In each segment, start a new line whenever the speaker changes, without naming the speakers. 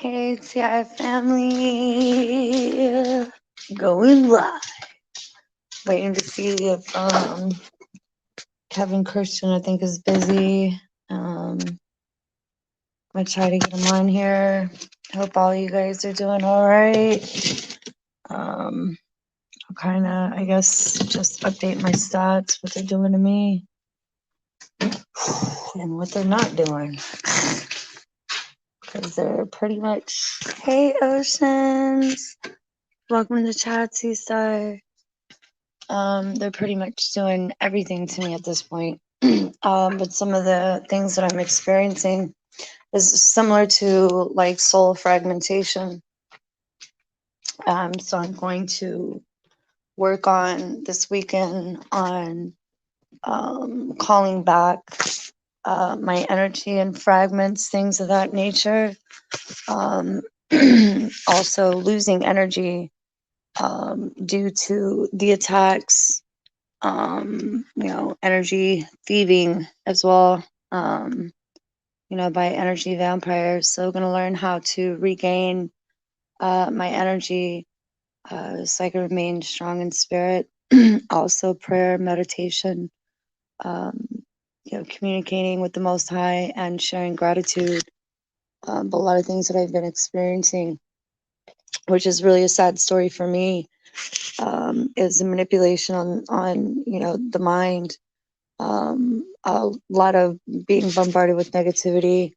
Hey, TI family, going live. Waiting to see if Kevin Christian, I think, is busy. I'm gonna try to get him on here. Hope all you guys are doing all right. I'll kind of, I guess, just update my stats, what they're doing to me, and what they're not doing. Because they're pretty much, hey, Oceans. Welcome to chat, Seastar. They're pretty much doing everything to me at this point. But some of the things that I'm experiencing is similar to like soul fragmentation. So I'm going to work on this weekend on calling back my energy and fragments, things of that nature. Also losing energy due to the attacks, energy thieving as well, by energy vampires. So going to learn how to regain my energy so I can remain strong in spirit. Also prayer, meditation, communicating with the Most High and sharing gratitude. But a lot of things that I've been experiencing, which is really a sad story for me, is the manipulation on the mind. A lot of being bombarded with negativity,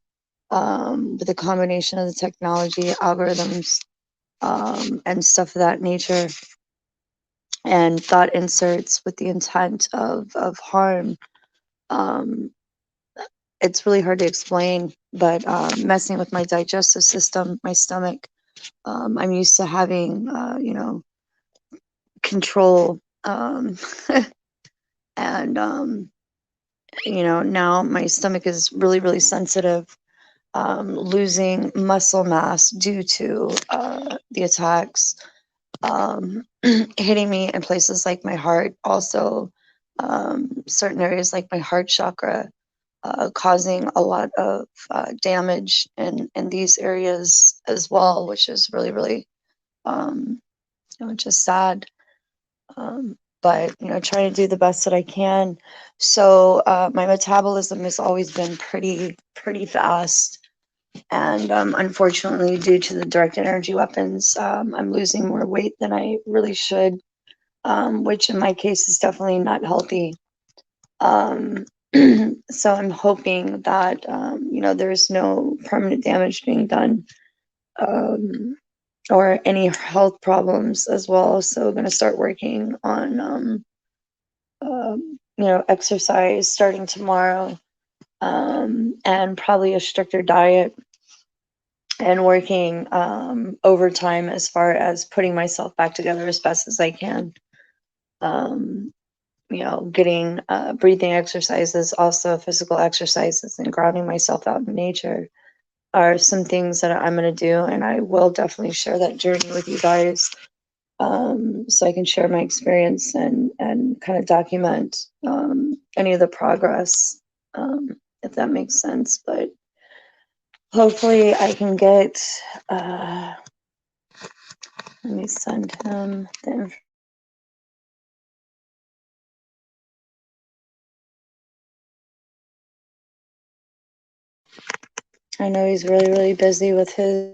with a combination of the technology, algorithms, and stuff of that nature, and thought inserts with the intent of harm. Um, it's really hard to explain, but messing with my digestive system, my stomach. I'm used to having, control, and now my stomach is really, really sensitive, losing muscle mass due to the attacks, hitting me in places like my heart, also certain areas like my heart chakra, causing a lot of damage in these areas as well, which is really, really, just sad. But trying to do the best that I can. So my metabolism has always been pretty fast, and unfortunately, due to the direct energy weapons, I'm losing more weight than I really should, which in my case is definitely not healthy. So I'm hoping that there's no permanent damage being done. Or any health problems as well. So I'm going to start working on, exercise starting tomorrow, and probably a stricter diet, and working overtime as far as putting myself back together as best as I can. Getting breathing exercises, also physical exercises, and grounding myself out in nature are some things that I'm going to do, and I will definitely share that journey with you guys, so I can share my experience and kind of document any of the progress, if that makes sense. But hopefully I can get, let me send him the information. I know he's really, really busy with his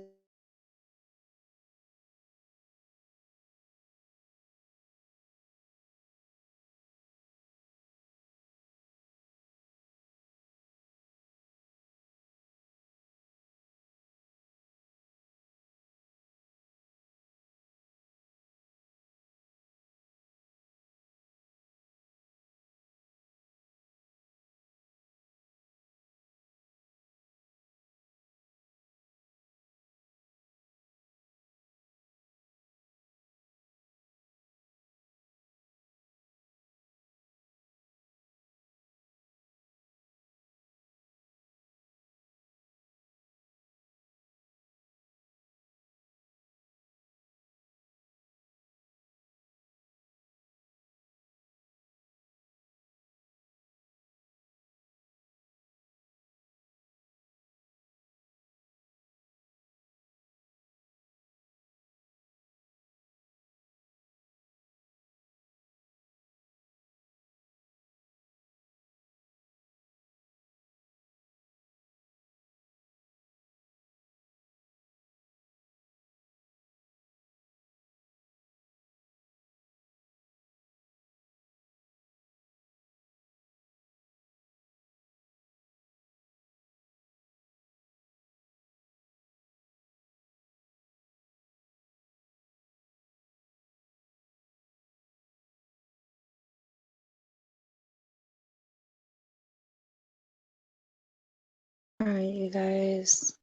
Alright, you guys.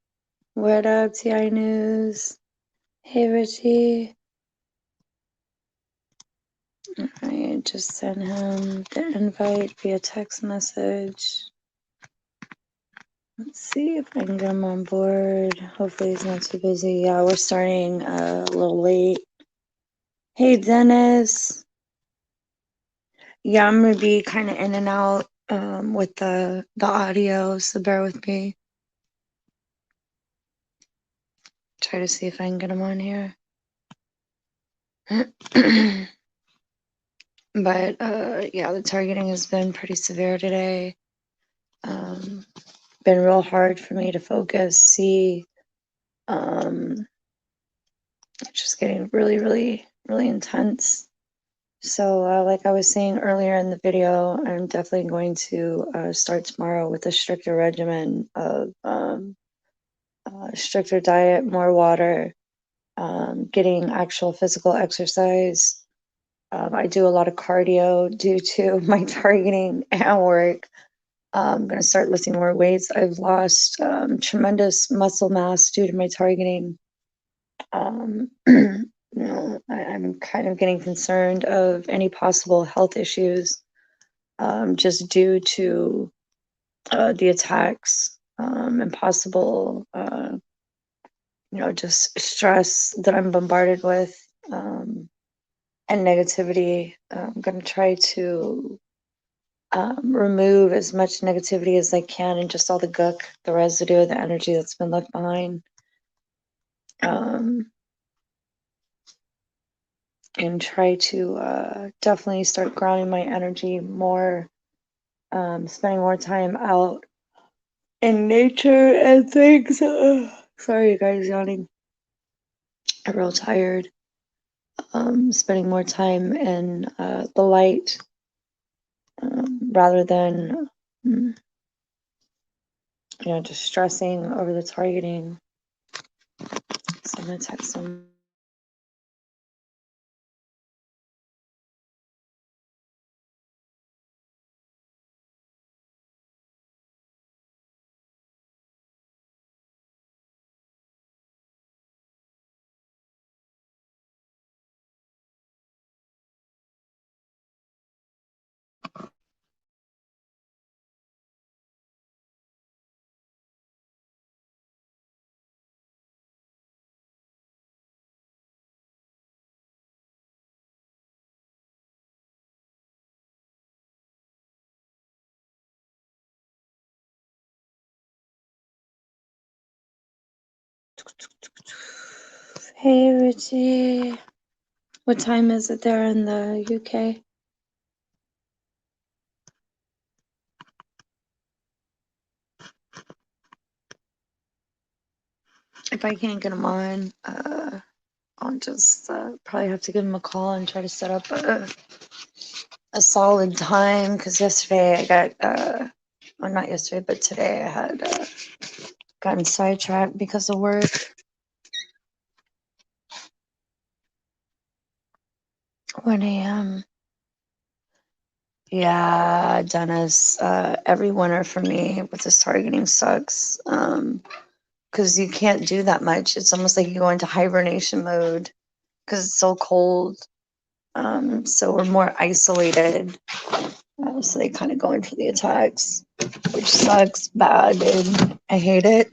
What up, TI News? Hey, Richie. I just sent him the invite via text message. Let's see if I can get him on board. Hopefully he's not too busy. Yeah, we're starting a little late. Hey, Dennis. Yeah, I'm gonna be kind of in and out with the audio, so bear with me. Try to see if I can get him on here. But yeah, the targeting has been pretty severe today. Been real hard for me to focus, see. Just getting really, really, really intense. So, like I was saying earlier in the video, I'm definitely going to start tomorrow with a stricter regimen of stricter diet, more water, getting actual physical exercise. I do a lot of cardio due to my targeting and work. I'm going to start lifting more weights. I've lost tremendous muscle mass due to my targeting. You know, I'm kind of getting concerned of any possible health issues just due to the attacks and possible, just stress that I'm bombarded with and negativity. I'm going to try to remove as much negativity as I can and just all the gook, the residue, the energy that's been left behind. And try to definitely start grounding my energy more, spending more time out in nature and things. Sorry, you guys, yawning. I'm real tired. Spending more time in the light rather than, just stressing over the targeting. So I'm gonna text them. Hey, Richie. What time is it there in the UK? If I can't get him on, I'll just probably have to give him a call and try to set up a solid time. Because yesterday I got, well, not yesterday, but today I had gotten sidetracked because of work. 1 a.m. Yeah, Dennis. Every winter for me with this targeting sucks. Because you can't do that much. It's almost like you go into hibernation mode because it's so cold. So we're more isolated. So they kind of go in for the attacks, which sucks bad, dude. I hate it.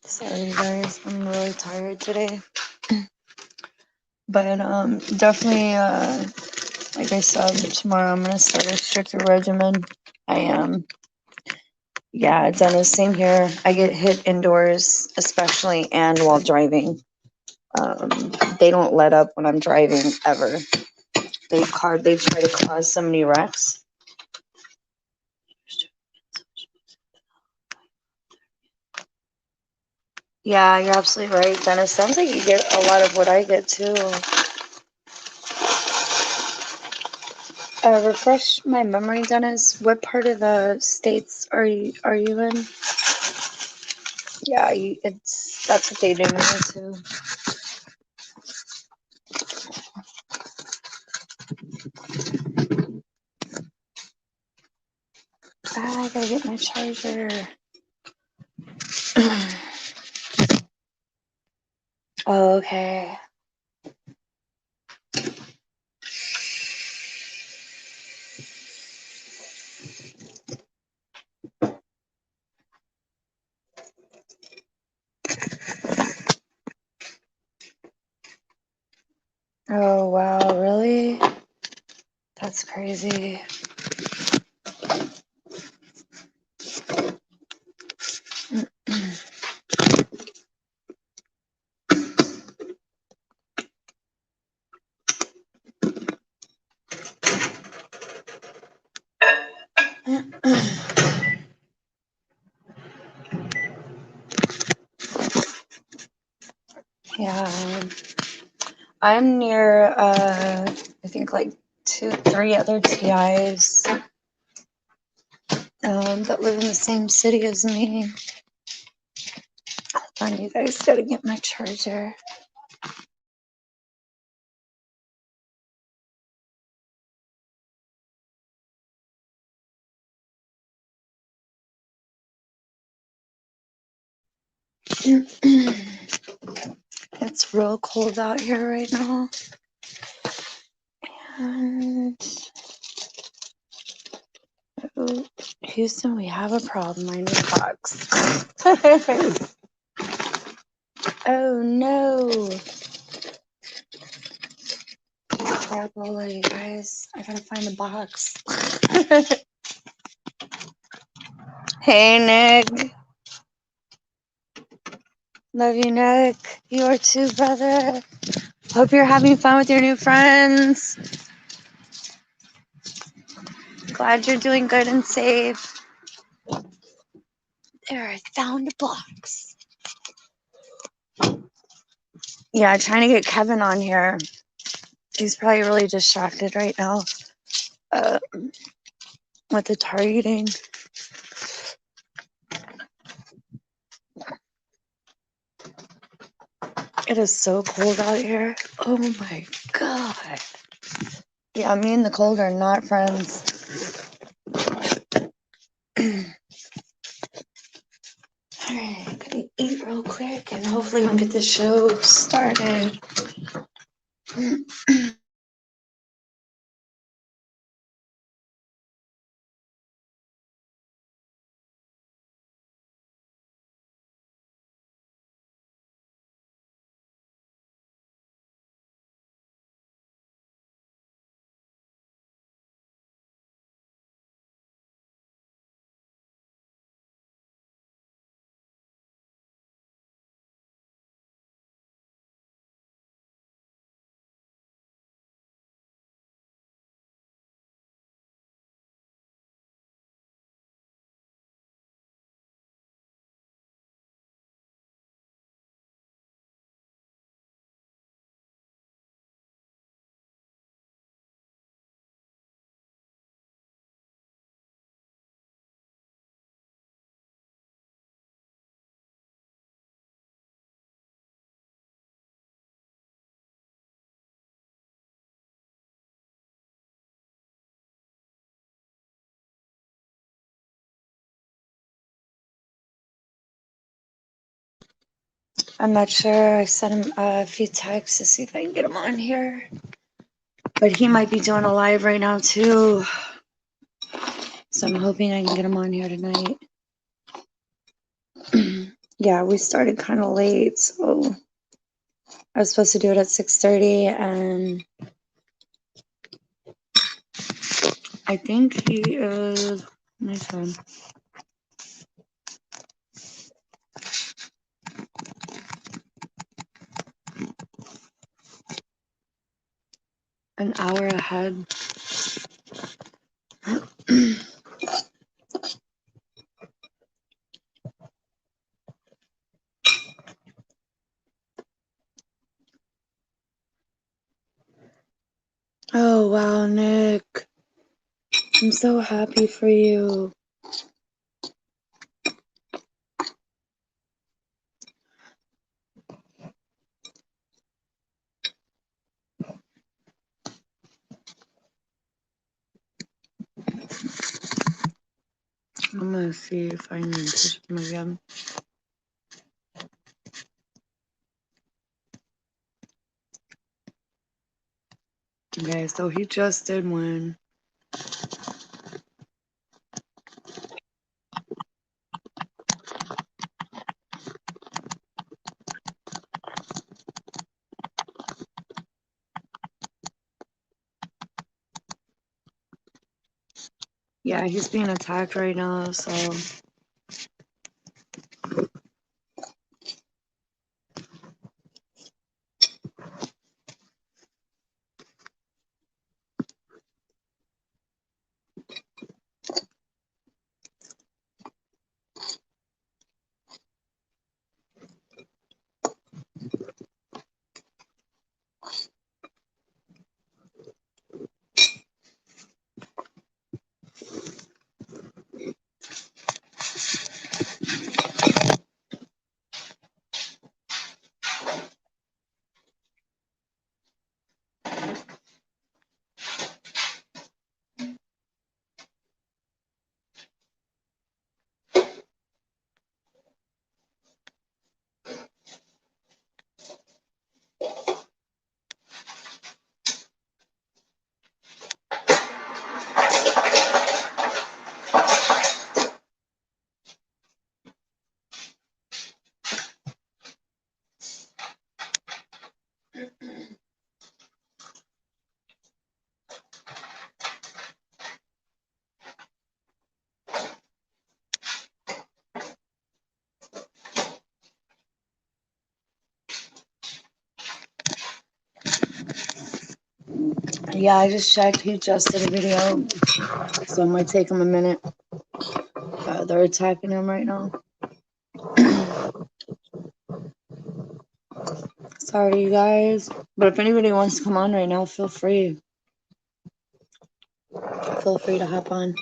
Sorry, guys. I'm really tired today. But definitely, like I said, tomorrow I'm gonna start a stricter regimen. I am. Yeah, Dennis, same here. I get hit indoors, especially and while driving. They don't let up when I'm driving ever. They've tried to cause so many wrecks. Yeah, you're absolutely right, Dennis. Sounds like you get a lot of what I get too. Refresh my memory, Dennis. What part of the states are you in? Yeah, that's what they do to me too. I gotta get my charger. Okay. Oh wow, really? That's crazy. Yeah, I'm near I think like 3 other TIs that live in the same city as me. Hold on, you guys, gotta get my charger. It's real cold out here right now. And oh, Houston, we have a problem. I need a box. Oh no. Crapola, you guys. I gotta find a box. Hey, Nick. Love you, Nick. You are too, brother. Hope you're having fun with your new friends. Glad you're doing good and safe. There, I found a box. Yeah, trying to get Kevin on here. He's probably really distracted right now with the targeting. It is so cold out here. Oh my god. Yeah, me and the cold are not friends. Alright, gonna eat real quick and hopefully we'll get the show started. I'm not sure. I sent him a few texts to see if I can get him on here. But he might be doing a live right now too. So I'm hoping I can get him on here tonight. Yeah, we started kind of late, so I was supposed to do it at 6:30, and I think he is. My son. An hour ahead. Oh wow, Nick. I'm so happy for you. I'm gonna see if I can push him again. Okay, so he just did win. Yeah, he's being attacked right now, so yeah, I just checked. He just did a video, so it might take him a minute. They're attacking him right now. Sorry, you guys. But if anybody wants to come on right now, feel free. Feel free to hop on.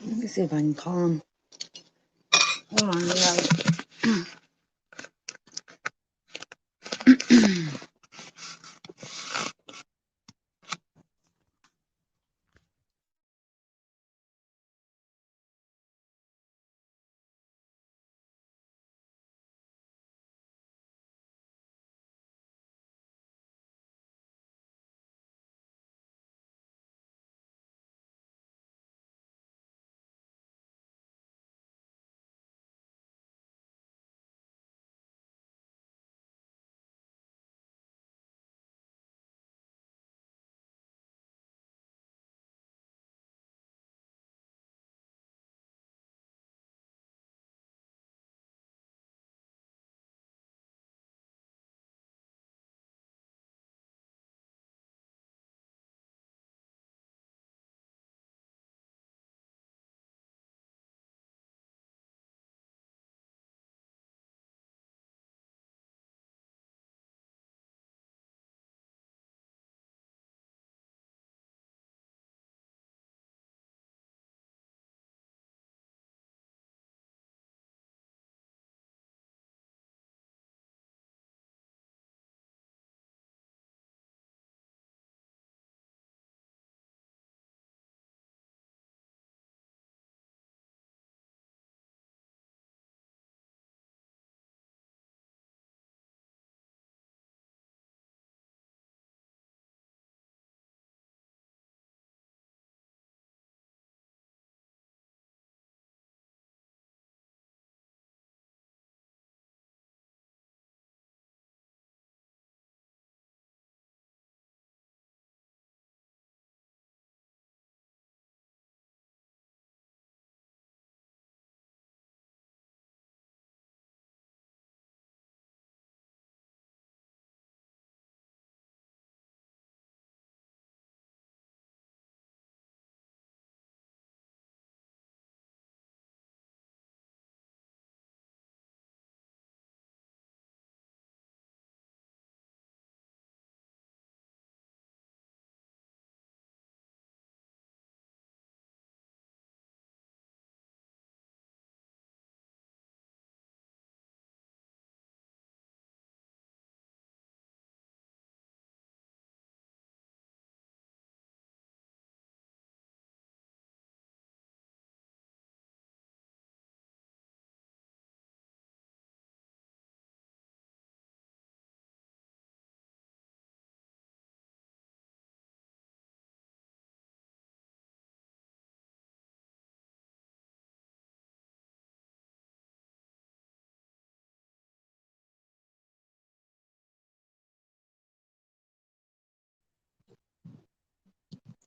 Let me see if I can call him. Hold on, guys.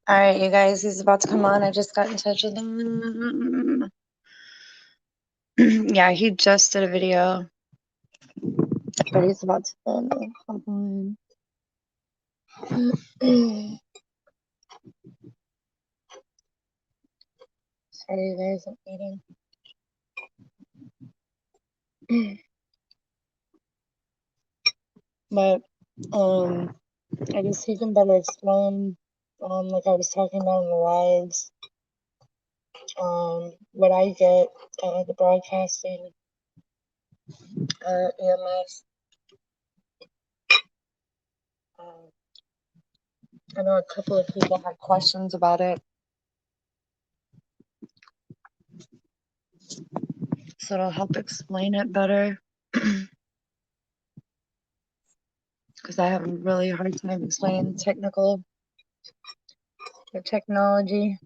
All right, you guys, he's about to come on. I just got in touch with him. Yeah, he just did a video, but he's about to come on. Sorry, you guys, I'm eating. But I guess he can better explain, like I was talking about in the lives, what I get out of the broadcasting, EMS. I know a couple of people had questions about it, so it'll help explain it better. Because I have a really hard time explaining the technology.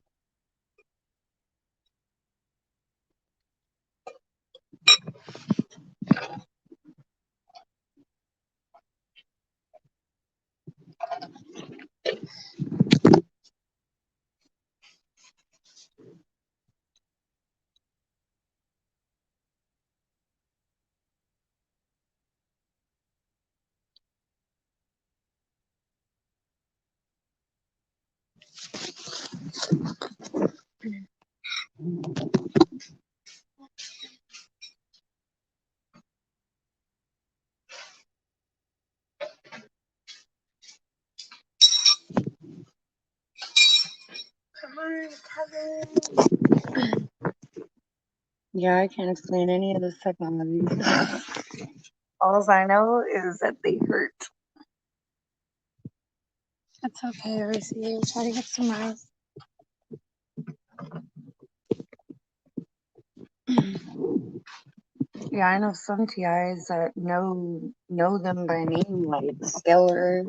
Come on, Kevin. Yeah, I can't explain any of this technology. All I know is that they hurt. It's okay, Receive. Try to get some rest. Yeah, I know some TIs that know them by name, like Stellar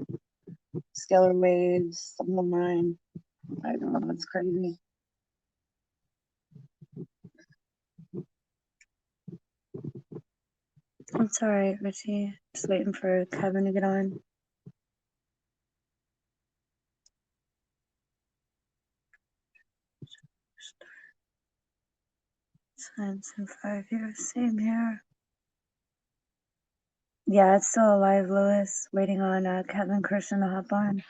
Waves, some of mine. I don't know, it's crazy. It's alright, Richie. Just waiting for Kevin to get on. Science in 5 years, same here. Yeah, it's still alive, Lewis. Waiting on Kevin Christian to hop on,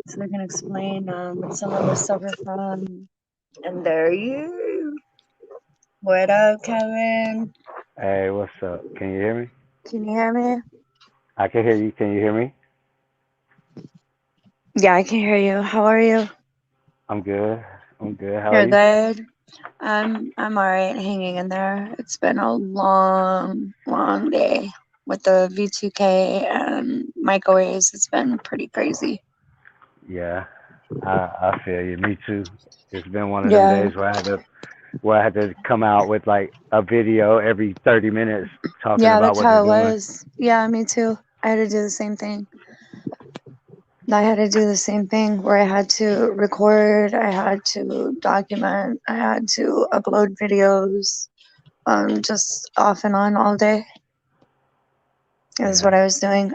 so they can explain what some of us suffer from. And there you. What up, Kevin?
Hey, what's up? Can you hear me?
Can you hear me?
I can hear you. Can you hear me?
Yeah, I can hear you. How are you?
I'm good. I'm good. How are
You're
you?
good. I'm alright, hanging in there. It's been a long day with the V2K and microwaves. It's been pretty crazy.
Yeah, I feel you. Me too. It's been one of them
Yeah,
days where I had to come out with like a video every 30 minutes talking
yeah,
about
that's
what they're
how it
doing.
was. Yeah, me too. I had to do the same thing. I had to do the same thing where I had to record, I had to document, I had to upload videos, just off and on all day is
Yeah,
what I was doing.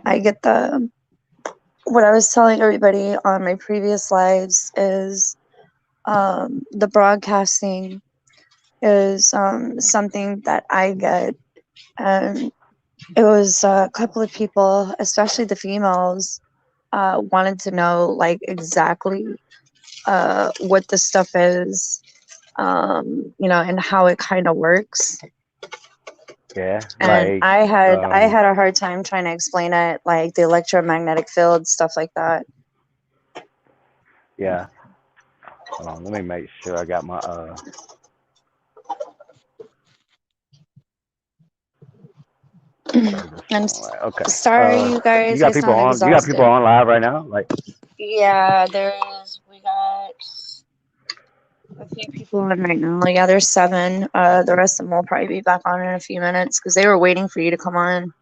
What I was telling everybody on my previous lives is the broadcasting is something that I get. And it was a couple of people, especially the females, wanted to know like exactly what this stuff is, and how it kind of works.
yeah.
And
Like,
I had a hard time trying to explain it, like the electromagnetic field, stuff like that.
yeah. Hold on. Let me make sure I got my turn this
I'm
on right. Okay.
sorry, you
You
guys. I
got people
sound
on. You got people
exhausted.
on live right now. Like,
Yeah, we got a few people on right now. Yeah, there's 7. The rest of them will probably be back on in a few minutes because they were waiting for you to come on.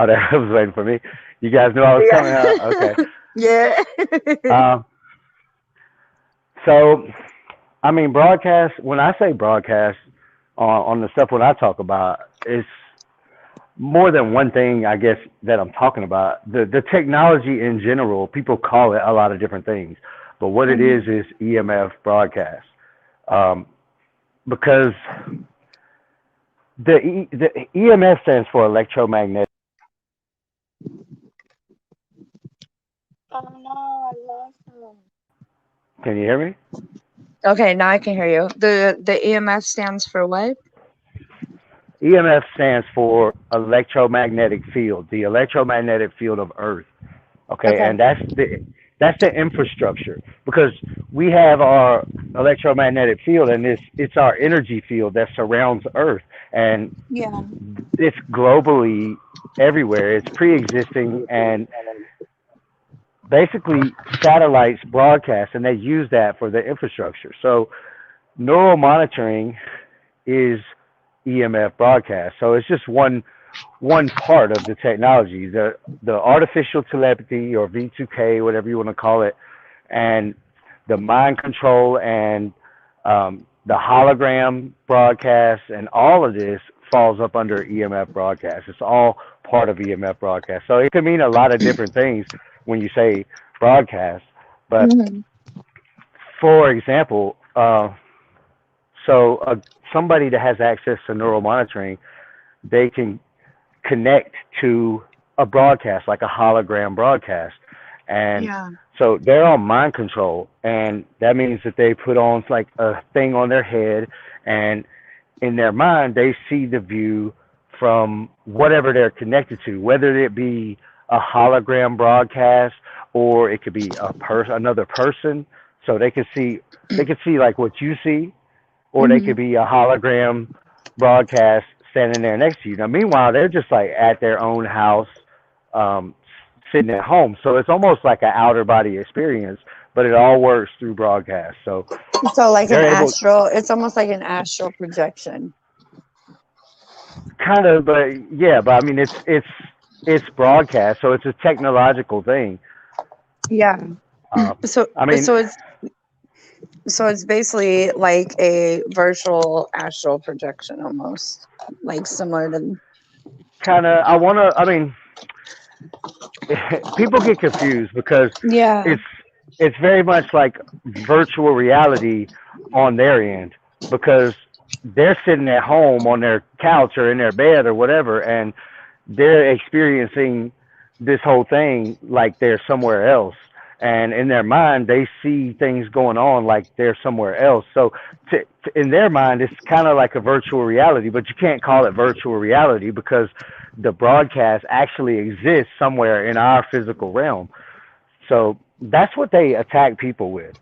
oh, that was waiting for me. You guys knew I was coming. Okay.
Yeah. Yeah.
Um. So I mean, broadcast. When I say broadcast on the stuff when I talk about, it's more than one thing, I guess, that I'm talking about. The technology in general, people call it a lot of different things, but what it
Mhm.
is EMF broadcast. Um, because the EMF stands for electromagnetic.
Oh no, I lost him.
Can you hear me?
Okay, now I can hear you. The EMF stands for what?
EMF stands for electromagnetic field, the electromagnetic field of Earth. Okay,
Okay.
and that's the infrastructure because we have our electromagnetic field, and it's our energy field that surrounds Earth, and
Yeah.
it's globally everywhere. It's pre-existing, and basically satellites broadcast, and they use that for the infrastructure. So neural monitoring is EMF broadcast. So it's just one part of the technology, the artificial telepathy or V2K, whatever you want to call it, and the mind control and the hologram broadcast, and all of this falls up under EMF broadcast. It's all part of EMF broadcast. So it can mean a lot of different things when you say broadcast. But
Hmm.
for example, so somebody that has access to neural monitoring, they can connect to a broadcast, like a hologram broadcast. And
Yeah.
so they're on mind control. And that means that they put on like a thing on their head, and in their mind, they see the view from whatever they're connected to, whether it be a hologram broadcast or it could be another person. So they could see like what you see, or they could
Hmm.
be a hologram broadcast standing there next to you. Now, meanwhile, they're just like at their own house, um, sitting at home. So it's almost like an outer body experience, but it all works through broadcast. So
So like an
they're able,
astral, it's almost like an astral projection.
kind of, but yeah, but I mean, it's broadcast, so it's a technological thing.
Yeah. So
I mean,
so it's so it's basically like a virtual astral projection almost. Like similar to.
kind of. I mean, people get confused because
Yeah.
it's it's very much like virtual reality on their end, because they're sitting at home on their couch or in their bed or whatever, and they're experiencing this whole thing like they're somewhere else, and in their mind they see things going on like they're somewhere else. So in their mind it's kind of like a virtual reality, but you can't call it virtual reality because the broadcast actually exists somewhere in our physical realm. So that's what they attack people with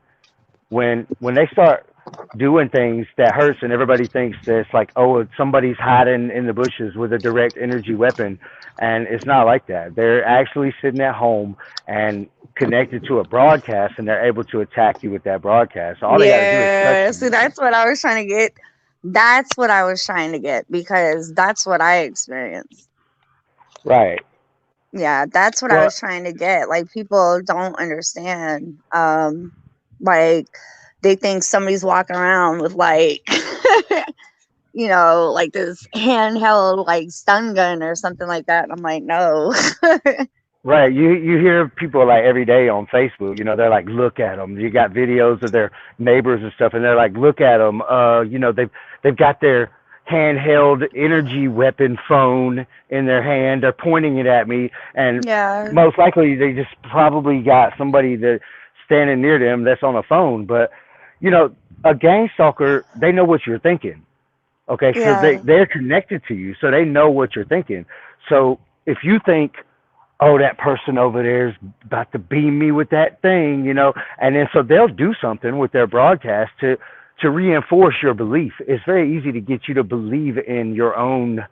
when they start doing things that hurts, and everybody thinks that it's like, oh, somebody's hiding in the bushes with a direct energy weapon, and it's not like that. They're actually sitting at home and connected to a broadcast, and they're able to attack you with that broadcast. So all they got to do is touch
Yeah. See,
you.
that's what I was trying to get. That's what I was trying to get because that's what I experienced.
Right.
Yeah, that's what I
Well,
was trying to get. Like people don't understand. Like they think somebody's walking around with like like this handheld like stun gun or something like that. And I'm like, no.
right. You hear people like every day on Facebook. They're like, look at them. You got videos of their neighbors and stuff, and they're like, look at them. They've got their handheld energy weapon phone in their hand. They're pointing it at me, and
Yeah.
most likely they just probably got somebody that standing near them that's on a phone. But you know, a gang stalker, they know what you're thinking. Okay, so
Yeah.
they're connected to you, so they know what you're thinking. So if you think, oh, that person over there is about to beam me with that thing, and then so they'll do something with their broadcast to reinforce your belief. It's very easy to get you to believe in your own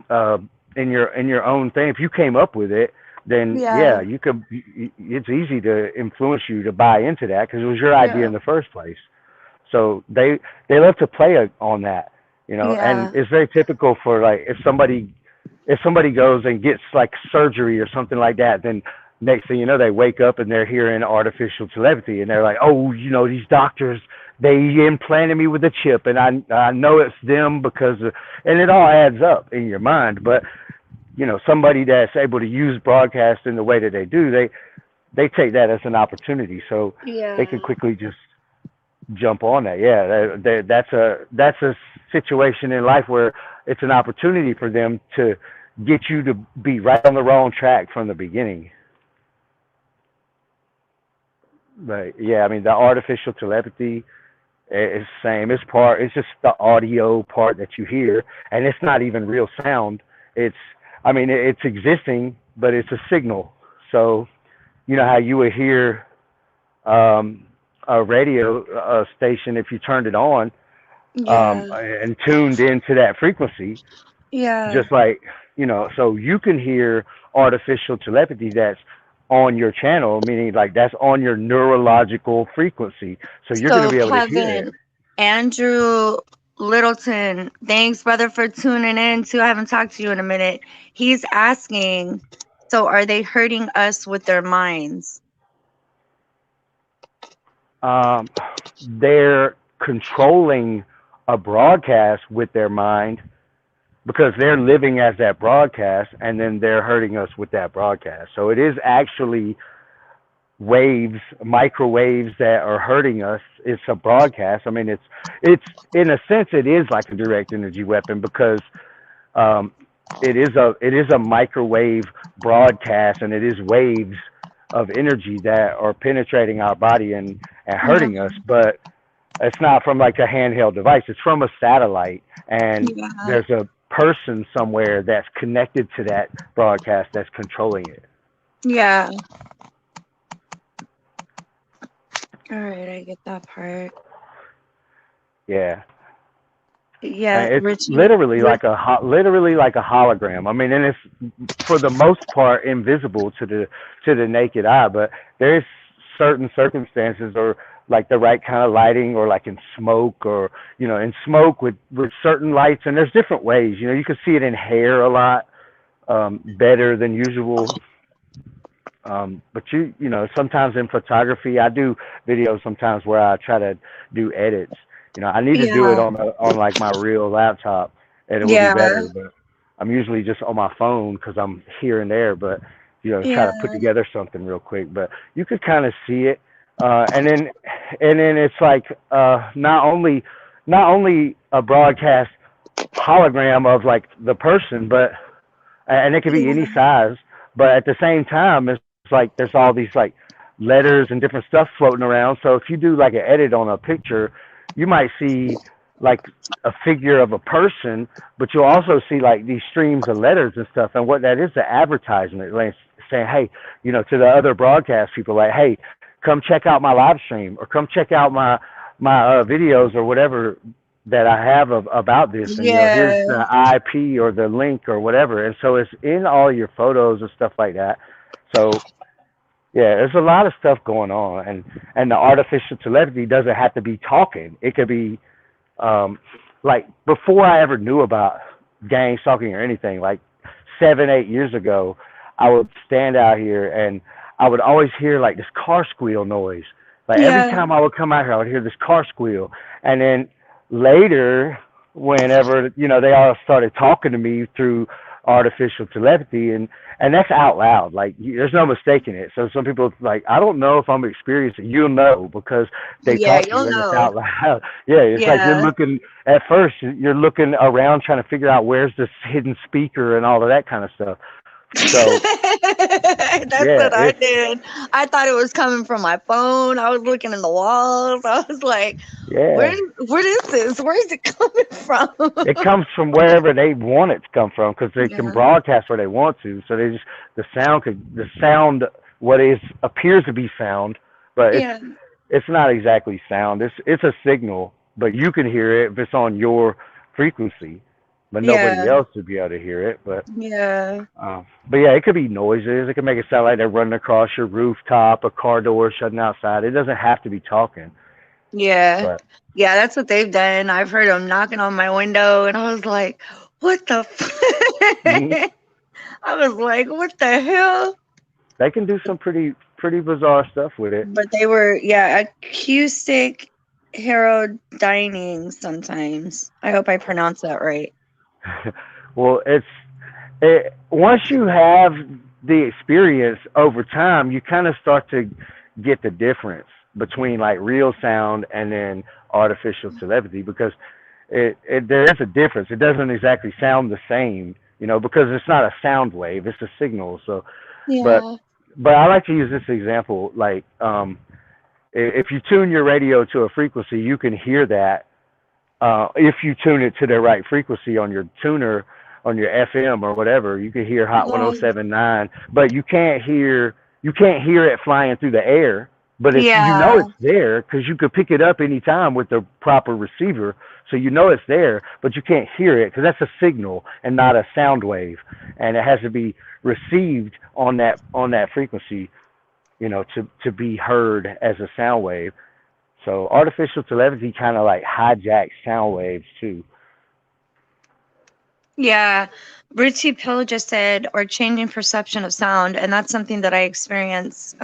uh, in your own thing. If you came up with it, then
Yeah.
yeah, you could. It's easy to influence you to buy into that because it was your idea
Yeah.
in the first place. So they love to play on that, and
Yeah.
it's very typical for like if somebody goes and gets like surgery or something like that, then next thing you know they wake up and they're hearing artificial telepathy, and they're like, oh, these doctors, they implanted me with a chip, and I know it's them because and it all adds up in your mind. But somebody that's able to use broadcast in the way that they do, they take that as an opportunity, so they
Yeah.
can quickly just jump on that. Yeah, that's a situation in life where it's an opportunity for them to get you to be right on the wrong track from the beginning. But yeah, I mean the artificial telepathy is the same. It's just the audio part that you hear, and it's not even real sound. It's I mean it's existing, but it's a signal. So you know how you would hear um, a radio station if you turned it on
Yeah.
and tuned into that frequency,
Yeah.
just like so you can hear artificial telepathy that's on your channel, meaning like that's on your neurological frequency, so you're going to
So,
be able to hear it.
Kevin, Andrew Littleton, thanks, brother, for tuning in too. I haven't talked to you in a minute. He's asking, so are they hurting us with their minds?
um, they're controlling a broadcast with their mind because they're living as that broadcast, and then they're hurting us with that broadcast. So it is actually waves, microwaves that are hurting us. It's a broadcast. I mean, it's in a sense it is like a direct energy weapon because um, it is a microwave broadcast, and it is waves of energy that are penetrating our body and
Yeah.
hurting us. But it's not from like a handheld device. It's from a satellite, and
Yeah.
there's a person somewhere that's connected to that broadcast that's controlling it.
Yeah. All right, I get that part.
Yeah.
Yeah,
It's
Richie.
literally like a hologram. I mean, and it's for the most part invisible to the naked eye, but there's certain circumstances or like the right kind of lighting or like in smoke or in smoke with certain lights, and there's different ways. You can see it in hair a lot better than usual. But sometimes in photography, I do videos sometimes where I try to do edits. I need to do it
Yeah.
on like my real laptop, and it would be
Yeah.
better. But I'm usually just on my phone because I'm here and there. But try
Yeah.
to put together something real quick. But you could kind of see it, and then it's like not only a broadcast hologram of like the person, but and it could be any
Yeah.
size. But at the same time, it's like there's all these like letters and different stuff floating around. So if you do like an edit on a picture, you might see like a figure of a person, but you'll also see like these streams of letters and stuff. And what that is, the advertisement, like saying, hey, to the other broadcast people, like, hey, come check out my live stream or come check out my videos or whatever that I have about this, and here's
Yeah.
the IP or the link or whatever, and so it's in all your photos and stuff like that. So yeah, there's a lot of stuff going on, and the artificial telepathy doesn't have to be talking. It could be like before I ever knew about gang stalking or anything, like 7, 8 years ago, I would stand out here and I would always hear like this car squeal noise. Like every
Yeah.
time I would come out here, I would hear this car squeal. And then later, whenever they all started talking to me through artificial telepathy, and that's out loud. Like there's no mistaking it. So some people like, I don't know if I'm experiencing. You'll know because they
Yeah,
talk to
you'll
you and it's
know.
out loud. Yeah, it's like you're
Yeah.
looking at first. You're looking around trying to figure out where's this hidden speaker and all of that kind of stuff. So
That's
yeah,
what I did. I thought it was coming from my phone. I was looking in the walls. I was like,
yeah.
what is this? Where is it coming from?
It comes from wherever they want it to come from because they can
Yeah.
broadcast where they want to. So they just the sound what is appears to be sound, but it's
Yeah.
it's not exactly sound. It's a signal, but you can hear it if it's on your frequency, but nobody
Yeah.
else would be able to hear it.
Yeah.
But yeah, it could be noises. It could make it sound like they're running across your rooftop, a car door shutting outside. It doesn't have to be talking,
Yeah.
but
Yeah, that's what they've done. I've heard them knocking on my window, and I was like, what the
mhm,
I was like, what the hell?
they can do some pretty bizarre stuff with it.
But they were, yeah, acoustic heterodyning sometimes. I hope I pronounced that right.
Well, once you have the experience over time, you kind of start to get the difference between like real sound and then artificial telepathy, because there is a difference. It doesn't exactly sound the same, because it's not a sound wave; it's a signal. So, but
Yeah.
but I like to use this example. Like, if you tune your radio to a frequency, you can hear that if you tune it to the right frequency on your tuner, on your FM or whatever, you can hear Hot
Right.
107.9, but you can't hear it flying through the air. But if you know
Yeah.
it's there, because you could pick it up anytime with the proper receiver, so you know it's there, but you can't hear it because that's a signal and not a sound wave, and it has to be received on that frequency, to be heard as a sound wave. So artificial telepathy kind of like hijacks sound waves too.
Yeah. Ruchi Pill just said, or changing perception of sound. And that's something that I experience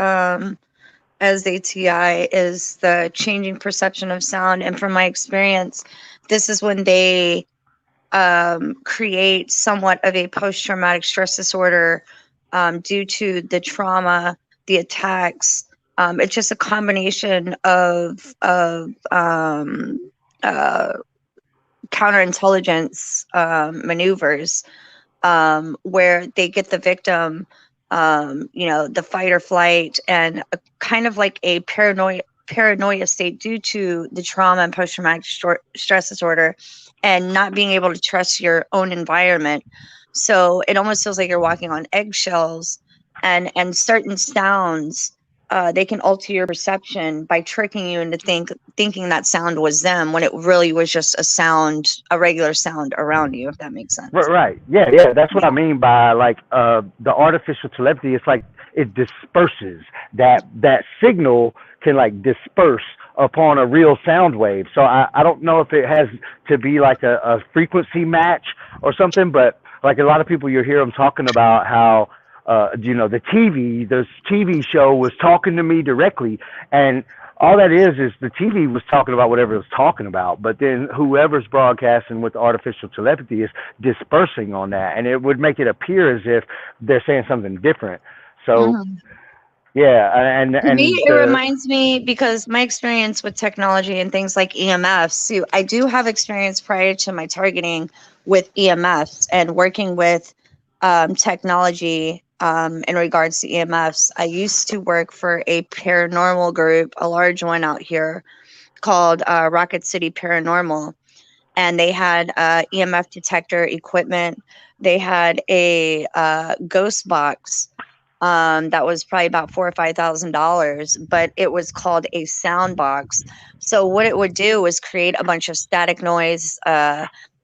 as ATI is the changing perception of sound. And from my experience, this is when they create somewhat of a post traumatic stress disorder due to the trauma, the attacks. It's just a combination of uh, counterintelligence maneuvers where they get the victim, the fight or flight, and a, kind of like a paranoia state due to the trauma and post traumatic stress disorder, and not being able to trust your own environment. So it almost feels like you're walking on eggshells, and certain sounds. They can alter your perception by tricking you into thinking that sound was them when it really was just a sound, a regular sound around you, if that makes
Right,
sense.
right. Yeah, yeah. That's what I
Yeah.
mean by like the artificial telepathy. It's like it disperses that signal can like disperse upon a real sound wave. So I don't know if it has to be like a frequency match or something, but like a lot of people you hear them talking about how this TV show was talking to me directly, and all that is the TV was talking about whatever it was talking about, but then whoever's broadcasting with artificial telepathy is dispersing on that, and it would make it appear as if they're saying something different. So
Mhm.
yeah, and
To me,
and
it
the
reminds me because my experience with technology and things like EMFs, so I do have experience prior to my targeting with EMFs and working with technology in regards to EMFs. I used to work for a paranormal group, a large one out here called Rocket City Paranormal, and they had EMF detector equipment. They had a ghost box that was probably about $4 or $5,000, but it was called a sound box. So what it would do was create a bunch of static noise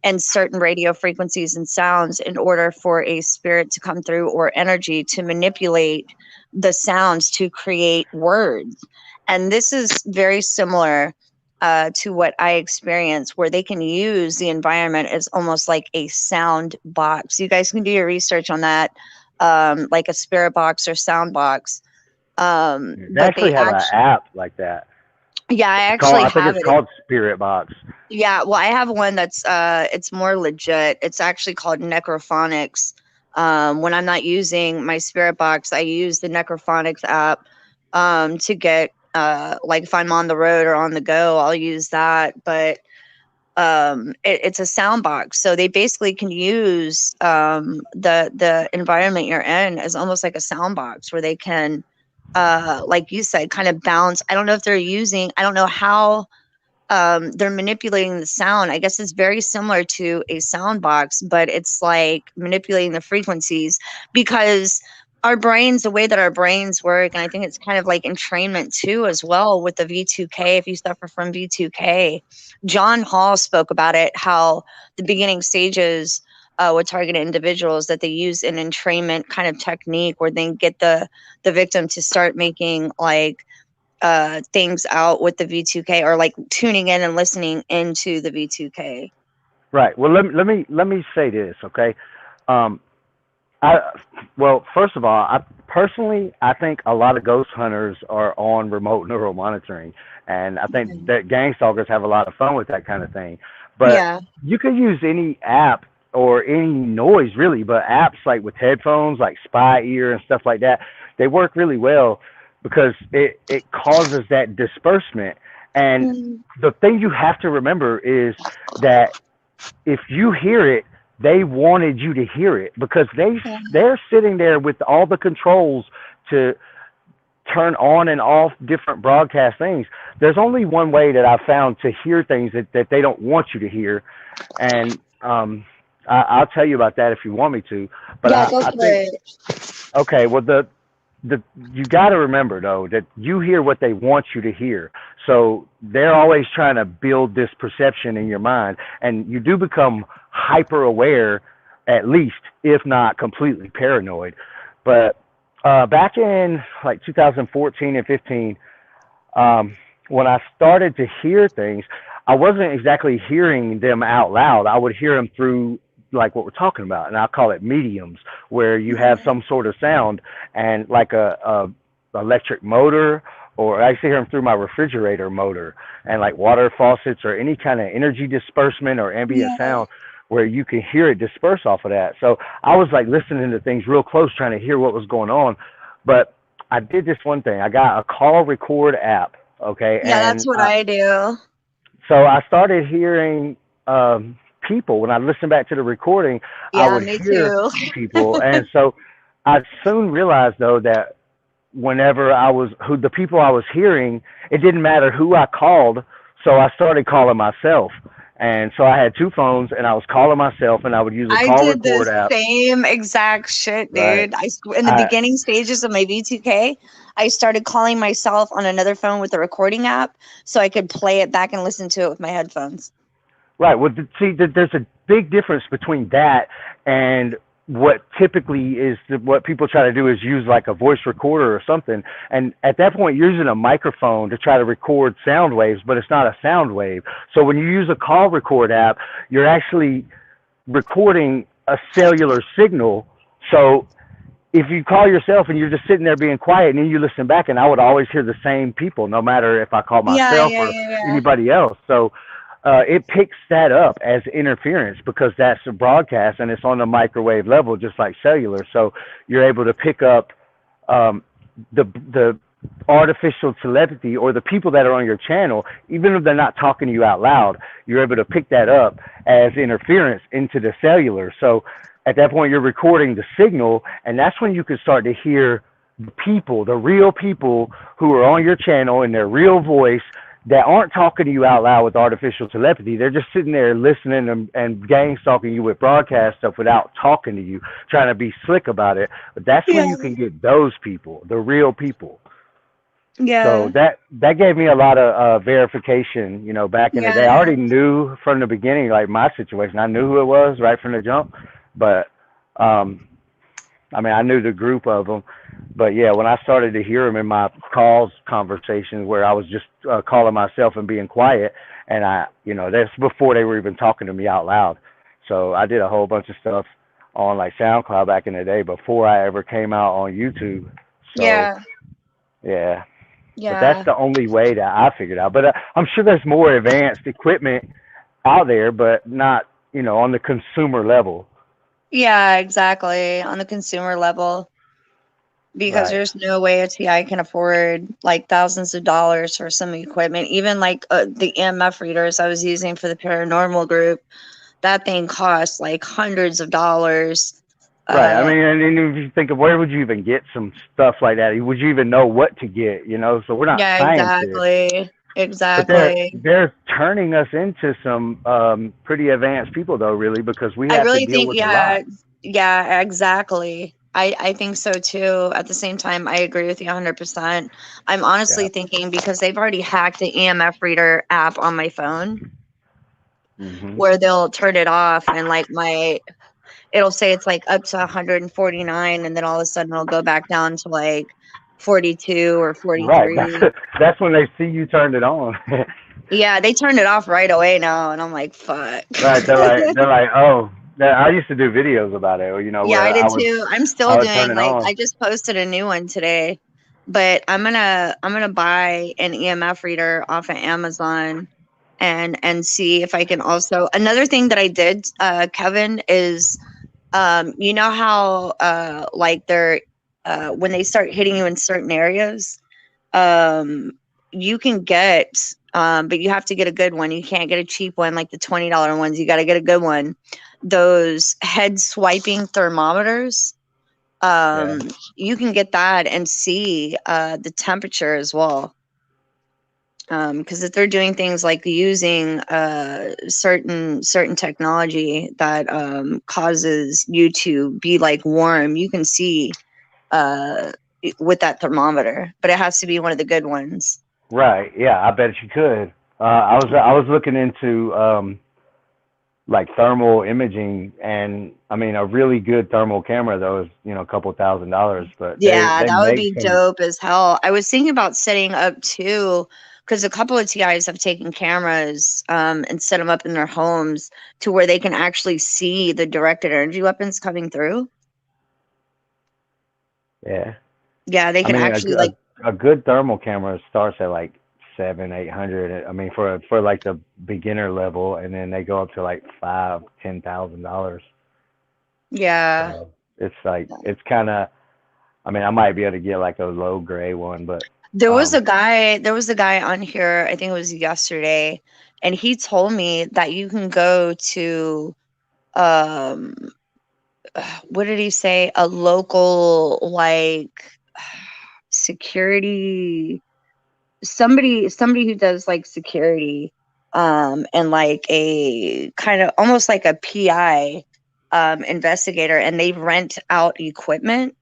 and certain radio frequencies and sounds in order for a spirit to come through or energy to manipulate the sounds to create words. And this is very similar to what I experience, where they can use the environment as almost like a sound box. You guys can do your research on that, like a spirit box or sound box.
they
But they
actually have an
actually,
app like that.
yeah, I
It's called
actually
I think
have
it's
it.
called Spirit Box.
Yeah, well, I have one that's it's more legit. It's actually called Necrophonics. When I'm not using my spirit box, I use the Necrophonics app to get like if I'm on the road or on the go, I'll use that. But it's a sound box, so they basically can use the environment you're in as almost like a sound box where they can like you said, kind of bounce. I don't know if they're using, I don't know how they're manipulating the sound. I guess it's very similar to a sound box, but it's like manipulating the frequencies because our brains, the way that our brains work, and I think it's kind of like entrainment too, as well with the V2K. If you suffer from V2K, John Hall spoke about it, how the beginning stages with targeted individuals that they use an entrainment kind of technique where they get the victim to start making like things out with the V2K or like tuning in and listening into the V2K.
Right. Well, let me say this, okay? Um, I well, first of all, I think a lot of ghost hunters are on remote neural monitoring, and I think
Mhm.
that gang stalkers have a lot of fun with that kind of thing. But
Yeah.
you could use any app or any noise really, but apps like with headphones, like Spy Ear and stuff like that, they work really well because it causes that disbursement. And
Mm,
the thing you have to remember is that if you hear it, they wanted you to hear it because
yeah.
they're sitting there with all the controls to turn on and off different broadcast things. There's only one way that I've found to hear things that they don't want you to hear, and I'll tell you about that if you want me to. But
Yeah, go
I
for
think
it.
okay, well the you got to remember though that you hear what they want you to hear. So they're always trying to build this perception in your mind, and you do become hyper aware, at least, if not completely paranoid. But back in like 2014 and 15, when I started to hear things, I wasn't exactly hearing them out loud. I would hear them through like what we're talking about, and I call it mediums, where you have
Mhm.
some sort of sound and like a electric motor, or I used to hear them through my refrigerator motor and like water faucets or any kind of energy disbursement or ambient
Yeah.
sound where you can hear it disperse off of that. So I was like listening to things real close, trying to hear what was going on. But I did this one thing. I got a call record app, okay,
Yeah, that's
and
what I do.
so I started hearing people. When I listened back to the recording, I
Yeah,
would
me
hear
too.
people, and so I soon realized though that whenever I was who the people I was hearing, it didn't matter who I called, so I started calling myself. And so I had two phones, and I was calling myself, and I would use a
I
call
did the
record app.
same exact shit,
Right.
dude. In the
I
beginning stages of my V2K, I started calling myself on another phone with a recording app so I could play it back and listen to it with my headphones.
Right. Well, see, there's a big difference between that and what typically is what people try to do is use like a voice recorder or something. And at that point, you're using a microphone to try to record sound waves, but it's not a sound wave. So when you use a call record app, you're actually recording a cellular signal. So if you call yourself and you're just sitting there being quiet and then you listen back, and I would always hear the same people, no matter if I call
Yeah,
myself
yeah,
or
yeah, yeah.
anybody else. So it picks that up as interference because that's a broadcast and it's on the microwave level, just like cellular. So you're able to pick up um, the artificial telepathy or the people that are on your channel, even if they're not talking to you out loud, you're able to pick that up as interference into the cellular. So at that point, you're recording the signal, and that's when you can start to hear the people, the real people who are on your channel in their real voice that aren't talking to you out loud with artificial telepathy. They're just sitting there listening and gang stalking you with broadcast stuff without talking to you, trying to be slick about it. But that's when
Yeah,
you can get those people, the real people. So
yeah,
that gave me a lot of verification, back in the day. I
yeah.
already knew from the beginning, like my situation. I knew who it was right from the jump, but um, I mean, I knew the group of them, but yeah, when I started to hear them in my calls conversations where I was just calling myself and being quiet, and that's before they were even talking to me out loud. So I did a whole bunch of stuff on like SoundCloud back in the day before I ever came out on YouTube. So
Yeah,
yeah, but that's
yeah.
the only way that I figured out. But I'm sure there's more advanced equipment out there, but not on the consumer level.
Yeah, exactly. On the consumer level, because
Right.
there's no way a TI can afford like thousands of dollars for some equipment. Even like the EMF readers I was using for the paranormal group, that thing cost like hundreds of dollars.
Right. I
Uh,
mean, and then if you think of where would you even get some stuff like that? Would you even know what to get? So we're not
yeah,
scientists,
exactly.
but they're
Exactly.
they're turning us into some pretty advanced people though, really, because we
I
have to
really
deal
think,
with a
yeah,
lot.
yeah, exactly. I think so too. At the same time, I agree with you 100%. I'm honestly
Yeah.
thinking because they've already hacked the EMF reader app on my phone
Mhm.
where they'll turn it off and like it'll say it's like up to 149 and then all of a sudden it'll go back down to like 42 or
Right.
43.
That's when they see you turned it on.
Yeah, they turned it off right away now and I'm like, fuck.
Right. They're like, oh. I used to do videos about it,
Yeah, I
where I
did
would
too. I'm
I
still
would turn
doing
it
like
on.
I just posted a new one today, but I'm gonna buy an EMF reader off of Amazon and see if I can also, another thing that I did, Kevin, is you know how like they're when they start hitting you in certain areas, um you can get but you have to get a good one. You can't get a cheap one like the $20 ones. You got to get a good one. Those head swiping thermometers,
Yeah.
you can get that and see the temperature as well. Because if they're doing things like using certain technology that causes you to be like warm, you can see uh, with that thermometer, but it has to be one of the good ones.
Right. Yeah, I bet you could. I was looking into like thermal imaging, and I mean a really good thermal camera though is a couple $1,000s, but they
Yeah,
they
that would
make
be
some.
dope as hell. I was thinking about setting up too, because a couple of TIs have taken cameras and set them up in their homes to where they can actually see the directed energy weapons coming through.
Yeah.
Yeah, they
I
can
mean
actually like,
a good thermal camera starts at like 700-800. I mean for like the beginner level, and then they go up to like $5,000-$10,000.
yeah.
So it's like it's kind of. I mean, I might be able to get like a low gray one, but um,
There was a guy on here, I think it was yesterday, and he told me that you can go to um what did he say? A local like security, somebody who does like security and like a kind of almost like a PI investigator, and they rent out equipment.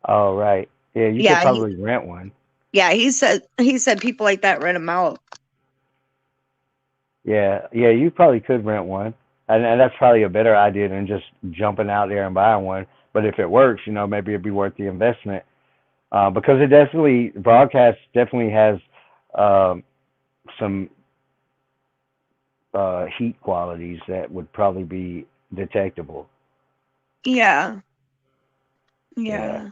oh right, yeah, you could
Yeah,
probably rent one.
yeah, he said people like that rent them out.
Yeah, yeah, you probably could rent one, and that's probably a better idea than just jumping out there and buying one. But if it works, maybe it'd be worth the investment, because it definitely broadcast definitely has um, some heat qualities that would probably be detectable.
Yeah,
Yeah.
yeah.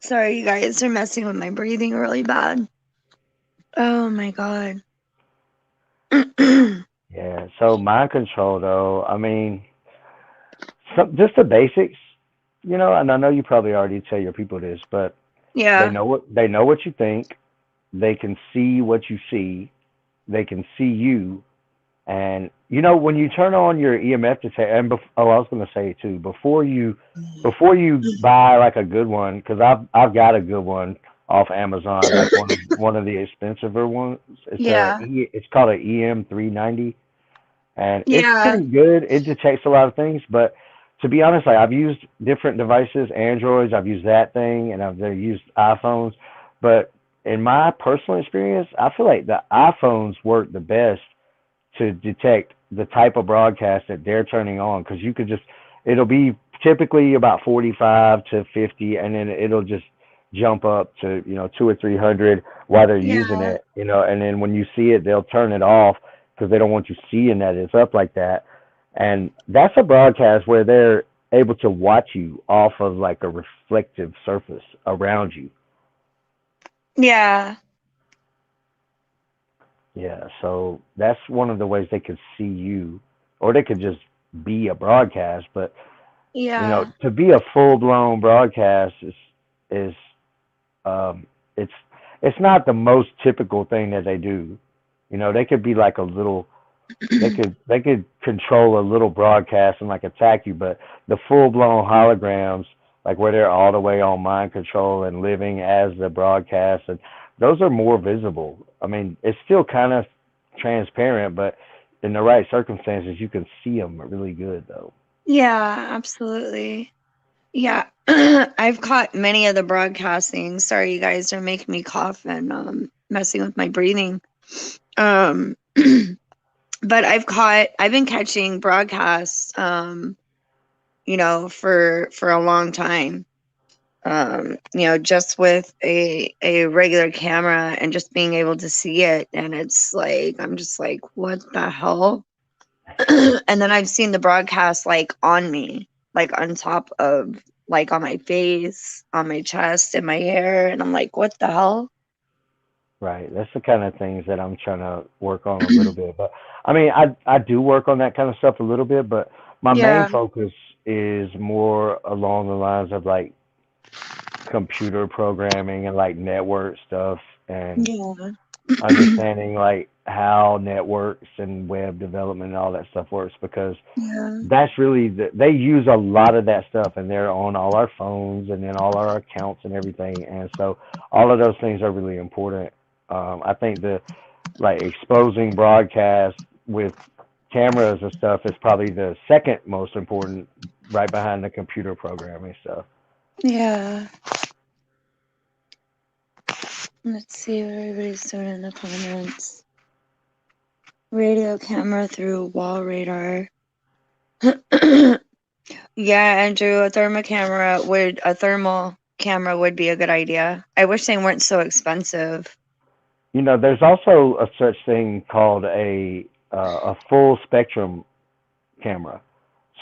Sorry, you guys are messing with my breathing really bad. Oh my god.
Yeah. So mind control, though, I mean, just the basics, and I know you probably already tell your people this, but
Yeah.
they know what you think. They can see what you see. They can see you, and when you turn on your EMF detector. And I was going to say too, before you buy like a good one, because I've got a good one off Amazon, like one of the expensiver ones.
Yeah.
It's called a EM390, and it's
Yeah.
pretty good. It detects a lot of things, but to be honest, like I've used different devices, Androids, I've used that thing, and I've used iPhones, but in my personal experience, I feel like the iPhones work the best to detect the type of broadcast that they're turning on, because you could just it'll be typically about 45 to 50, and then it'll just jump up to 2 or 300 while they're using
Yeah.
it, and then when you see it they'll turn it off because they don't want you seeing that it's up like that. And that's a broadcast where they're able to watch you off of like a reflective surface around you.
Yeah.
Yeah, so that's one of the ways they could see you, or they could just be a broadcast. But
Yeah.
to be a full blown broadcast is um, it's it's not the most typical thing that they do. They could be like a little, they could control a little broadcast and like attack you, but the full blown holograms, like where they're all the way on mind control and living as the broadcast, and those are more visible. I mean, it's still kind of transparent, but in the right circumstances, you can see them really good though.
Yeah, absolutely. Yeah. I've caught many of the broadcasting. Sorry, you guys are making me cough and messing with my breathing. Um but I've been catching broadcasts for a long time. Just with a regular camera and just being able to see it, and it's like I'm just like, what the hell? And then I've seen the broadcast like on me, like on top of like on my face, on my chest, and my hair, and I'm like, what the hell?
Right. That's the kind of things that I'm trying to work on a little bit. But I mean, I do work on that kind of stuff a little bit, but my main
Yeah,
focus is more along the lines of like computer programming and like network stuff and
yeah,
understanding like how networks and web development and all that stuff works because
yeah,
that's really they use a lot of that stuff and they're on all our phones and in all our accounts and everything, and so all of those things are really important. I think the like exposing broadcast with cameras and stuff is probably the second most important, right behind the computer programming stuff.
yeah. Let's see what everybody's doing in the comments. Radio camera through wall radar. Yeah, Andrew, a thermal camera would be a good idea. I wish they weren't so expensive.
You know, there's also a such thing called a full spectrum camera.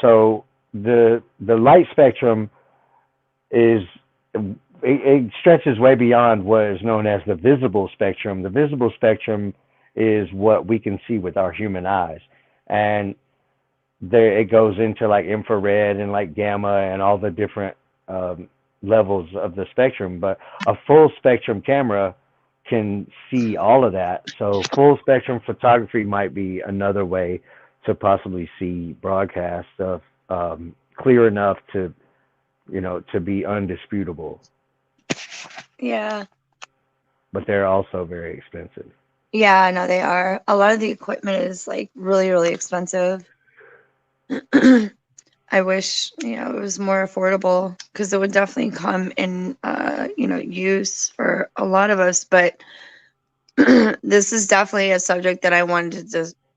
So the light spectrum is it stretches way beyond what is known as the visible spectrum. The visible spectrum is what we can see with our human eyes, and there it goes into like infrared and like gamma and all the different um, levels of the spectrum. But a full spectrum camera can see all of that. So full spectrum photography might be another way to possibly see broadcast stuff clear enough to to be undisputable.
Yeah.
But they're also very expensive.
Yeah, I know they are. A lot of the equipment is like really, really expensive. I wish, it was more affordable because it would definitely come in, use for a lot of us. But this is definitely a subject that I wanted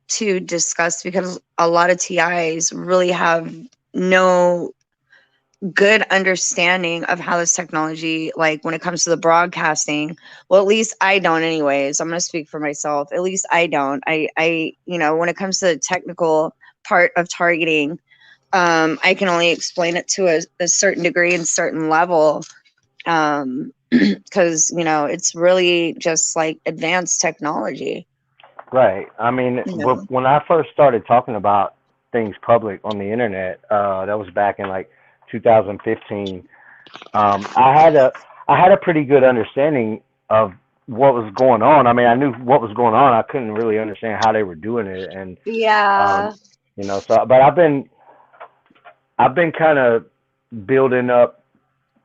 to discuss because a lot of TIs really have no good understanding of how this technology, like when it comes to the broadcasting. Well, at least I don't, anyways. I'm going to speak for myself. At least I don't. When it comes to the technical part of targeting, I can only explain it to a certain degree and certain level. Because it's really just like advanced technology.
Right. I mean,
You know.
when I first started talking about things public on the internet, that was back in like 2015. I had a pretty good understanding of what was going on. I mean, I knew what was going on. I couldn't really understand how they were doing it, and
Yeah.
um, so but I've been kind of building up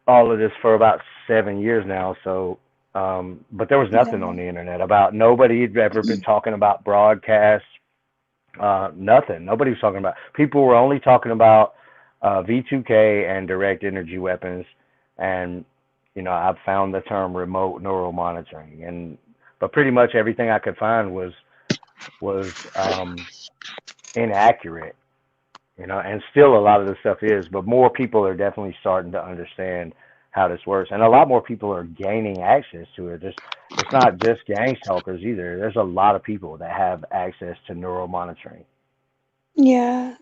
all of this for about 7 years now. So, but there was nothing
Yeah.
on the internet about nobody had ever been talking about broadcasts. Nothing. Nobody was talking about. People were only talking about V2K and direct energy weapons, and I've found the term remote neural monitoring, and but pretty much everything I could find was inaccurate. And still a lot of the stuff is, but more people are definitely starting to understand how this works, and a lot more people are gaining access to it. It's not just gang stalkers either. There's a lot of people that have access to neural monitoring.
Yeah.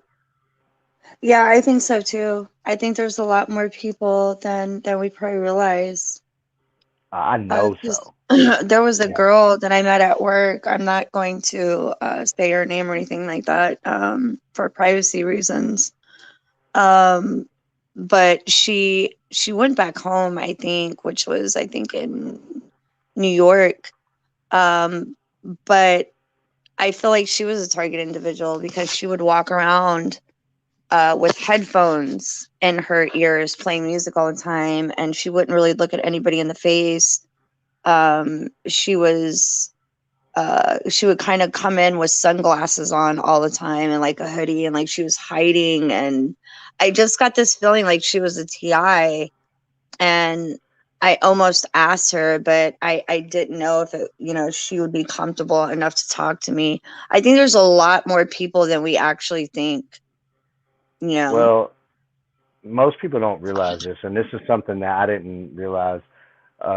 Yeah, I think so too. I think there's a lot more people than we probably realize.
I know
'Cause
so.
there was a
Yeah.
girl that I met at work. I'm not going to say her name or anything like that, for privacy reasons. Um, but she went back home, I think, which was I think in New York. Um, but I feel like she was a target individual because she would walk around with headphones in her ears, playing music all the time, and she wouldn't really look at anybody in the face. She would kind of come in with sunglasses on all the time and like a hoodie, and like she was hiding. And I just got this feeling like she was a TI. And I almost asked her, but I didn't know if she would be comfortable enough to talk to me. I think there's a lot more people than we actually think, you know.
Well, most people don't realize this, and this is something that I didn't realize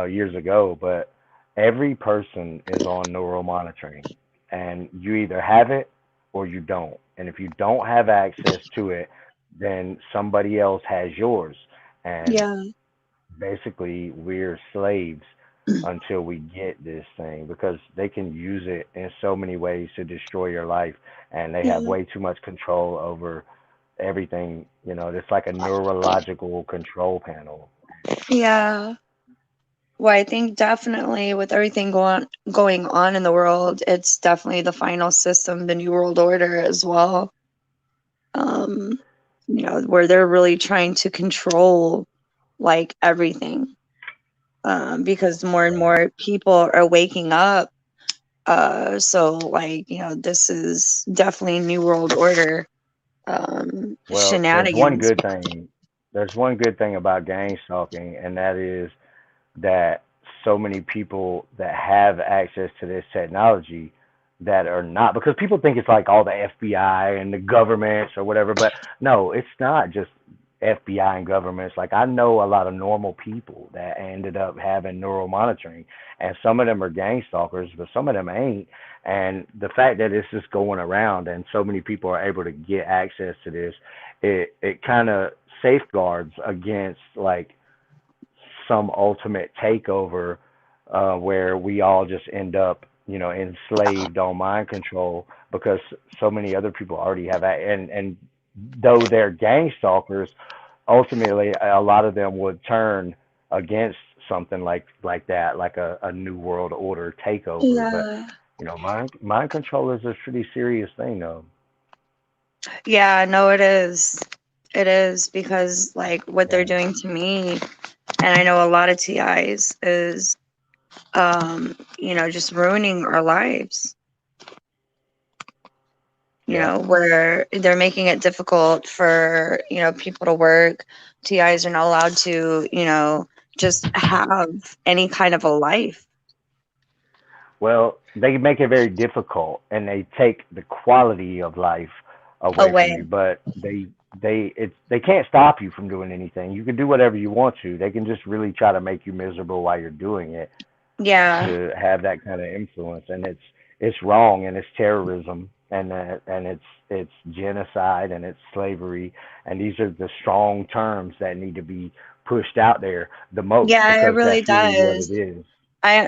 years ago. But every person is on neural monitoring, and you either have it or you don't. And if you don't have access to it, then somebody else has yours. and
Yeah.
basically we're slaves until we get this thing because they can use it in so many ways to destroy your life, and they have
Yeah.
way too much control over everything. It's like a neurological control panel.
Yeah. Well, I think definitely with everything going on in the world, it's definitely the final system, the New World Order as well. Um, where they're really trying to control like everything. Because more and
Right.
more people are waking up. So like, this is definitely New World Order
Well,
shenanigans.
There's one good thing about gang stalking, and that is that so many people that have access to this technology that are not, because people think it's like all the FBI and the governments or whatever, but no, it's not just FBI and governments. Like I know a lot of normal people that ended up having neural monitoring, and some of them are gang stalkers, but some of them ain't. And the fact that it's just going around and so many people are able to get access to this, it kind of safeguards against like some ultimate takeover where we all just end up, enslaved on mind control because so many other people already have that. And though they're gang stalkers, ultimately a lot of them would turn against something like that, like a new world order takeover. But
Yeah.
mind control is a pretty serious thing, though.
Yeah, no, it is. It is because like what they're
Yeah.
doing to me, and I know a lot of TIs is just ruining our lives.
Yeah.
Where they're making it difficult for, people to work. TIs are not allowed to, just have any kind of a life
Well, they make it very difficult, and they take the quality of life away from
away.
you. But they can't stop you from doing anything. You can do whatever you want to. They can just really try to make you miserable while you're doing it
Yeah.
to have that kind of influence, and it's wrong, and it's terrorism, and it's genocide, and it's slavery, and these are the strong terms that need to be pushed out there the most
Yeah, it
because
really
that's really what
does.
it is.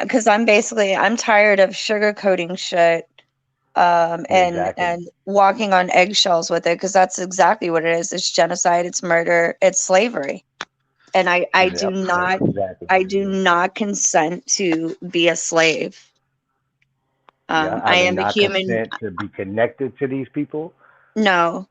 Because I'm tired of sugarcoating shit, and
Exactly.
walking on eggshells with it, because that's exactly what it is. It's genocide, it's murder, it's slavery. And
Yep, that's exactly
I
what it
do
is.
not consent to be a slave.
Yeah, I
I
do
am a
not
human.
consent to be connected to these people.
No,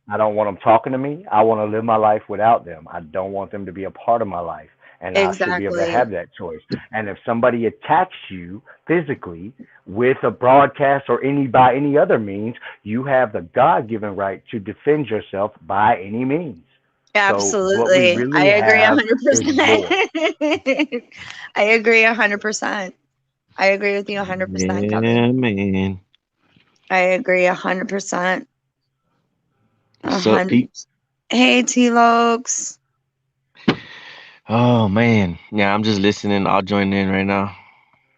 I don't want them talking to me. I want to live my life without them. I don't want them to be a part of my life. And I should be able to
exactly.
have that choice. And if somebody attacks you physically with a broadcast or by any other means, you have the God given right to defend yourself by any means. So what we
Absolutely. I
really
agree
have is
100%.
war.
I agree 100%. I agree with you 100%, Kevin.
Yeah, man.
I agree 100%. A
What's up,
hundred.
peeps?
Hey, T-Lokes.
Oh man. Yeah, I'm just listening. I'll join in right now.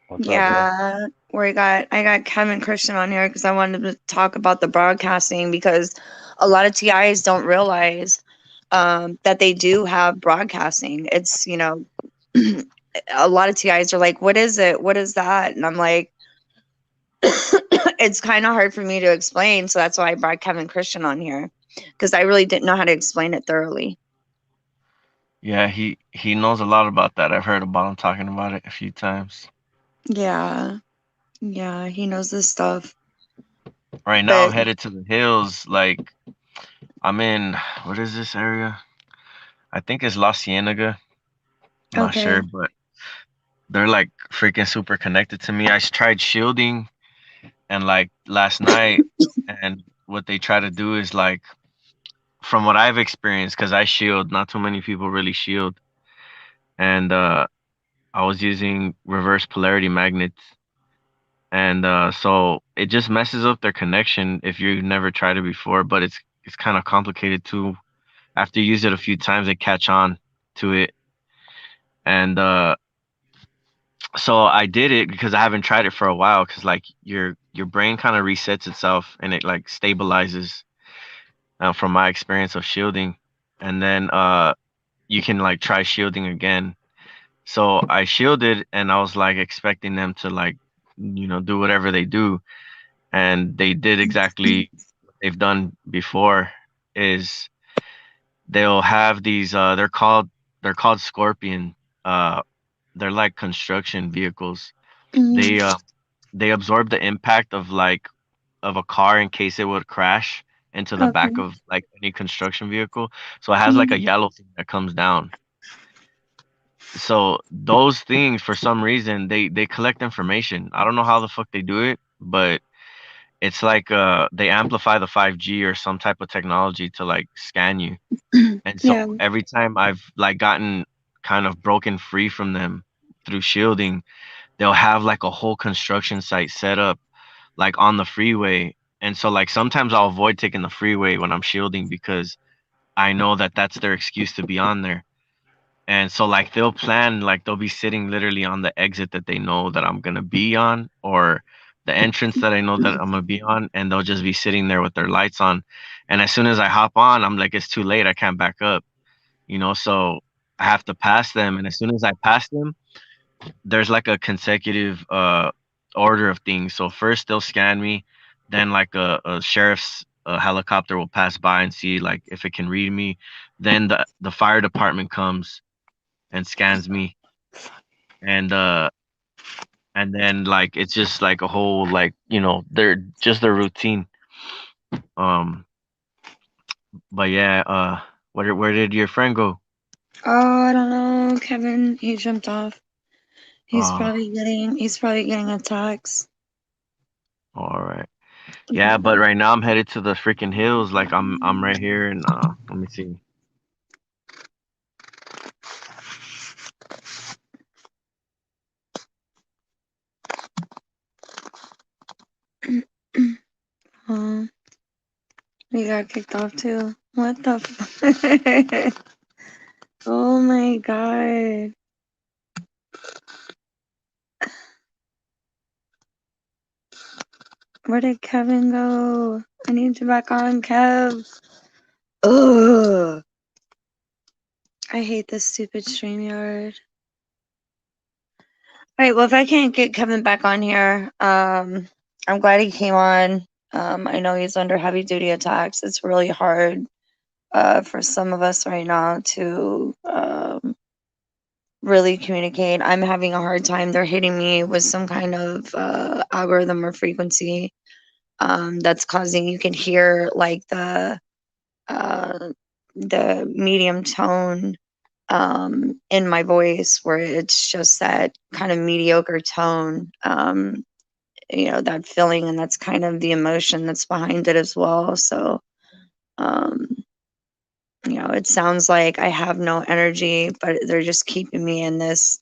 What's up, bro?
Yeah, I got Kevin Christian on here because I wanted to talk about the broadcasting, because a lot of TIs don't realize that they do have broadcasting. It's, a lot of TIs are like, "What is it? What is that?" And I'm like, it's kind of hard for me to explain, so that's why I brought Kevin Christian on here, because I really didn't know how to explain it thoroughly.
Yeah, he knows a lot about that. I've heard about him talking about it a few times.
Yeah, yeah, he knows this stuff,
Right now I'm
but
headed to the hills. Like I'm in what is this area? I think it's La Cienega. I'm not sure,
okay.
but they're like freaking super connected to me. Tried shielding and like last night, and what they try to do is like from what I've experienced, because I shield, not too many people really shield. And I was using reverse polarity magnets, and so it just messes up their connection if you've never tried it before. But it's kind of complicated too. After you use it a few times, they catch on to it, and so I did it because I haven't tried it for a while. Because like your brain kind of resets itself and it like stabilizes from my experience of shielding, and then you can like try shielding again. So I shielded and I was like expecting them to like, do whatever they do. And they did exactly what they've done before is they'll have these they're called Scorpion. Uh they're like construction vehicles.
Mm,
They absorb the impact of a car in case it would crash into the back
okay.
of like any construction vehicle. So it has like a
Mm,
yellow thing that comes down. So those things, for some reason, they collect information. I don't know how the fuck they do it, but it's like they amplify the 5G or some type of technology to like scan you. And so
yeah.
every time I've like gotten kind of broken free from them through shielding, they'll have like a whole construction site set up like on the freeway. And so like sometimes I'll avoid taking the freeway when I'm shielding because I know that that's their excuse to be on there. And so like they'll plan like they'll be sitting literally on the exit that they know that I'm gonna be on, or the entrance that I know that I'm gonna be on, and they'll just be sitting there with their lights on. And as soon as I hop on, I'm like, it's too late, I can't back up, so I have to pass them. And as soon as I pass them, there's like a consecutive order of things. So first they'll scan me, then like a sheriff's helicopter will pass by and see like if it can read me. Then the fire department comes and scans me, and then like it's just like a whole like they're just their routine. Um, but yeah, where did your friend go?
Oh, I don't know, Kevin. He jumped off.
Uh,
He's probably getting a text.
all right. Yeah, but right now I'm headed to the freaking hills. Like I'm right here, and let me see.
Oh, he got kicked off too. What the fuck? Oh my god. Where did Kevin go? I need you back on, Kev. Ugh. I hate this stupid StreamYard. All right, well, if I can't get Kevin back on here, I'm glad he came on. I know he's under heavy duty attacks. It's really hard for some of us right now to really communicate. I'm having a hard time. They're hitting me with some kind of algorithm or frequency that's causing you can hear like uh, the medium tone in my voice where it's just that kind of mediocre tone, that feeling, and that's kind of the emotion that's behind it as well. So, um, it sounds like I have no energy, but they're just keeping me in this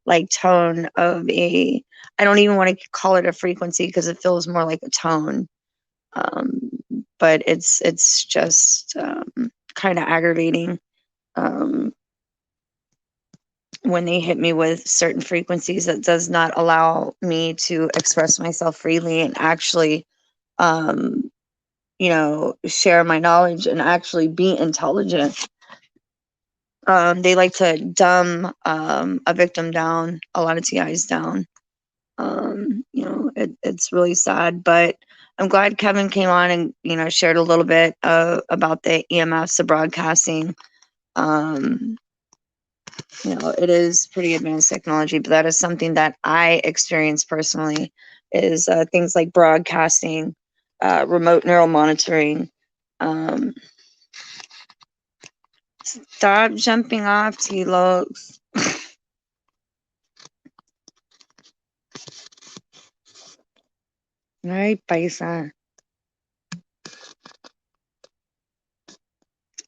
like tone of I don't even want to call it a frequency because it feels more like a tone. Um, but it's just kind of aggravating. Um, when they hit me with certain frequencies that does not allow me to express myself freely and actually um share my knowledge and actually be intelligent. They like to dumb a victim down, a lot of TIs down. It's really sad, but I'm glad Kevin came on and shared a little bit about the EMFs, the broadcasting. um it is pretty advanced technology, but that is something that I experienced personally is things like broadcasting, remote neural monitoring. Um, Stop jumping off, T-Logs. All right, paisa.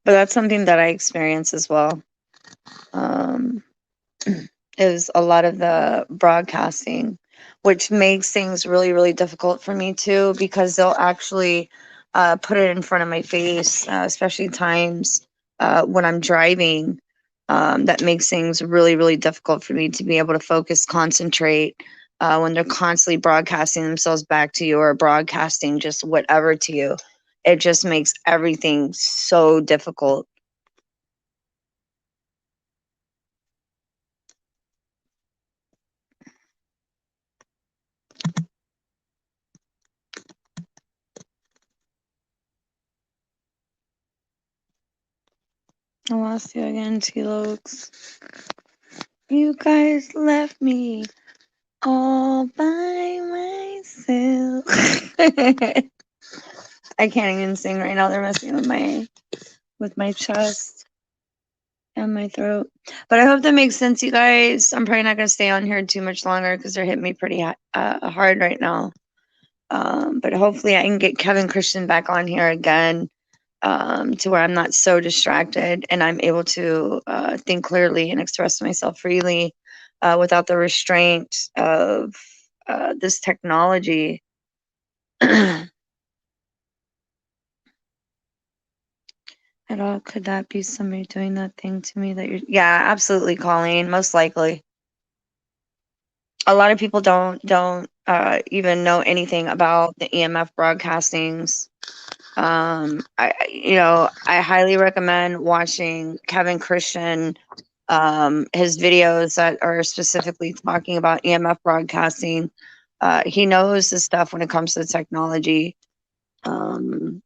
But that's something that I experience as well. Um, is a lot of the broadcasting, which makes things really, really difficult for me too, because they'll actually put it in front of my face, especially times when I'm driving. That makes things really, really difficult for me to be able to focus, concentrate when they're constantly broadcasting themselves back to you or broadcasting just whatever to you. It just makes everything so difficult. I lost you again, T-Lokes. You guys left me all by myself. I can't even sing right now. They're messing with my chest and my throat. But I hope that makes sense, you guys. I'm probably not gonna stay on here too much longer because they're hitting me pretty hard right now. But hopefully I can get Kevin Christian back on here again, to where I'm not so distracted and I'm able to think clearly and express myself freely without the restraint of this technology. At all, could that be somebody doing that thing to me that you're? Yeah, absolutely, Colleen. Most likely. A lot of people don't even know anything about the EMF broadcastings. I highly recommend watching Kevin Christian, his videos that are specifically talking about EMF broadcasting. He knows his stuff when it comes to technology. Um,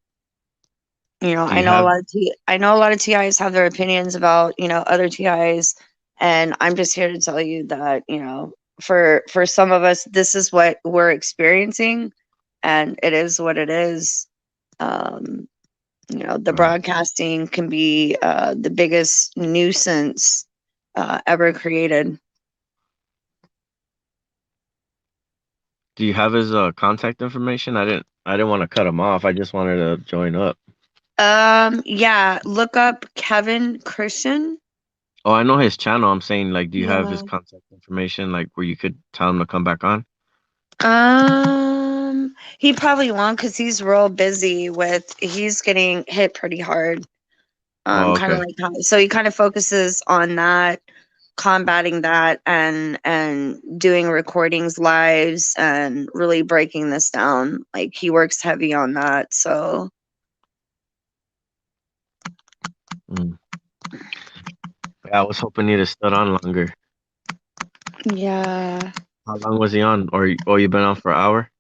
Do
I
you
know a
have
lot of I know a lot of TIs have their opinions about, other TIs, and I'm just here to tell you that, for some of us, this is what we're experiencing, and it is what it is. Um, the
right?
broadcasting can be the biggest nuisance ever created.
Do you have his contact information? I didn't want to cut him off. I just wanted to join up.
Yeah, look up Kevin Christian.
Oh, I know his channel. I'm saying, like, do you have his
Yeah.
contact information, like, where you could tell him to come back on?
He probably won't because he's real busy with he's getting hit pretty hard.
Oh,
Kind of
okay.
like so he kind of focuses on that, combating that, and doing recordings, lives, and really breaking this down. Like he works heavy on that. So
Mm. Yeah, I was hoping he'd have stood on longer.
yeah,
How long was he on? Or you been on for an hour?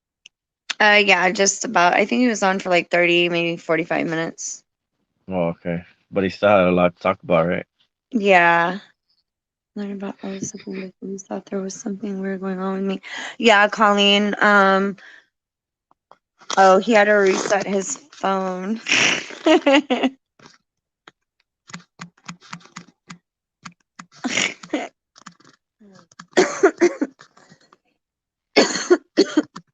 yeah, just about. I think he was on for like 30, maybe 45 minutes.
Oh, okay. But he still had a lot to talk about, right?
Yeah. Learn about all the simple victims. Thought there was something weird going on with me. Yeah, Colleen. Oh, he had to reset his phone.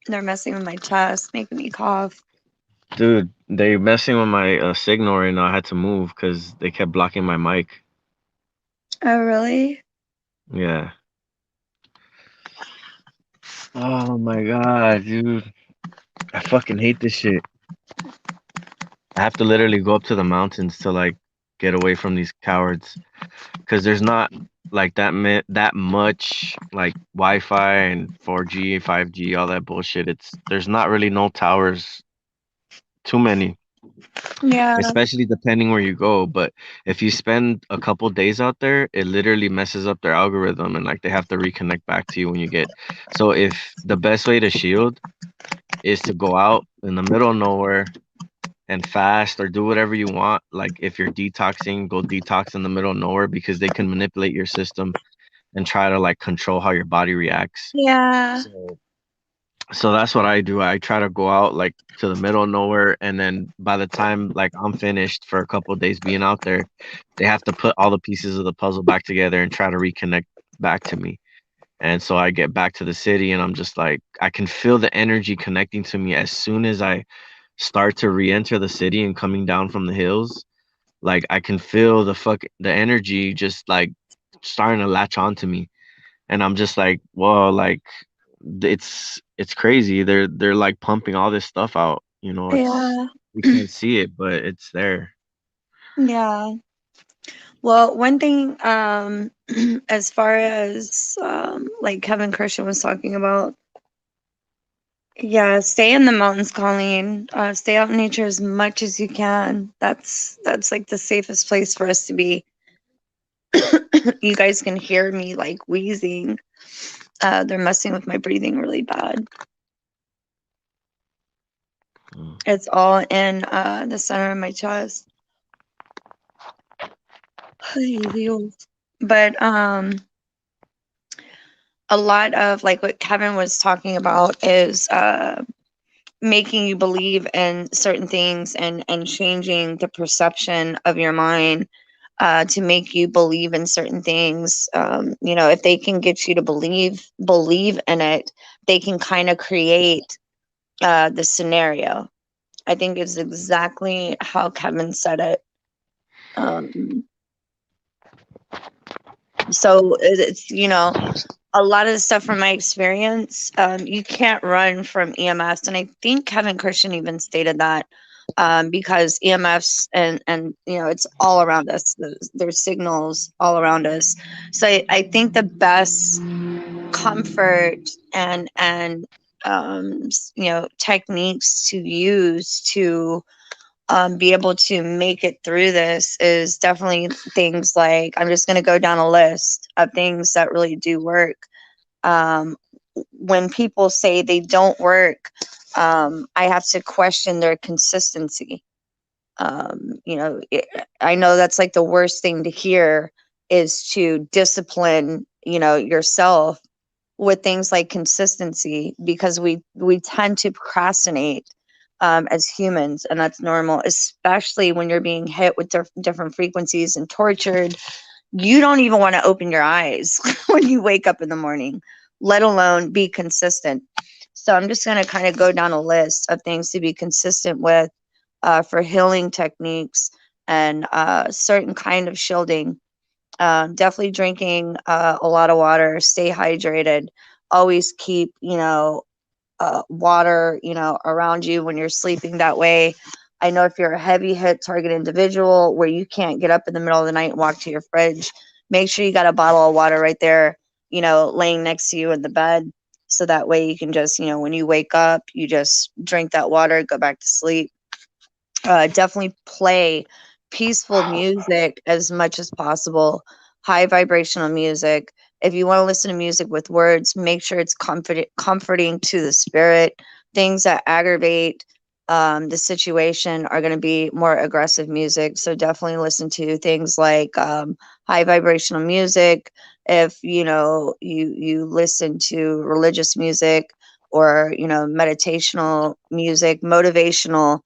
They're messing with my chest, making me cough.
Dude, they messing with my signal right now. I had to move because they kept blocking my mic.
Oh, really?
Yeah. Oh my god, dude. I fucking hate this shit. I have to literally go up to the mountains to like get away from these cowards because there's not like that much like Wi-Fi and 4G, 5G, all that bullshit. There's not really no towers, too many,
Yeah.
especially depending where you go. But if you spend a couple days out there, it literally messes up their algorithm and like they have to reconnect back to you when you get. So if the best way to shield is to go out in the middle of nowhere and fast or do whatever you want. Like if you're detoxing, go detox in the middle of nowhere because they can manipulate your system and try to like control how your body reacts.
Yeah.
So that's what I do. I try to go out like to the middle of nowhere, and then by the time like I'm finished for a couple of days being out there, they have to put all the pieces of the puzzle back together and try to reconnect back to me. And so I get back to the city and I'm just like I can feel the energy connecting to me as soon as I start to re-enter the city and coming down from the hills. Like I can feel the energy just like starting to latch onto me. And I'm just like, whoa, like it's crazy. They're like pumping all this stuff out. It's
Yeah.
we can't see it, but it's there.
Yeah. Well, one thing, as far as like Kevin Christian was talking about, yeah, stay in the mountains, Colleen. Stay out in nature as much as you can. That's like the safest place for us to be. You guys can hear me like wheezing. They're messing with my breathing really bad.
Mm.
It's all in the center of my chest. Ay, Dios. But a lot of like what Kevin was talking about is making you believe in certain things and changing the perception of your mind to make you believe in certain things. You know, if they can get you to believe in it, they can kind of create the scenario. I think is exactly how Kevin said it. Um, so it's, you know, a lot of the stuff from my experience, you can't run from EMFs, and I think Kevin Christian even stated that, because EMFs and you know, it's all around us. There's signals all around us. So I think the best comfort and you know, techniques to use to be able to make it through this is definitely things like, I'm just going to go down a list of things that really do work. um, when people say they don't work, I have to question their consistency. You know, I know that's like the worst thing to hear, is to discipline, you know, yourself with things like consistency, because we tend to procrastinate as humans, and that's normal, especially when you're being hit with different frequencies and tortured. You don't even want to open your eyes when you wake up in the morning, let alone be consistent. So I'm just going to kind of go down a list of things to be consistent with for healing techniques and certain kind of shielding. Definitely drinking a lot of water, stay hydrated, always keep, you know, water, you know, around you when you're sleeping. That way, I know if you're a heavy hit target individual where you can't get up in the middle of the night and walk to your fridge, make sure you got a bottle of water right there, you know, laying next to you in the bed. So that way you can just, you know, when you wake up, you just drink that water, go back to sleep. Definitely play peaceful music as much as possible, high vibrational music. If you want to listen to music with words, make sure it's comforting to the spirit. Things that aggravate the situation are going to be more aggressive music. So definitely listen to things like high vibrational music. If you know you listen to religious music, or you know, meditational music, motivational,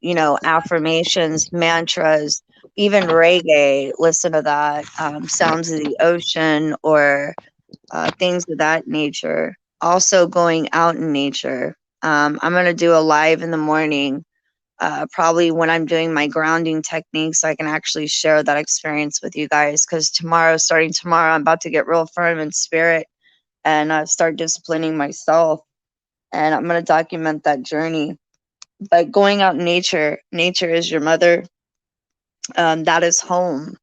you know, affirmations, mantras, even reggae, listen to that, sounds of the ocean, or things of that nature. Also, going out in nature. I'm going to do a live in the morning, probably when I'm doing my grounding techniques. I can actually share that experience with you guys, because tomorrow, starting tomorrow, I'm about to get real firm in spirit and start disciplining myself. And I'm going to document that journey. But going out in nature, nature is your mother. That is home.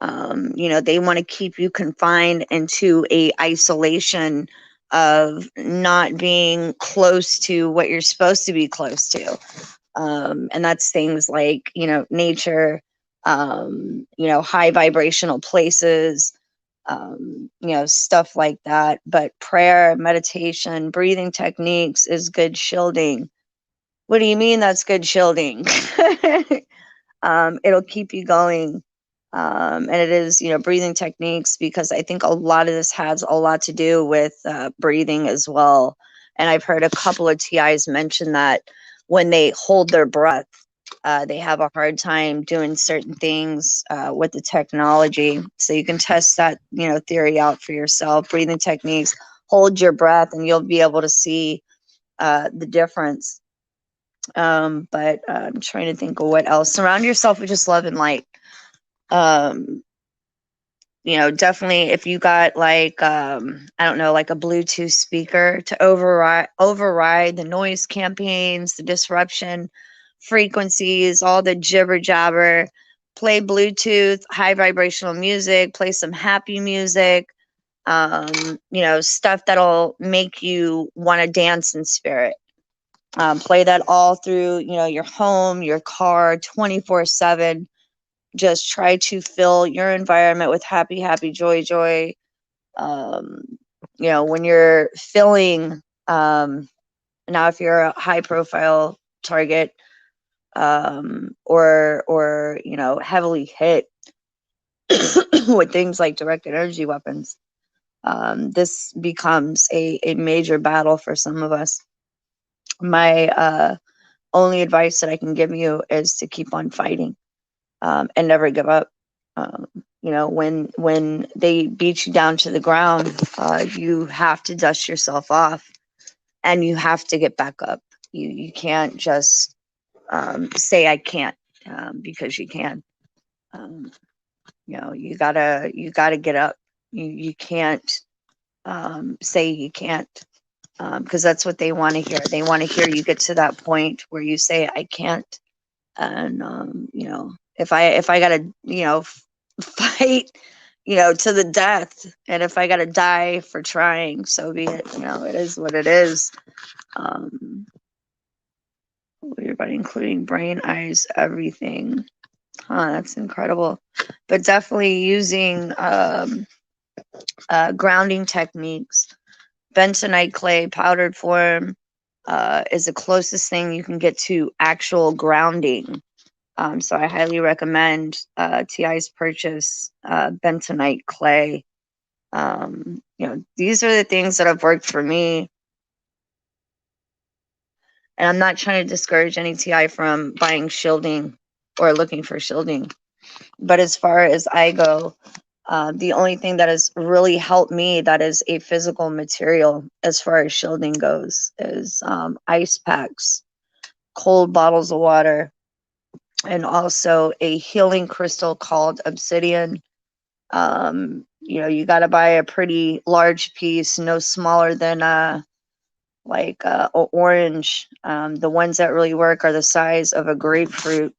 You know, they want to keep you confined into a isolation of not being close to what you're supposed to be close to. And that's things like, you know, nature, you know, high vibrational places, you know, stuff like that. But prayer, meditation, breathing techniques is good shielding. What do you mean that's good shielding? It'll keep you going. And it is, you know, breathing techniques, because I think a lot of this has a lot to do with breathing as well. And I've heard a couple of TIs mention that when they hold their breath, they have a hard time doing certain things with the technology. So you can test that, you know, theory out for yourself. Breathing techniques, hold your breath, and you'll be able to see the difference. But I'm trying to think of what else. Surround yourself with just love and light. Um, you know, definitely if you got like I don't know, like a Bluetooth speaker to override the noise campaigns, the disruption frequencies, all the jibber jabber. Play Bluetooth, high vibrational music, play some happy music, you know, stuff that'll make you want to dance in spirit. Play that all through, you know, your home, your car, 24/7. Just try to fill your environment with happy, happy, joy, joy. Um, you know, when you're feeling, now if you're a high profile target, or you know, heavily hit, with things like directed energy weapons. This becomes a major battle for some of us. My only advice that I can give you is to keep on fighting, and never give up. Um, when they beat you down to the ground, you have to dust yourself off, and you have to get back up. You can't just say I can't, because you can. Um, you gotta get up. You can't say you can't, because that's what they want to hear. They want to hear you get to that point where you say I can't. And if I gotta fight to the death, and if I gotta die for trying, so be it. It is what it is. um Everybody, including brain, eyes, everything. That's incredible. But definitely using grounding techniques. Bentonite clay, powdered form, is the closest thing you can get to actual grounding. So I highly recommend TI's purchase bentonite clay. These are the things that have worked for me. And I'm not trying to discourage any TI from buying shielding or looking for shielding. But as far as I go, the only thing that has really helped me that is a physical material as far as shielding goes is ice packs, cold bottles of water, and also a healing crystal called obsidian. You got to buy a pretty large piece, no smaller than like orange. The ones that really work are the size of a grapefruit,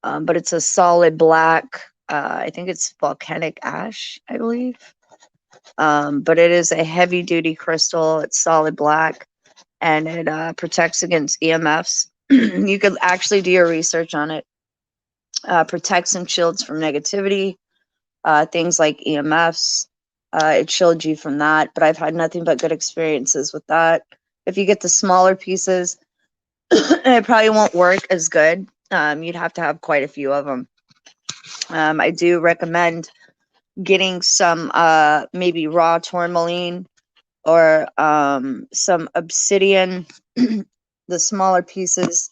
but it's a solid black. I think it's volcanic ash, I believe. But it is a heavy duty crystal. It's solid black, and it protects against EMFs. You could actually do your research on it. Protects and shields from negativity, things like EMFs. It shields you from that, but I've had nothing but good experiences with that. If you get the smaller pieces, it probably won't work as good. You'd have to have quite a few of them. I do recommend getting some maybe raw tourmaline or some obsidian, the smaller pieces.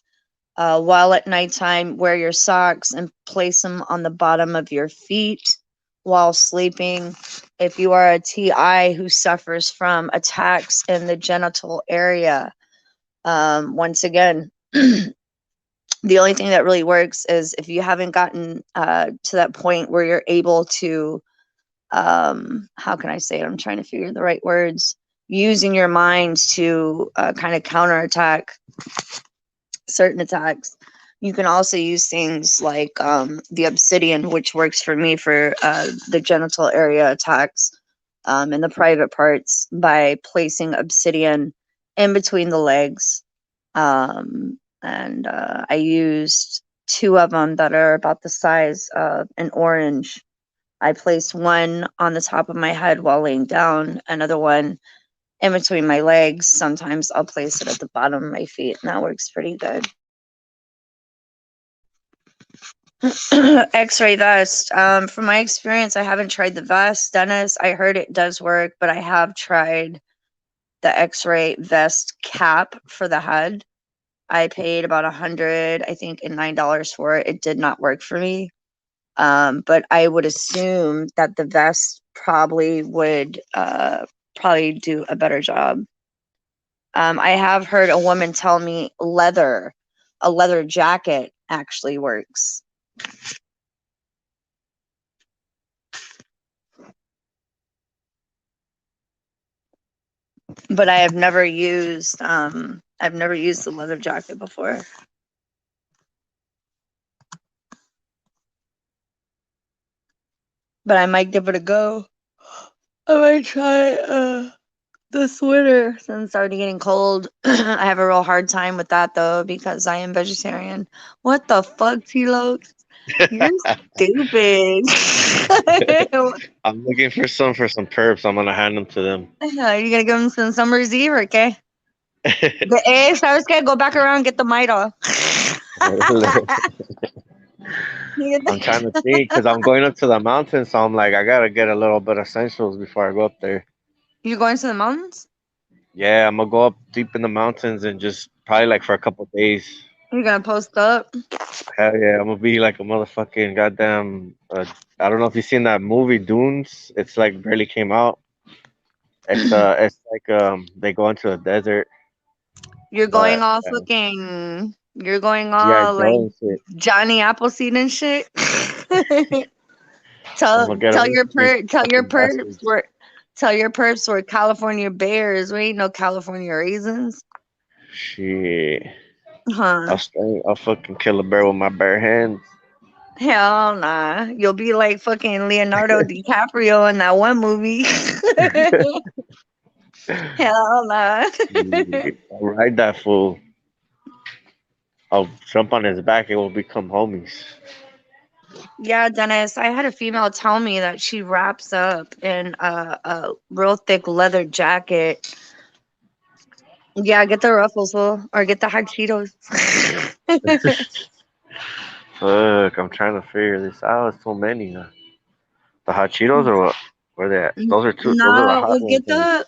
While at nighttime, wear your socks and place them on the bottom of your feet while sleeping. If you are a TI who suffers from attacks in the genital area, once again, the only thing that really works is if you haven't gotten to that point where you're able to, how can I say it? I'm trying to figure the right words. Using your mind to kind of counterattack certain attacks. You can also use things like the obsidian, which works for me for the genital area attacks and the private parts, by placing obsidian in between the legs. And I used two of them that are about the size of an orange. I placed one on the top of my head while laying down, another one in between my legs. Sometimes I'll place it at the bottom of my feet, and that works pretty good. X-ray vest. From my experience, I haven't tried the vest. Dennis, I heard it does work, but I have tried the X-ray vest cap for the head. I paid about $100, I think, and $9 for it. It did not work for me. But I would assume that the vest probably would probably do a better job. I have heard a woman tell me a leather jacket actually works. But I've never used the leather jacket before. But I might give it a go. I might try this winter since it's already getting cold. I have a real hard time with that though because I am vegetarian. What the fuck, Tilo? You're stupid.
I'm looking for some perps. I'm gonna hand them to them.
You gonna give them some summer's eve, okay? ¿Sabes qué? Go back around and get the mito.
I'm trying to think because I'm going up to the mountains, so I'm like, I gotta get a little bit of essentials before I go up there.
You going to the mountains?
Yeah, I'm gonna go up deep in the mountains and just probably like for a couple days.
You're gonna post up?
Hell yeah, I'm gonna be like a motherfucking goddamn. I don't know if you've seen that movie Dunes. It's like barely came out. It's like they go into a desert,
You're going
but
all fucking. You're going
GI
all like
Joe and shit.
Johnny Appleseed and shit.
I'm
tell
gonna get
tell
away
your
from these
tell your
fucking
perps
bastards.
we're tell your perps we're California Bears. We ain't no California raisins,
Shit,
huh?
I'll fucking kill a bear with my bare hands.
Hell nah. You'll be like fucking Leonardo DiCaprio in that one movie. Hell nah.
Shit, I'll ride that fool. I'll jump on his back and we'll become homies.
Yeah, Dennis, I had a female tell me that she wraps up in a real thick leather jacket. Yeah, get the ruffles, fool, or get the hot Cheetos.
Fuck, I'm trying to figure this out. So many. The hot Cheetos or what? Where they at? Those are two. Those are the
No,
hot ones.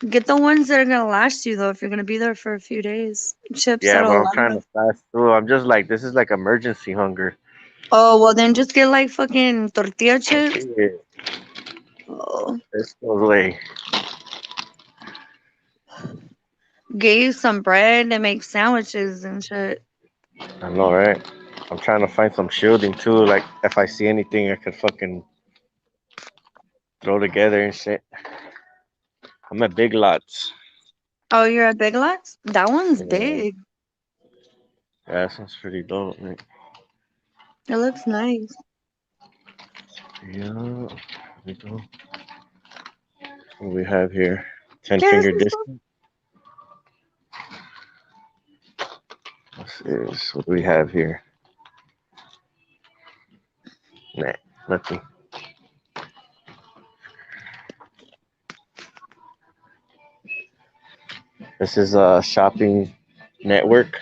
get the ones that are gonna last you though. If you're gonna be there for a few days, chips
Yeah, but
that'll
I'm
last.
trying to fast through. I'm just like, this is like emergency hunger.
Oh well, then just get like fucking tortilla chips.
Shit,
Oh,
this goes away.
get you some bread and make sandwiches and shit.
I know, right? I'm trying to find some shielding too. Like, if I see anything, I could fucking throw together and shit. I'm at Big Lots.
Oh, you're at Big Lots? That one's
Yeah,
big.
yeah, that sounds pretty dope, man.
It looks nice.
Yeah, here we go. What we have here? Ten
¿Qué es
finger disc.
eso?
What do we have here? Nah, nothing. This is a shopping network.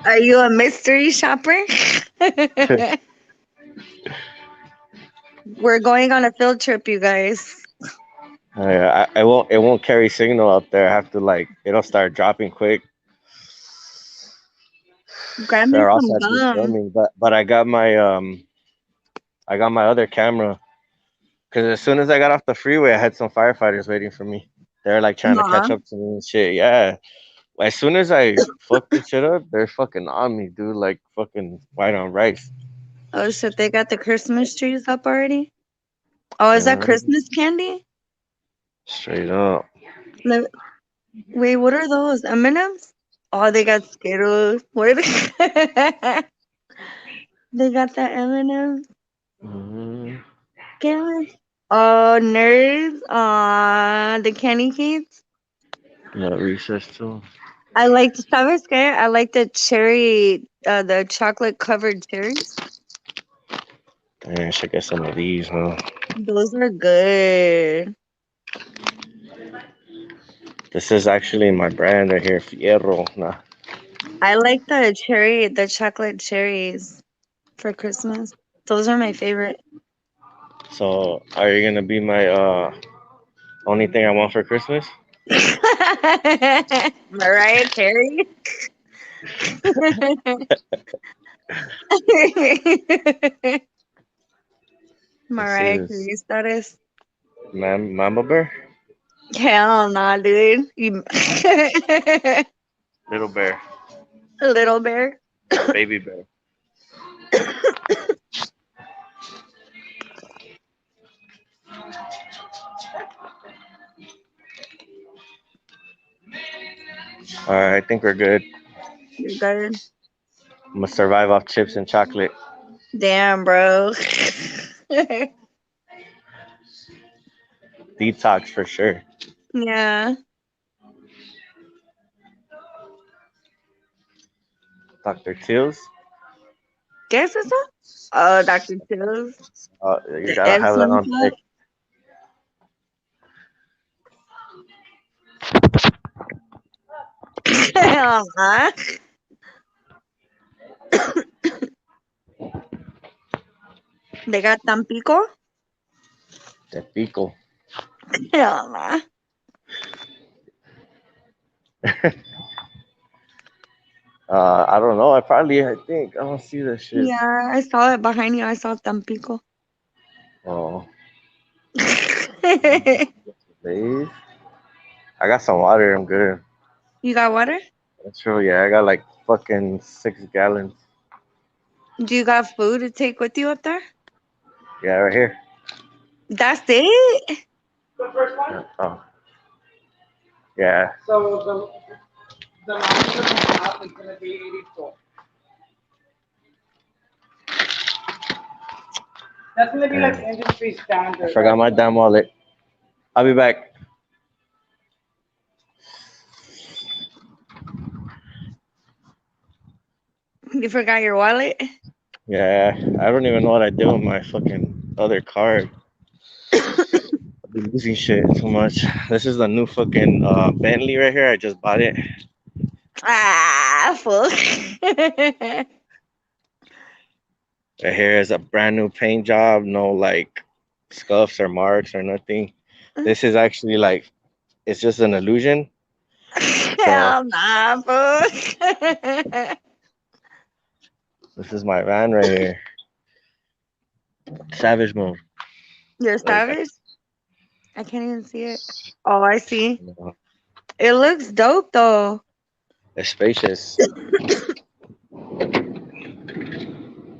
Are you a mystery shopper? We're going on a field trip, you guys.
I won't. It won't carry signal up there. I have to like. It'll start dropping quick.
Grab me
Or else
some
I'd be
gum.
filming. But I got my other camera. Cause as soon as I got off the freeway, I had some firefighters waiting for me. They're like trying to
Nah.
catch up to me and shit. Yeah. As soon as I fucked this shit up, they're fucking on me, dude. Like fucking white on rice.
Oh shit, they got the Christmas trees up already? Oh, is that
Uh,
Christmas candy?
Straight up.
Le- Wait, what are those? M&Ms? Oh, they got Skittles. What are they? They got the M&Ms.
Mm-hmm.
Skittles. Oh, nerds. The candy canes.
Got recess too.
I like, ¿sabes qué? I like the cherry, the chocolate covered cherries.
Damn, I should get some of these, huh?
Those are good.
This is actually my brand right here, Fierro. Nah.
I like the chocolate cherries for Christmas. Those are my favorite.
So, are you gonna be my only thing I want for Christmas?
Mariah Carey.
This
Mariah
is
Carey status.
Mama Bear,
Hell nah, dude.
Little Bear,
Little bear.
Baby Bear. All right, I think we're good.
You're good.
I'm gonna survive off chips and chocolate.
Damn, bro.
Detox for sure.
Yeah.
Dr. Teals,
¿Qué es eso? Oh, Dr. Pills.
you
The
gotta
Emfs
have that on
cup.
deck.
Hell nah. They got Tampico?
Te pico.
Hell nah.
I don't know. I think I don't see that shit.
Yeah, I saw it behind you. I saw Tampico.
Oh, please. I got some water. I'm good.
You got water?
That's true. Yeah, I got like fucking 6 gallons.
Do you got food to take with you up there?
Yeah, right here.
That's it?
Oh, yeah. Damn. I forgot my damn wallet. I'll be back.
You forgot your wallet?
Yeah, I don't even know what I did with my fucking other card. I've been losing shit too much. This is the new fucking Bentley right here. I just bought it.
Ah, fuck.
Right here is a brand new paint job. No like scuffs or marks or nothing. This is actually like it's just an illusion. So
Hell nah, fuck.
this is my van right here. Savage mode.
You're
Like I,
savage? I can't even see it. Oh, I see.
you know,
It looks dope though.
it's spacious.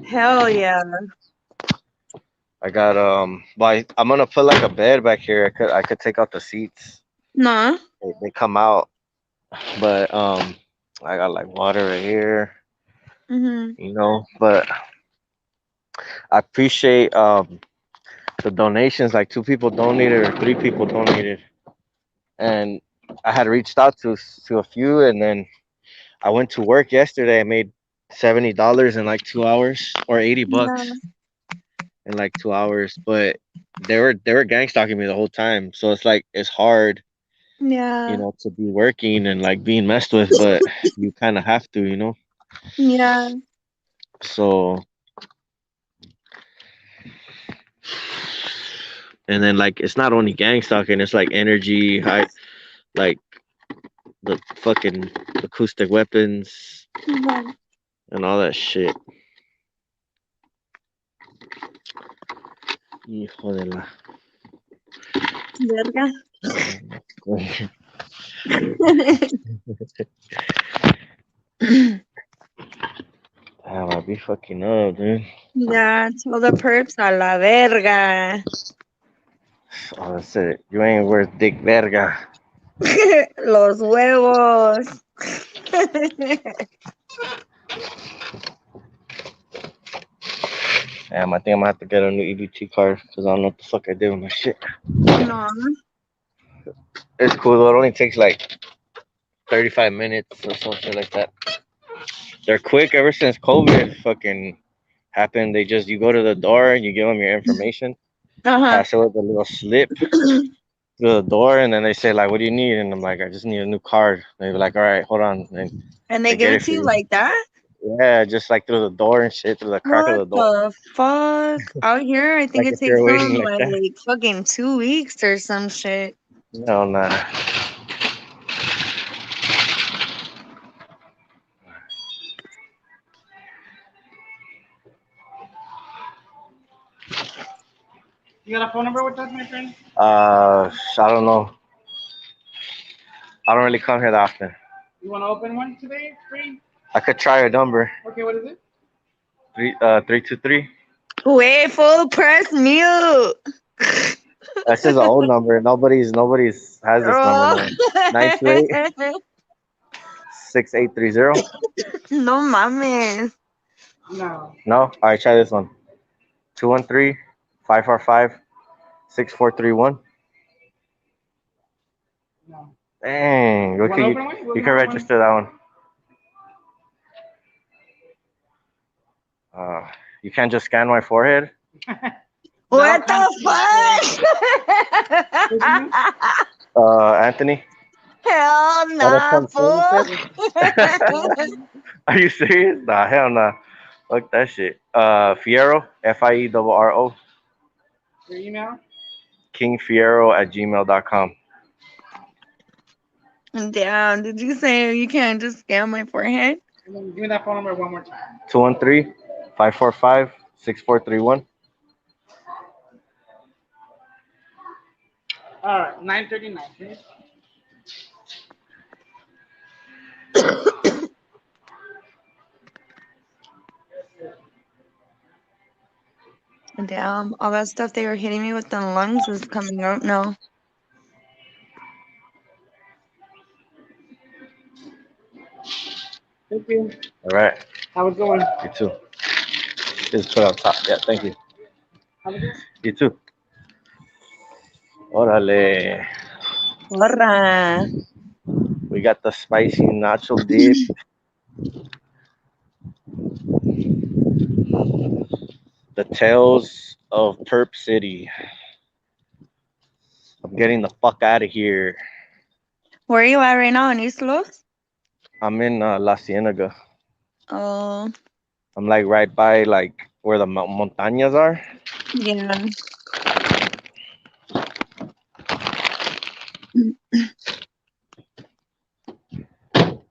Hell yeah.
I got I'm gonna put like a bed back here. I could take out the seats.
Nah.
They come out, but I got like water right here,
Mm-hmm.
But I appreciate the donations. Like 2 people donated or 3 people donated, and I had reached out to a few, and then I went to work yesterday. I made $70 in like 2 hours, or 80
Yeah.
bucks in like 2 hours. But they were gang stalking me the whole time, so it's like it's hard,
Yeah.
to be working and like being messed with, but you kind of have to.
Yeah.
So, and then like it's not only gang stalking, it's like energy, like the fucking acoustic weapons
Yeah.
and all that shit. Hijo de la.
Verga.
Damn, I be fucking up, dude.
Yeah, tell the perps a la verga.
Oh, that's it. You ain't worth dick verga.
Los huevos.
Damn, I think I'm gonna have to get a new EBT card because I don't know what the fuck I did with my shit.
No.
It's cool though. It only takes like 35 minutes or something like that. They're quick ever since COVID fucking happened. You go to the door, you give them your information,
Uh-huh.
pass it with a little slip through the door, and then they say like, "What do you need?" And I'm like, "I just need a new card." They be like, "All right, hold on," and
And they
they
give
get
it
it
to
for
you
you.
like that?
Yeah, just like through the door and shit, through the crack of
What
the door.
the fuck? Out here, I think
Like
it
if
takes
you're
them
waiting like
like
that.
fucking 2 weeks or some shit.
No, nah. I don't know. I don't really come here that often. I could try a number. 323.
Wait, full press mute.
That's just an old number. Nobody's has this number
Oh.
now. 928 6830.
No mames.
No? All right, try this one. 213 545 6431. Dang. You can register that one. You can't just scan my forehead?
What the fuck?
Anthony?
Hell
Oh, that's
nah,
some
fool.
services? Are you serious? Nah, hell nah.
Fuck that shit. Fiero, Fiero,
Your email?
kingfiero@gmail.com.
Damn, did you say you can't just scam my forehead?
And then give me that phone number one more time.
213-545-6431.
All right, 9:39. Please.
Damn, all that stuff they were hitting me with the lungs is coming out now.
Thank you.
All right.
Have a good one.
You too. Just put on top. Yeah, thank you.
Have a good one.
You too. Órale.
Porra.
We got the spicy nacho dip. The Tales of Perp City. I'm getting the fuck out of here.
Where are you at right now in East Los?
I'm in La Cienega.
Oh,
I'm like right by like where the montañas are.
yeah.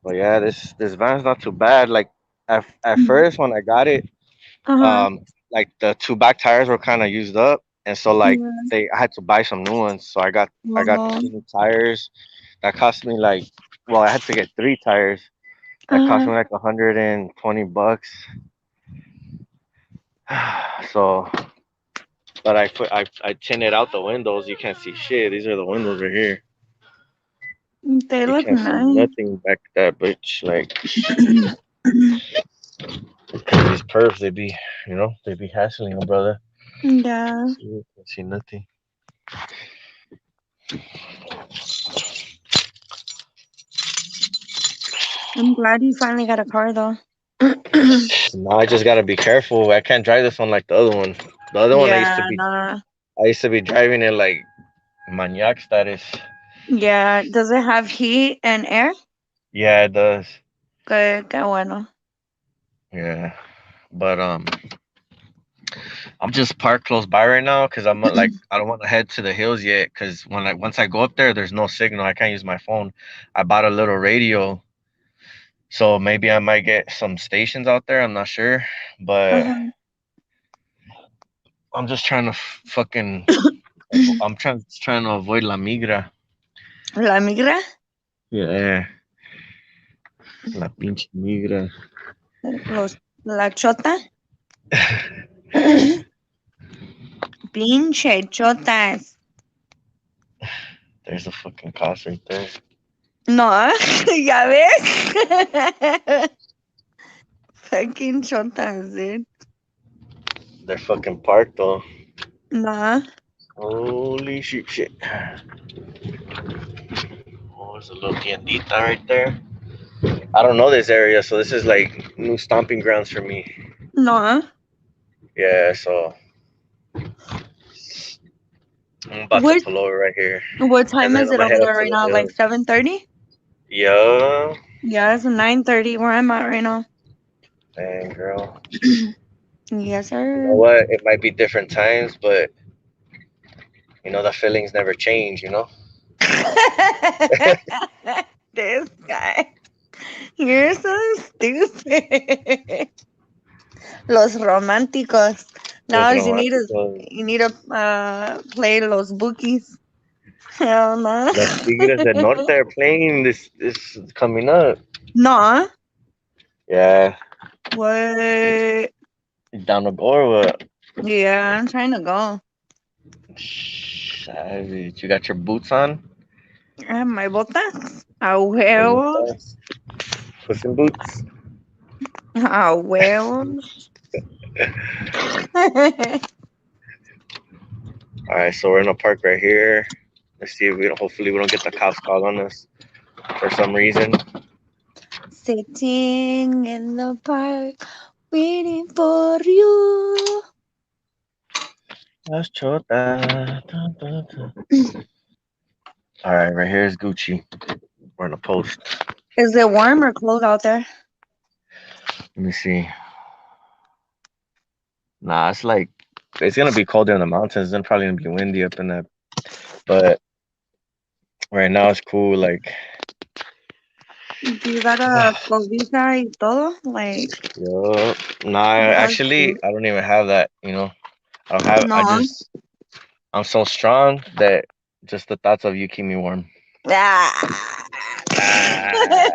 But yeah, this van's not too bad. Like at first when I got it,
Uh-huh.
like the two back tires were kind of used up, and so like
Yeah.
I had to buy some new ones. So I got
Oh,
two new tires. That cost me like, well, I had to get three tires. That cost
uh-huh.
me like $120. So, but I tinted out the windows. You can't see shit. These are the windows right here.
They
You
look
can't see
nice.
nothing back that bitch. Like 'cause these perps, they be hassling a brother.
Yeah.
You can't see nothing.
I'm glad you finally got a car though.
Now I just gotta be careful. I can't drive this one like the other one. The other one
Yeah, nah.
I used to be driving it like maniac status.
Yeah. Does it have heat and air?
Yeah, it does.
Qué bueno.
Yeah, but I'm just parked close by right now because I'm like I don't want to head to the hills yet because once I go up there, there's no signal. I can't use my phone. I bought a little radio, so maybe I might get some stations out there. I'm not sure, but
Uh-huh.
I'm just trying to fucking. I'm trying to avoid la migra.
La migra.
Yeah, la pinche migra.
La chota. Pinche chotas.
There's a fucking cost right there.
No, ya ves. Fucking chotas, dude.
They're fucking parked though.
No.
Holy shit. Oh, there's a little tiendita right there. I don't know this area, so this is like new stomping grounds for me.
No.
Yeah, so I'm about to
What
pull over right here,
what
and
time
then
is
I'm
it
gonna
over
head up
there
to
right
the
now? Like
hills.
7:30?
Yeah,
Yeah, it's 9:30 where I'm at right now.
dang girl.
Yes,
You know
sir.
what? It might be different times, but the feelings never change.
This guy. You're so stupid. Los románticos.
Los
Now
románticos,
you need to play los bookies. Hell no.
los Tigres del Norte are playing this coming up.
No.
Yeah,
What?
down the door.
Yeah, I'm trying to go.
Savage. You got your boots on?
I have my botas. A
Your
huevos.
botas? Puss in boots.
A huevos.
All right, so we're in a park right here. Let's see if we don't. Hopefully, we don't get the cops called on us for some reason.
Sitting in the park, waiting for you.
Las chota. Dun, dun, dun. All right, right here is Gucci. We're in a post.
Is it warm or cold out there?
Let me see. Nah, it's like it's gonna be colder in the mountains. Then probably gonna be windy up in that. But right now it's cool. Like,
Do you got a cobija y todo? Like,
yo, nah.
that's
Actually,
cute.
I don't even have that. I don't have. I
No.
just I'm so strong that just the thoughts of you keep me warm.
Ah.
Ah.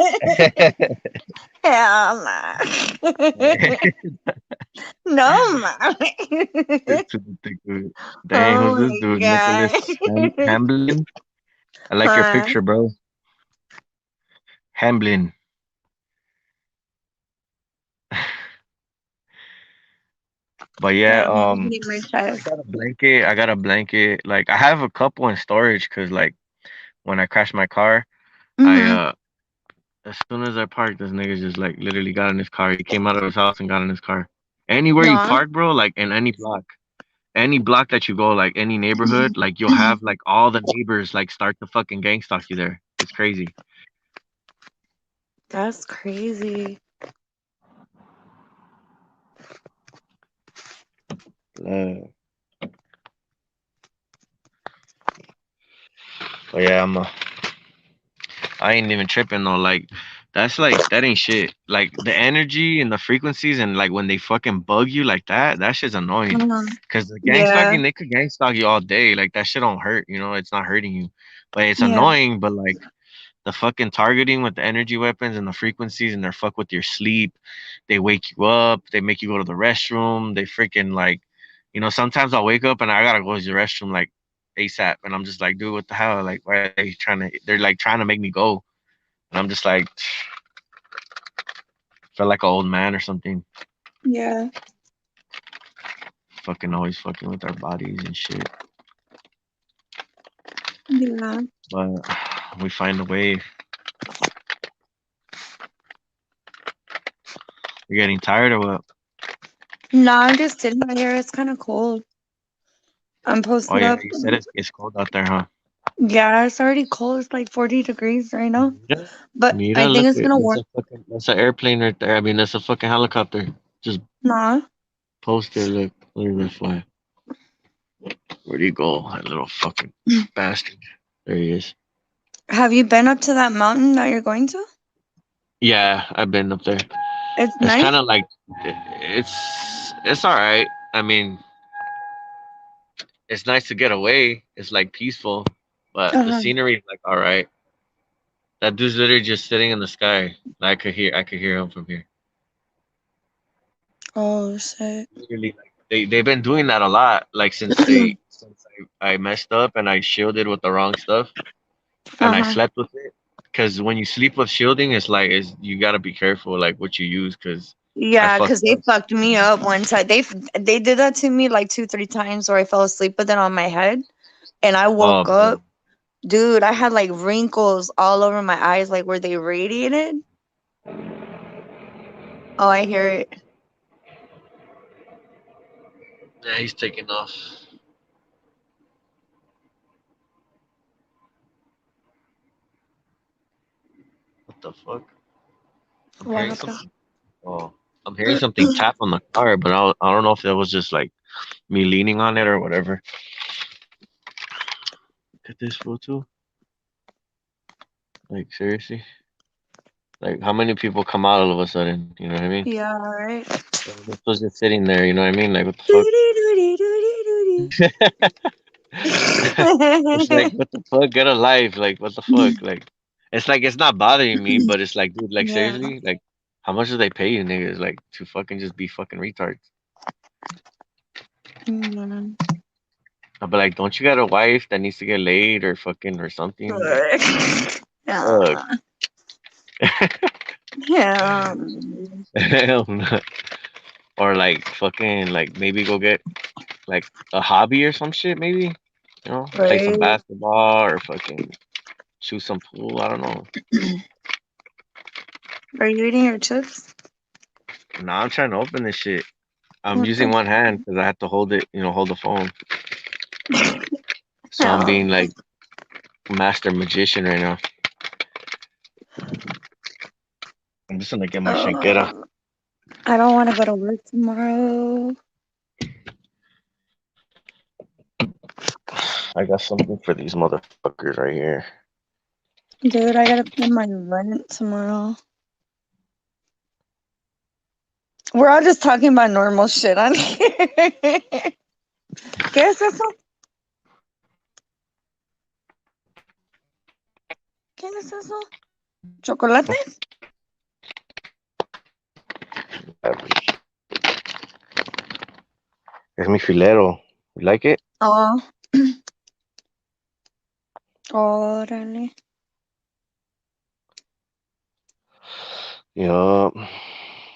Hell no. No, mommy.
Dang, who's
Oh
this
my
dude? Nicholas
god.
Hamblin. I like your
Huh?
picture, bro. Hamblin. But yeah,
Yeah, I'm hitting my
I
chest.
got a blanket. I got a blanket. Like I have a couple in storage because like when I crashed my car, I
Mm-hmm.
as soon as I parked, this nigga just like literally got in his car. He came out of his house and got in his car. Anywhere you
No.
park, bro, like in any block that you go, like any neighborhood, like you'll have like all the neighbors like start to fucking gang stalk you there. It's crazy.
That's crazy.
Uh, but yeah, I ain't even tripping though. Like that's like that ain't shit. Like the energy and the frequencies and like when they fucking bug you like that, that shit's annoying.
Mhm.
Cause the gang
Yeah.
stalking, they could gang stalk you all day. Like that shit don't hurt. It's not hurting you, but it's
Yeah.
annoying. But like the fucking targeting with the energy weapons and the frequencies and they fuck with your sleep. They wake you up. They make you go to the restroom. They freaking like, sometimes I'll wake up and I gotta go to the restroom like ASAP, and I'm just like, dude, what the hell? Like, why are they trying to? They're like trying to make me go, and I'm just like, feel like an old man or something.
Yeah.
Fucking always fucking with our bodies and shit.
Yeah.
But we find a way. You're getting tired or what?
No, I'm just sitting out here. It's kind of cold. I'm
Oh
posted
yeah,
up.
you said it's cold out there, huh?
Yeah, it's already cold. It's like 40 degrees right now.
Mira,
But I
mira,
think
look
it's
at
gonna warm.
that's an airplane right there. I mean, that's a fucking helicopter. Just
Nah.
post there. Look at that fly. Where'd he go? That little fucking bastard. There he is.
Have you been up to that mountain that you're going to?
Yeah, I've been up there.
It's
It's
nice.
kind of like it's all right. I mean, it's nice to get away. It's like peaceful, but the
Uh-huh.
scenery is like all right. That dude's literally just sitting in the sky. I could hear him from here.
Oh shit.
Literally, like they've been doing that a lot. Like since I messed up and I shielded with the wrong stuff and I
Uh-huh.
slept with it. Because when you sleep with shielding, it's like you gotta be careful like what you use. Because I
Yeah, because
fucked
they
up.
fucked me up one time. They did that to me like 2, 3 times where I fell asleep with it on my head and I
Oh,
woke
bro.
up. Dude, I had like wrinkles all over my eyes, like where they radiated. Oh, I hear it.
Yeah, he's taking off. What the fuck? I'm
What
hearing
happened?
something. Oh, I'm hearing something tap on the car, but I don't know if that was just like me leaning on it or whatever. Look at this photo. Like seriously. Like how many people come out all of a sudden? You know what I mean?
Yeah, right.
This was just sitting there. You know what I mean? Like what the fuck? It's like what the fuck? Get a life. Like what the fuck? Like it's like it's not bothering me, but it's like, dude, like
Yeah.
seriously, like how much do they pay you niggas like to fucking just be fucking retards?
Mm.
I'll be like, don't you got a wife that needs to get laid or fucking or something? Like, fuck.
Yeah. Yeah.
Hell no. Or like fucking like maybe go get like a hobby or some shit maybe. Play some
Right.
basketball or fucking shoot some pool. I don't know.
Are you eating your chips?
Now I'm trying to open this shit. I'm
What
using
the
one hand because I have to hold it, hold the phone. So I'm
hell?
being like master magician right now. I'm just gonna get my shanquera.
I don't want to go to work tomorrow.
I got something for these motherfuckers right here.
Dude, I gotta pay my rent tomorrow. We're all just talking about normal shit on here. ¿Qué es eso? ¿Qué es eso? ¿Chocolate?
Es mi filero. You like it?
Oh, órale.
Yup.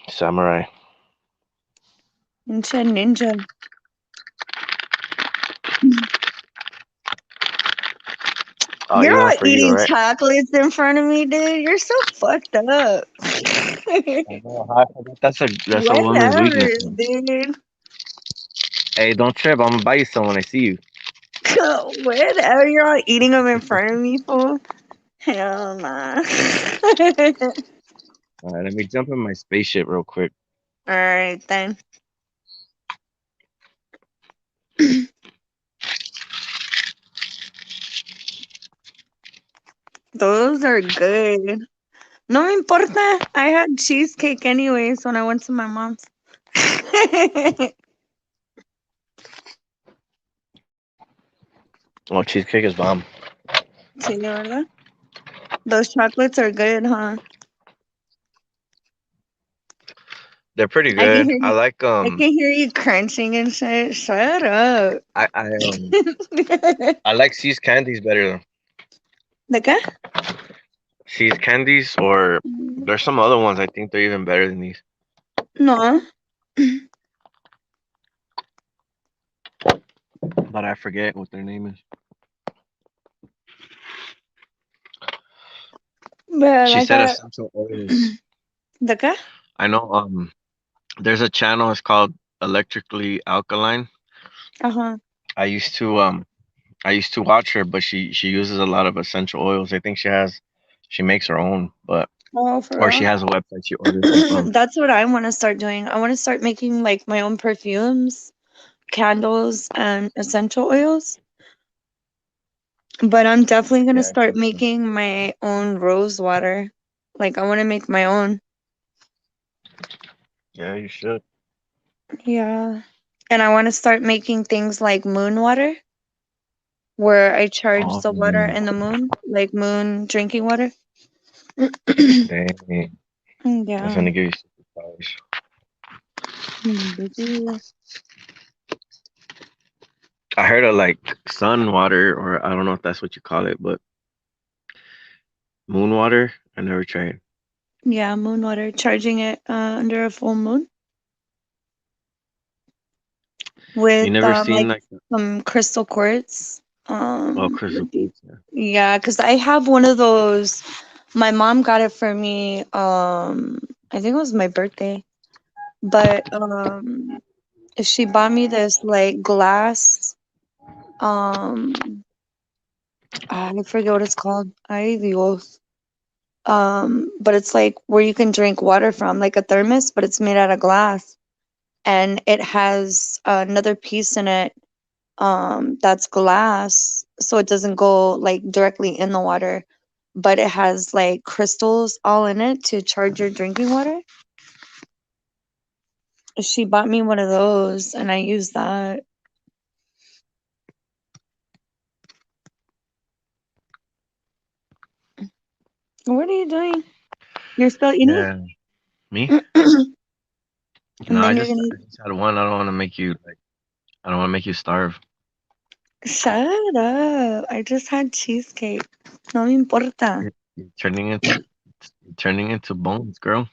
Samurai.
Ninja ninja.
I'll
You're
eat one
all
for you,
eating
alright?
chocolates in front of me, dude. You're so fucked up.
I know. I forgot that's a woman's
Whatever,
weakness.
dude.
Hey, don't trip. I'm gonna buy you some when I see you.
Whatever. You're all eating them in front of me, fool. Hell nah.
All right, let me jump in my spaceship real quick.
Alright then. Those are good. No me importa. I had cheesecake anyways when I went to my mom's.
Oh, cheesecake is bomb.
Sí, ¿verdad? Those chocolates are good, huh?
They're pretty
I can
good.
hear
I
you.
like
I can hear you crunching and shit. Shut up.
I like See's candies better.
¿De qué?
See's candies, or there's some other ones I think they're even better than these.
No.
But I forget what their name is.
But
She
I
said
got
essential oils.
¿de qué?
I know there's a channel, it's called Electrically Alkaline.
Uh-huh.
I used to watch her, but she uses a lot of essential oils. I think she makes her own, but
Oh, for
or she
real?
has a website she orders them from.
That's what I want to start doing. I want to start making like my own perfumes, candles, and essential oils. But I'm definitely gonna
Yeah,
start making my own rose water. Like I want to make my own.
yeah, you should.
Yeah. And I want to start making things like moon water, where I charge
Oh,
the water in the moon, like moon drinking water.
dang, that's
Yeah.
gonna give you superpowers.
Baby.
I heard of like sun water, or I don't know if that's what you call it, but moon water. I never tried.
Yeah, moon water, charging it under a full moon
You
with
never seen
like
like
some crystal quartz.
crystal
Would be
quartz? Yeah.
yeah, because I have one of those. My mom got it for me. I think it was my birthday, but she bought me this like glass. Um, I forget what it's called. Ay Dios. But it's like where you can drink water from, like a thermos, but it's made out of glass, and it has another piece in it that's glass, so it doesn't go like directly in the water, but it has like crystals all in it to charge your drinking water. She bought me one of those and I use that. What are you doing? You're still eating?
Yeah. Me? No,
And
I
then you're
just
gonna
I just had one. I don't want to make you like. I don't want to make you starve.
shut up. I just had cheesecake. No me importa.
You're turning into bones, girl.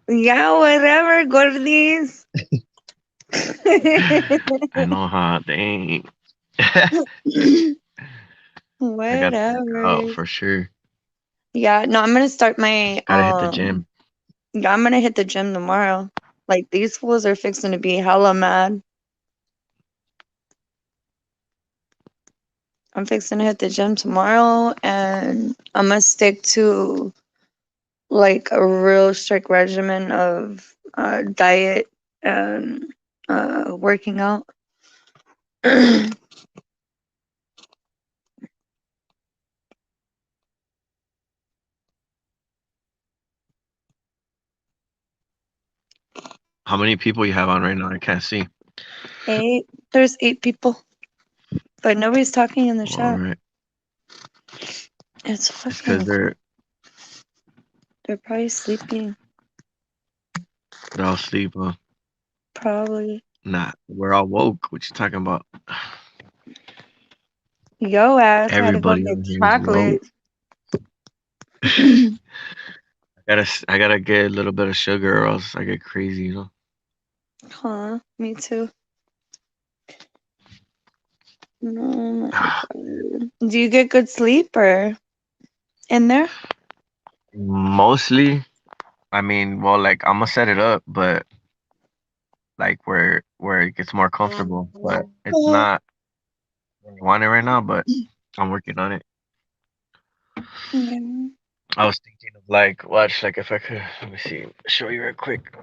Yeah, whatever, gordis.
I know, huh? Dang. I gotta work out
Whatever.
for sure.
Yeah, no, I'm gonna start my
Gotta hit the gym.
yeah, I'm gonna hit the gym tomorrow. Like these fools are fixing to be hella mad. I'm fixing to hit the gym tomorrow and I'm gonna stick to like a real strict regimen of diet and working out.
How many people you have on right now? I can't see.
8. There's 8 people, but nobody's talking in the
All
chat.
right.
It's
It's because
fucking cool.
they're
Probably sleeping.
they're all asleep.
Probably.
Nah, we're all woke. What you talking about?
Yo ass had to go
Everybody
get
on here is woke.
chocolate.
I gotta get a little bit of sugar or else I get crazy, you know.
Huh? Me too. Oh my god. Do you get good sleep or in there?
Mostly, I mean, well, like I'm gonna set it up, but like where it gets more comfortable. But it's
Uh,
not where I want it right now. But I'm working on it.
yeah.
I was thinking of like watch like if I could let me see show you real quick.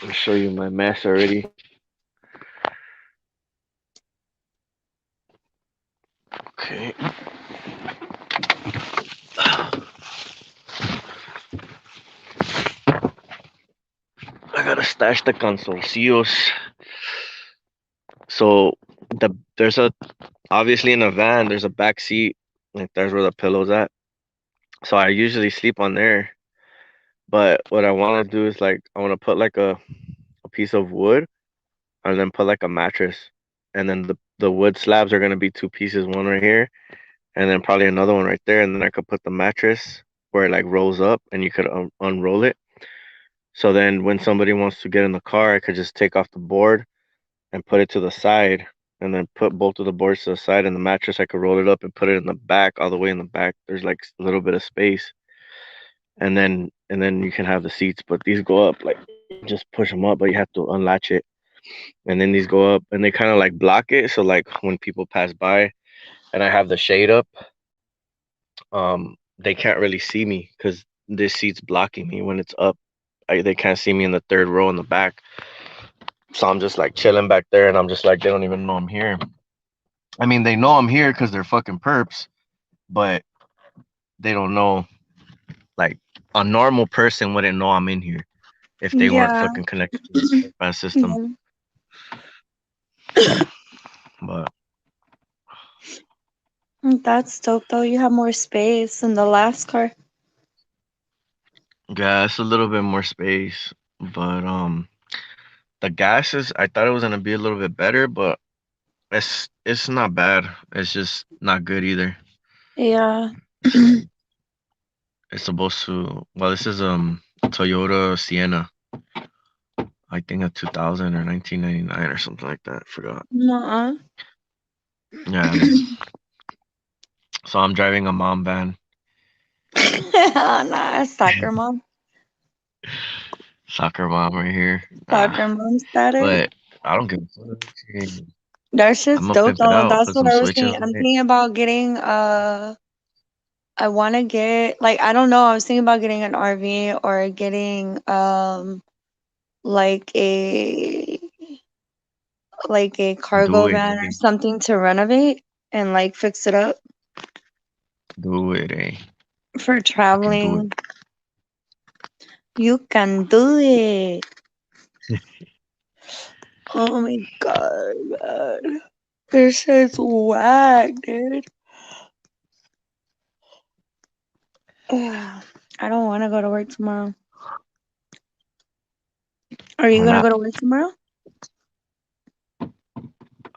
Let me show you my mess already. Okay. I gotta stash the consolcios. So there's a obviously in a van there's a back seat. Like there's where the pillow's at. So I usually sleep on there. But what I want to do is like I want to put like a piece of wood and then put like a mattress, and then the wood slabs are gonna be two pieces, one right here, and then probably another one right there, and then I could put the mattress where it like rolls up, and you could unroll it. So then when somebody wants to get in the car, I could just take off the board and put it to the side, and then put both of the boards to the side, and the mattress I could roll it up and put it in the back, all the way in the back. There's like a little bit of space, and then you can have the seats, but these go up like you can just push them up, but you have to unlatch it, and then these go up, and they kind of like block it, so like when people pass by, and I have the shade up, they can't really see me because this seat's blocking me when it's up. They can't see me in the third row in the back, so I'm just like chilling back there, and I'm just like they don't even know I'm here. I mean, they know I'm here because they're fucking perps, but they don't know. Like a normal person wouldn't know I'm in here if they weren't
Yeah.
fucking connected to the bus system.
Yeah.
But
That's dope though. You have more space in the last car.
yeah, it's a little bit more space. But the gases, I thought it was gonna be a little bit better, but it's not bad. It's just not good either.
Yeah.
So it's supposed to. Well, this is Toyota Sienna. I think a 2000 or 1999 or something like that. Forgot.
Nuh-uh.
Yeah. So I'm driving a mom van.
Nah, soccer mom.
Soccer mom right here.
Soccer mom status.
But I don't give a fuck.
That
I'm
shit's
gonna
dope
pimp it
though.
out.
That's
Put
what
some
I was thinking.
switches
I'm
on it.
thinking about getting I wanna get like I don't know, I was thinking about getting an RV or getting like a
Do
cargo
it,
van or
eh?
something to renovate and like fix it up
Do it, eh?
for
You can do it.
traveling. You can do it. Oh my god, man. This shit's whack, dude. Ugh, I don't want to go to work tomorrow. Are you
Why
gonna
not?
go to work tomorrow?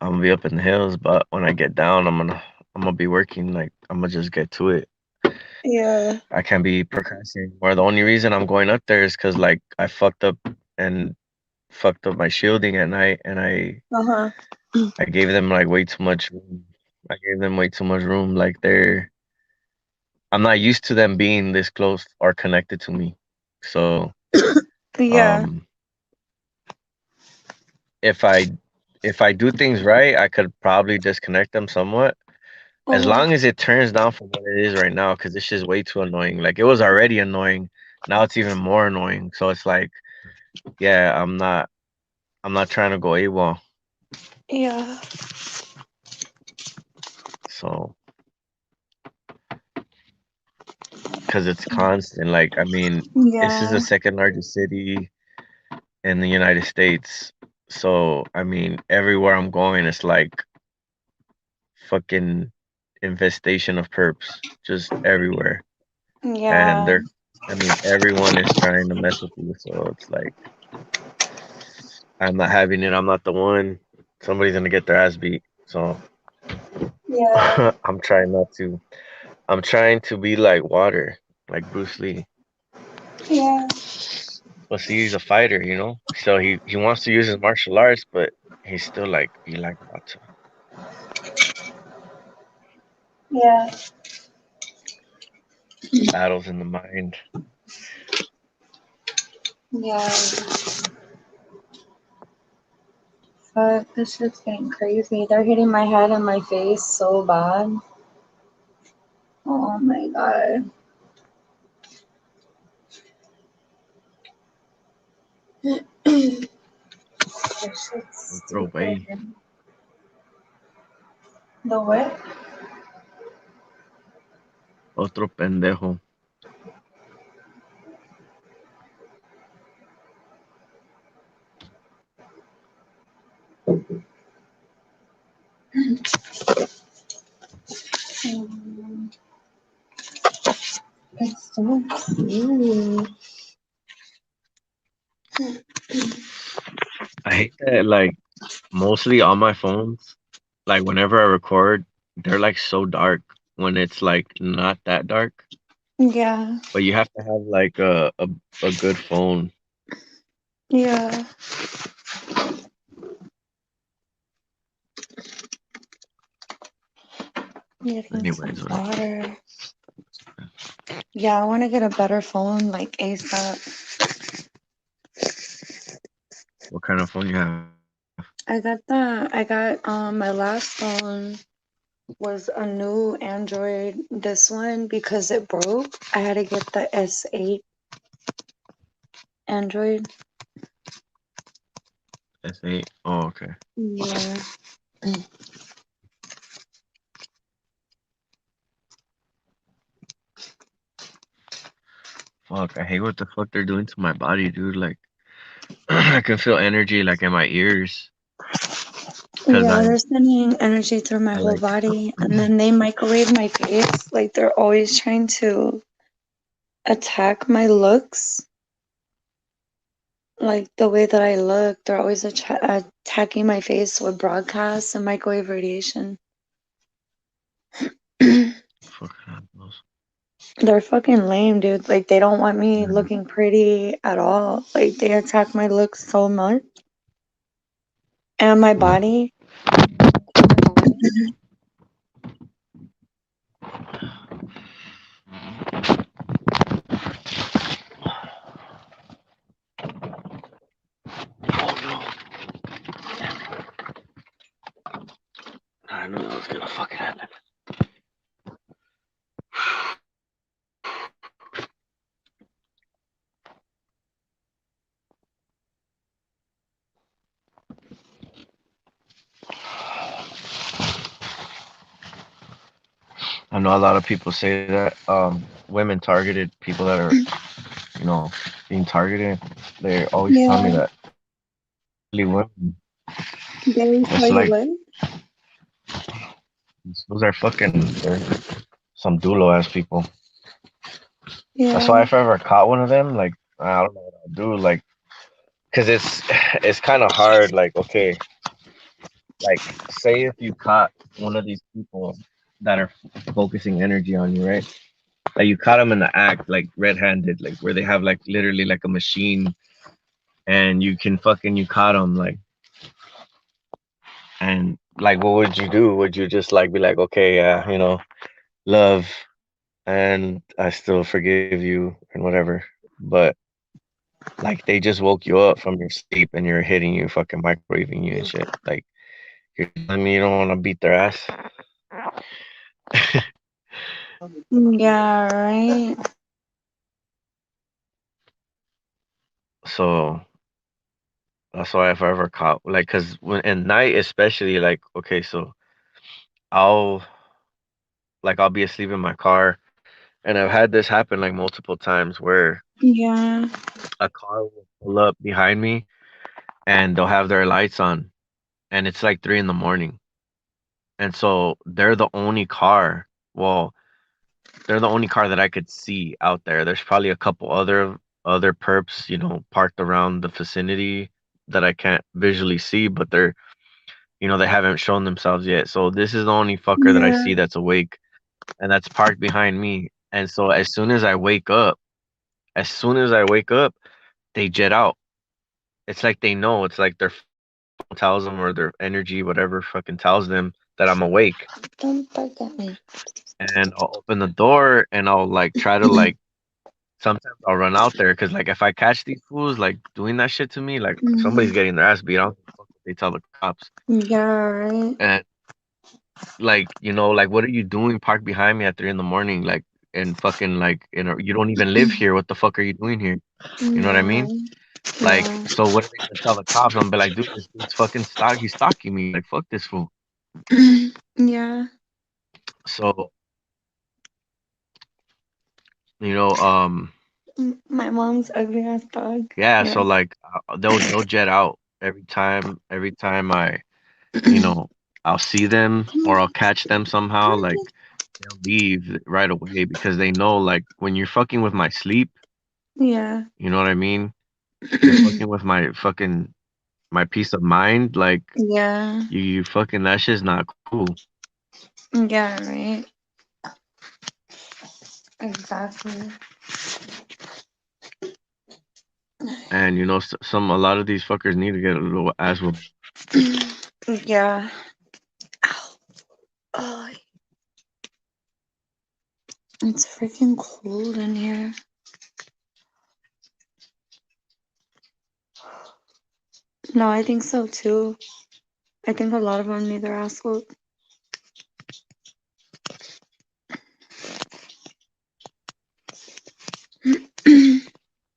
I'm gonna be up in the hills, but when I get down, I'm gonna be working. Like I'm gonna just get to it.
Yeah.
I can't be procrastinating. Or the only reason I'm going up there is because like I and fucked up my shielding at night, and
Uh-huh.
I gave them like way too much room. I gave them way too much room. Like I'm not used to them being this close or connected to me. So
Yeah.
um, if I if I do things right, I could probably disconnect them somewhat. As
Uh-huh.
long as it turns down from what it is right now, because it's just way too annoying. Like it was already annoying. Now it's even more annoying. So it's like, yeah, I'm not trying to go AWOL.
Yeah.
So
because it's constant. Like, I mean, this is the
Yeah.
second largest city in the United States. So, I mean, everywhere I'm going, it's like fucking infestation of perps just everywhere. And
Yeah.
they're, I mean, everyone is trying to mess with you. So it's like, I'm not having it. I'm not the one. Somebody's gonna get their ass beat. So
Yeah.
I'm trying not to. I'm trying to be like water, like Bruce Lee.
Yeah.
But see, he's a fighter, you know. So he wants to use his martial arts, but he's still like be like water.
Yeah.
Battles in the mind.
Yeah. Fuck, this shit's getting crazy. They're hitting my head and my face so bad. Oh my god. This shit's
Otro
stupid.
güey,
The what?
otro pendejo.
Um, it's so cute.
I hate that. Like mostly on my phones, like whenever I record, they're like so dark when it's like not that dark.
Yeah.
But you have to have like a good phone.
Yeah. Getting some
Anyways, whatever.
water. Yeah, I want to get a better phone like ASAP.
What kind of phone you have?
I got my last phone was a new Android. This one because it broke. I had to get the S8 Android.
S8. Oh, okay.
Yeah.
Fuck, I hate what the fuck they're doing to my body, dude. Like, I can feel energy like in my ears, cause
Yeah, they're sending energy through my
I
whole
like,
body and then they microwave my face. Like they're always trying to attack my looks. Like the way that I look, they're always attacking my face with broadcasts and microwave radiation.
fucking animals.
They're fucking lame, dude. Like they don't want me looking pretty at all. Like they attack my looks so much and my body.
Oh no, I knew that was gonna fucking happen. I know a lot of people say that women targeted people that are, you know, being targeted. They always tell me
Yeah,
that really women.
they always
It's
tell you
like
what?
those are fucking they're some dulo ass people. That's why
Yeah,
if I ever caught one of them, like I don't know what I'll do, like, cause it's kind of hard. Like, okay, like say if you caught one of these people that are focusing energy on you, right? Like you caught them in the act, like red-handed, like where they have like literally like a machine, and you can fucking you caught them, like, and like what would you do? Would you just like be like, okay, yeah, you know, love, and I still forgive you and whatever, but like they just woke you up from your sleep and you're hitting you, fucking microwaving you and shit. Like you're telling me you don't want to beat their ass.
yeah, right.
So that's why if I ever caught like, cause when at night especially, like okay, so I'll I'll be asleep in my car And I've had this happen like multiple times where
Yeah.
a car will pull up behind me and they'll have their lights on, and it's like 3 in the morning. And so they're the only car. Well, they're the only car that I could see out there. There's probably a couple other perps, parked around the vicinity that I can't visually see, but they haven't shown themselves yet. So this is the only fucker that I
Yeah.
see that's awake and that's parked behind me. And so as soon as I wake up, they jet out. It's like they know. It's like their phone tells them or their energy, whatever, fucking tells them that I'm awake.
Don't bark at me.
And I'll open the door and I'll like try to like sometimes I'll run out there because like if I catch these fools like doing that shit to me, like
Mhm.
somebody's getting their ass beat. I don't give a fuck if they tell the cops.
Yeah, right.
And like like what are you doing parked behind me at 3 in the morning? Like and fucking like you don't even live here. What the fuck are you doing here? You know what I
Yeah.
mean? Like
Yeah.
so what are they gonna tell the cops? I'm gonna be like, dude, this dude's fucking he's stalking me. Like fuck this fool.
Yeah.
So you know um
My mom's ugly ass dog.
yeah, so
Yeah.
like they'll jet out every time you know, I'll see them or I'll catch them somehow. Like they'll leave right away because they know, like, when you're fucking with my sleep,
Yeah.
you know what I mean? You're fucking with my peace of mind. Like
Yeah.
you fucking that shit's not cool.
Yeah, right. Exactly.
And a lot of these fuckers need to get a little ass whoop.
Yeah. Ow. Oh, it's freaking cold in here. No, I think so too. I think a lot of them need their ass whooped.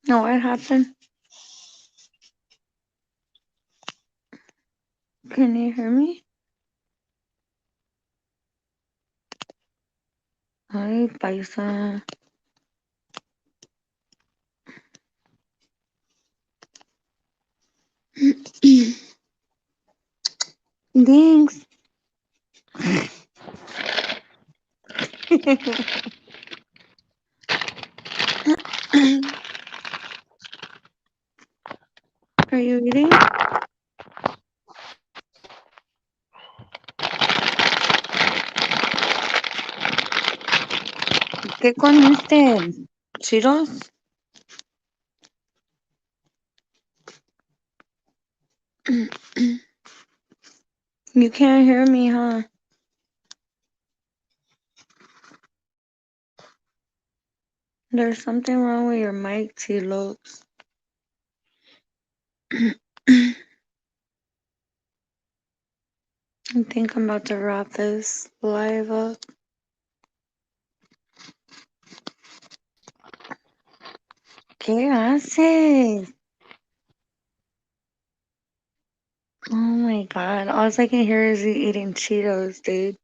No, what happened? Can you hear me? Hi, Paisa. Thanks. Are you eating? ¿Qué comiste? ¿Cheetos? You can't hear me, huh? There's something wrong with your mic, T-Lopes. I think I'm about to wrap this live up. ¿Qué haces? Oh my god. All I can hear is you eating Cheetos, dude.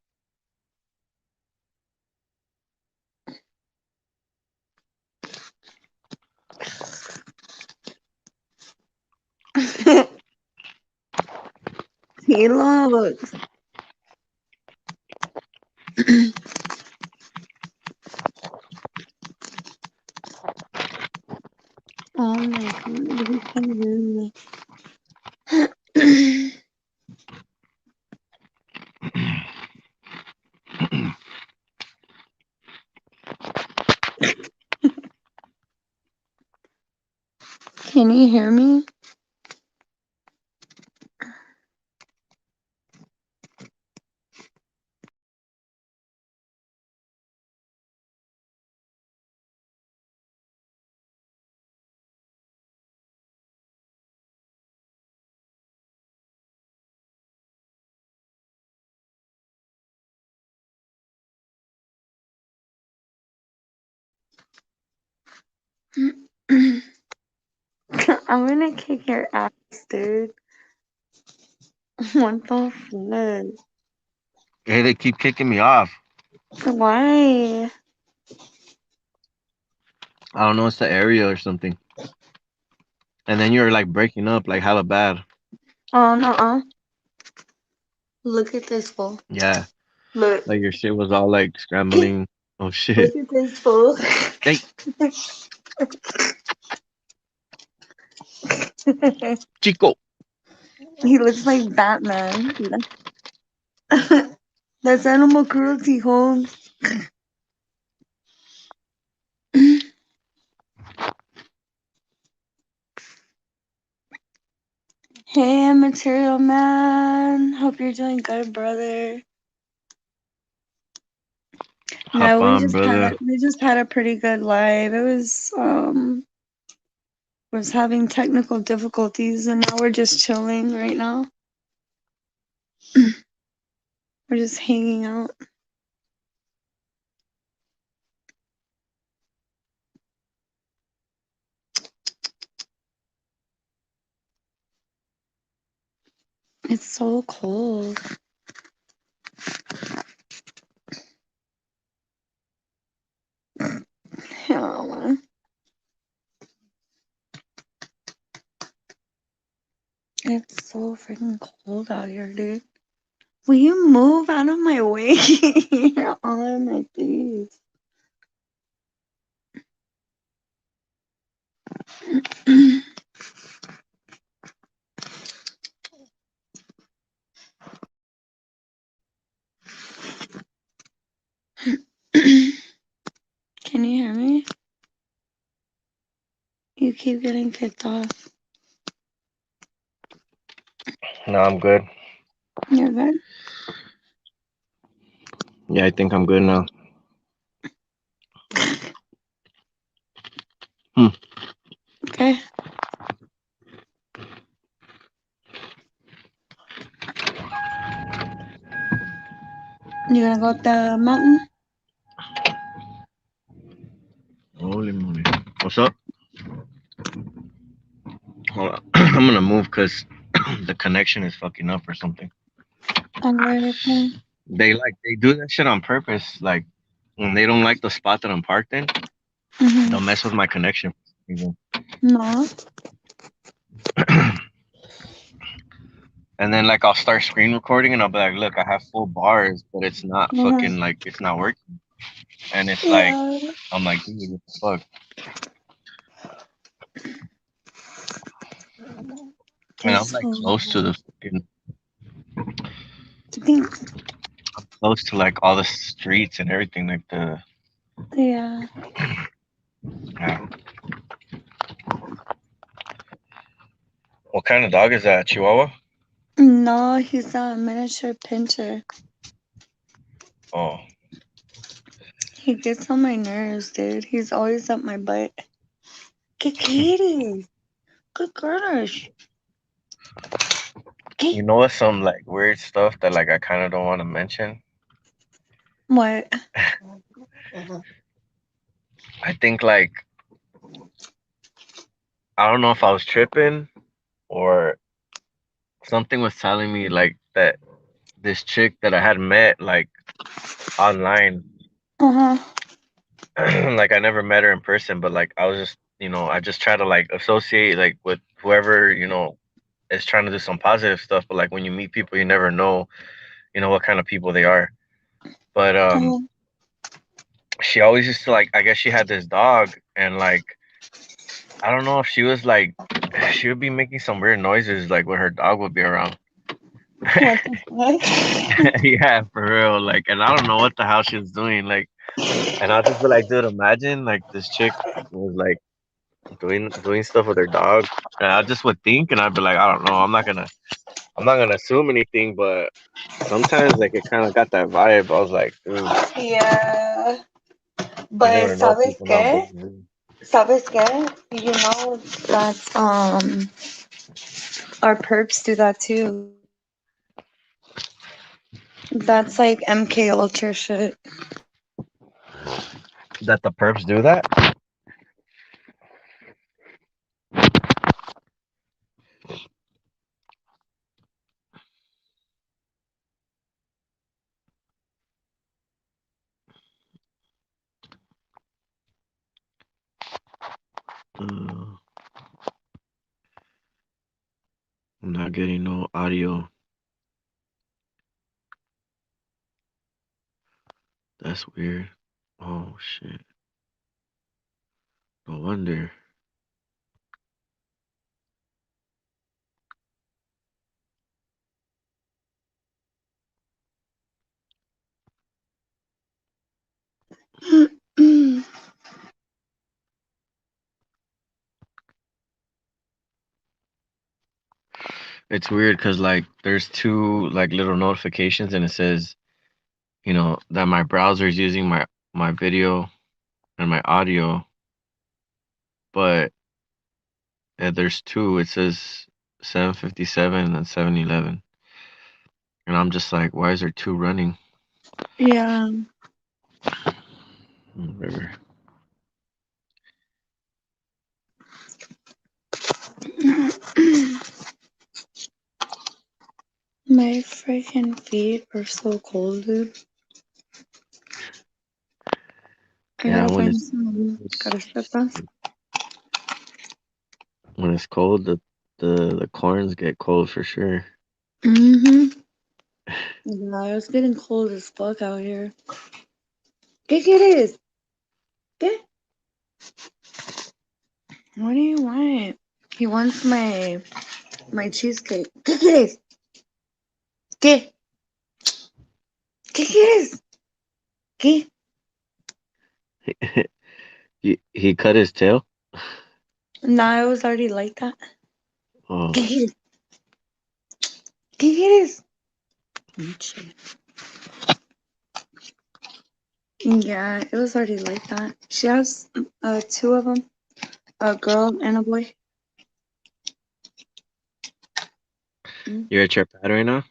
T-Lopes. Oh my god, you can hear me. Can you hear me? I'm gonna kick your ass, dude. What the fuck?
Hey, they keep kicking me off.
Why?
I don't know, it's the area or something. And then you're like breaking up like hella bad.
Oh, no. Look at this fool.
Yeah,
Look.
like your shit was all like scrambling. Oh shit.
Look at this fool.
Hey, Chico.
He looks like Batman. That's animal cruelty, Holmes. Hey, material man. Hope you're doing good, brother.
Hop
No,
on, brother.
we just had a pretty good live. It was having technical difficulties, and now we're just chilling right now. We're just hanging out. It's so cold. Yeah, it's so freaking cold out here, dude. Will you move out of my way? You're all in my face. Can you hear me? You keep getting kicked off.
No, I'm good.
You're good?
Yeah, I think I'm good now. Hmm.
Okay. You gonna go up the mountain?
Holy moly. What's up? Hold on. I'm gonna move because the connection is fucking up or something.
Okay.
They do that shit on purpose. Like when they don't like the spot that I'm parked in,
Mm-hmm.
they'll mess with my connection.
No.
And then like I'll start screen recording and I'll be like, look, I have full bars, but it's not
Uh-huh.
fucking like it's not working. And it's like
Yeah.
I'm like, dude, what the fuck? And I'm
It's
like
so.
close to the fucking
I think.
close to like all the streets and everything. Like the
Yeah.
yeah. What kind of dog is that? Chihuahua?
No, he's a miniature pincher.
Oh,
He gets on my nerves, dude. He's always up my butt. Get Katie. Good gosh.
you
Okay.
know what's some like weird stuff that like I kind of don't want to mention?
What?
I think like I don't know if I was tripping or something was telling me like that this chick that I had met like online,
Uh-huh.
like I never met her in person, but like I was just I just try to like associate like with whoever is trying to do some positive stuff. But like when you meet people, you never know what kind of people they are. But
Uh-huh.
she always used to like I guess she had this dog and like I don't know if she was like she would be making some weird noises like when her dog would be around.
What the fuck?
Yeah, for real. Like, and I don't know what the hell she was doing. Like, and I'll just be like, dude, imagine like this chick was like doing stuff with her dog, and I just would think, and I'd be like, I don't know, I'm not gonna assume anything, but sometimes like it kind of got that vibe. I was like, dude,
Yeah.
you
But
never know
¿sabes
people
qué?
nowadays.
¿Sabes qué? You know that our perps do that too. That's like MK Ultra shit.
That the perps do that.
Not getting no audio. That's weird. Oh shit. No wonder. It's weird because like there's two like little notifications and it says, that my browser is using my video and my audio, but there's two. It says 7:57 and 7:11, and I'm just like, why is there two running?
Yeah.
Whatever.
My freaking feet are so cold, dude. I
Yeah,
gotta
when
find some
it's
calcetas.
when it's cold, the corns get cold for sure.
Mm-hmm. Yeah, it's getting cold as fuck out here. ¿Qué quieres? ¿Qué? What do you want? He wants my cheesecake. ¿Qué quieres? ¿Qué? ¿Qué quieres? ¿Qué?
He cut his tail.
No, it was already like that.
Oh,
¿Qué quieres? ¿Qué quieres? Pinche. Yeah, it was already like that. She has two of them, a girl and a boy. Mm.
you're at your pad right now.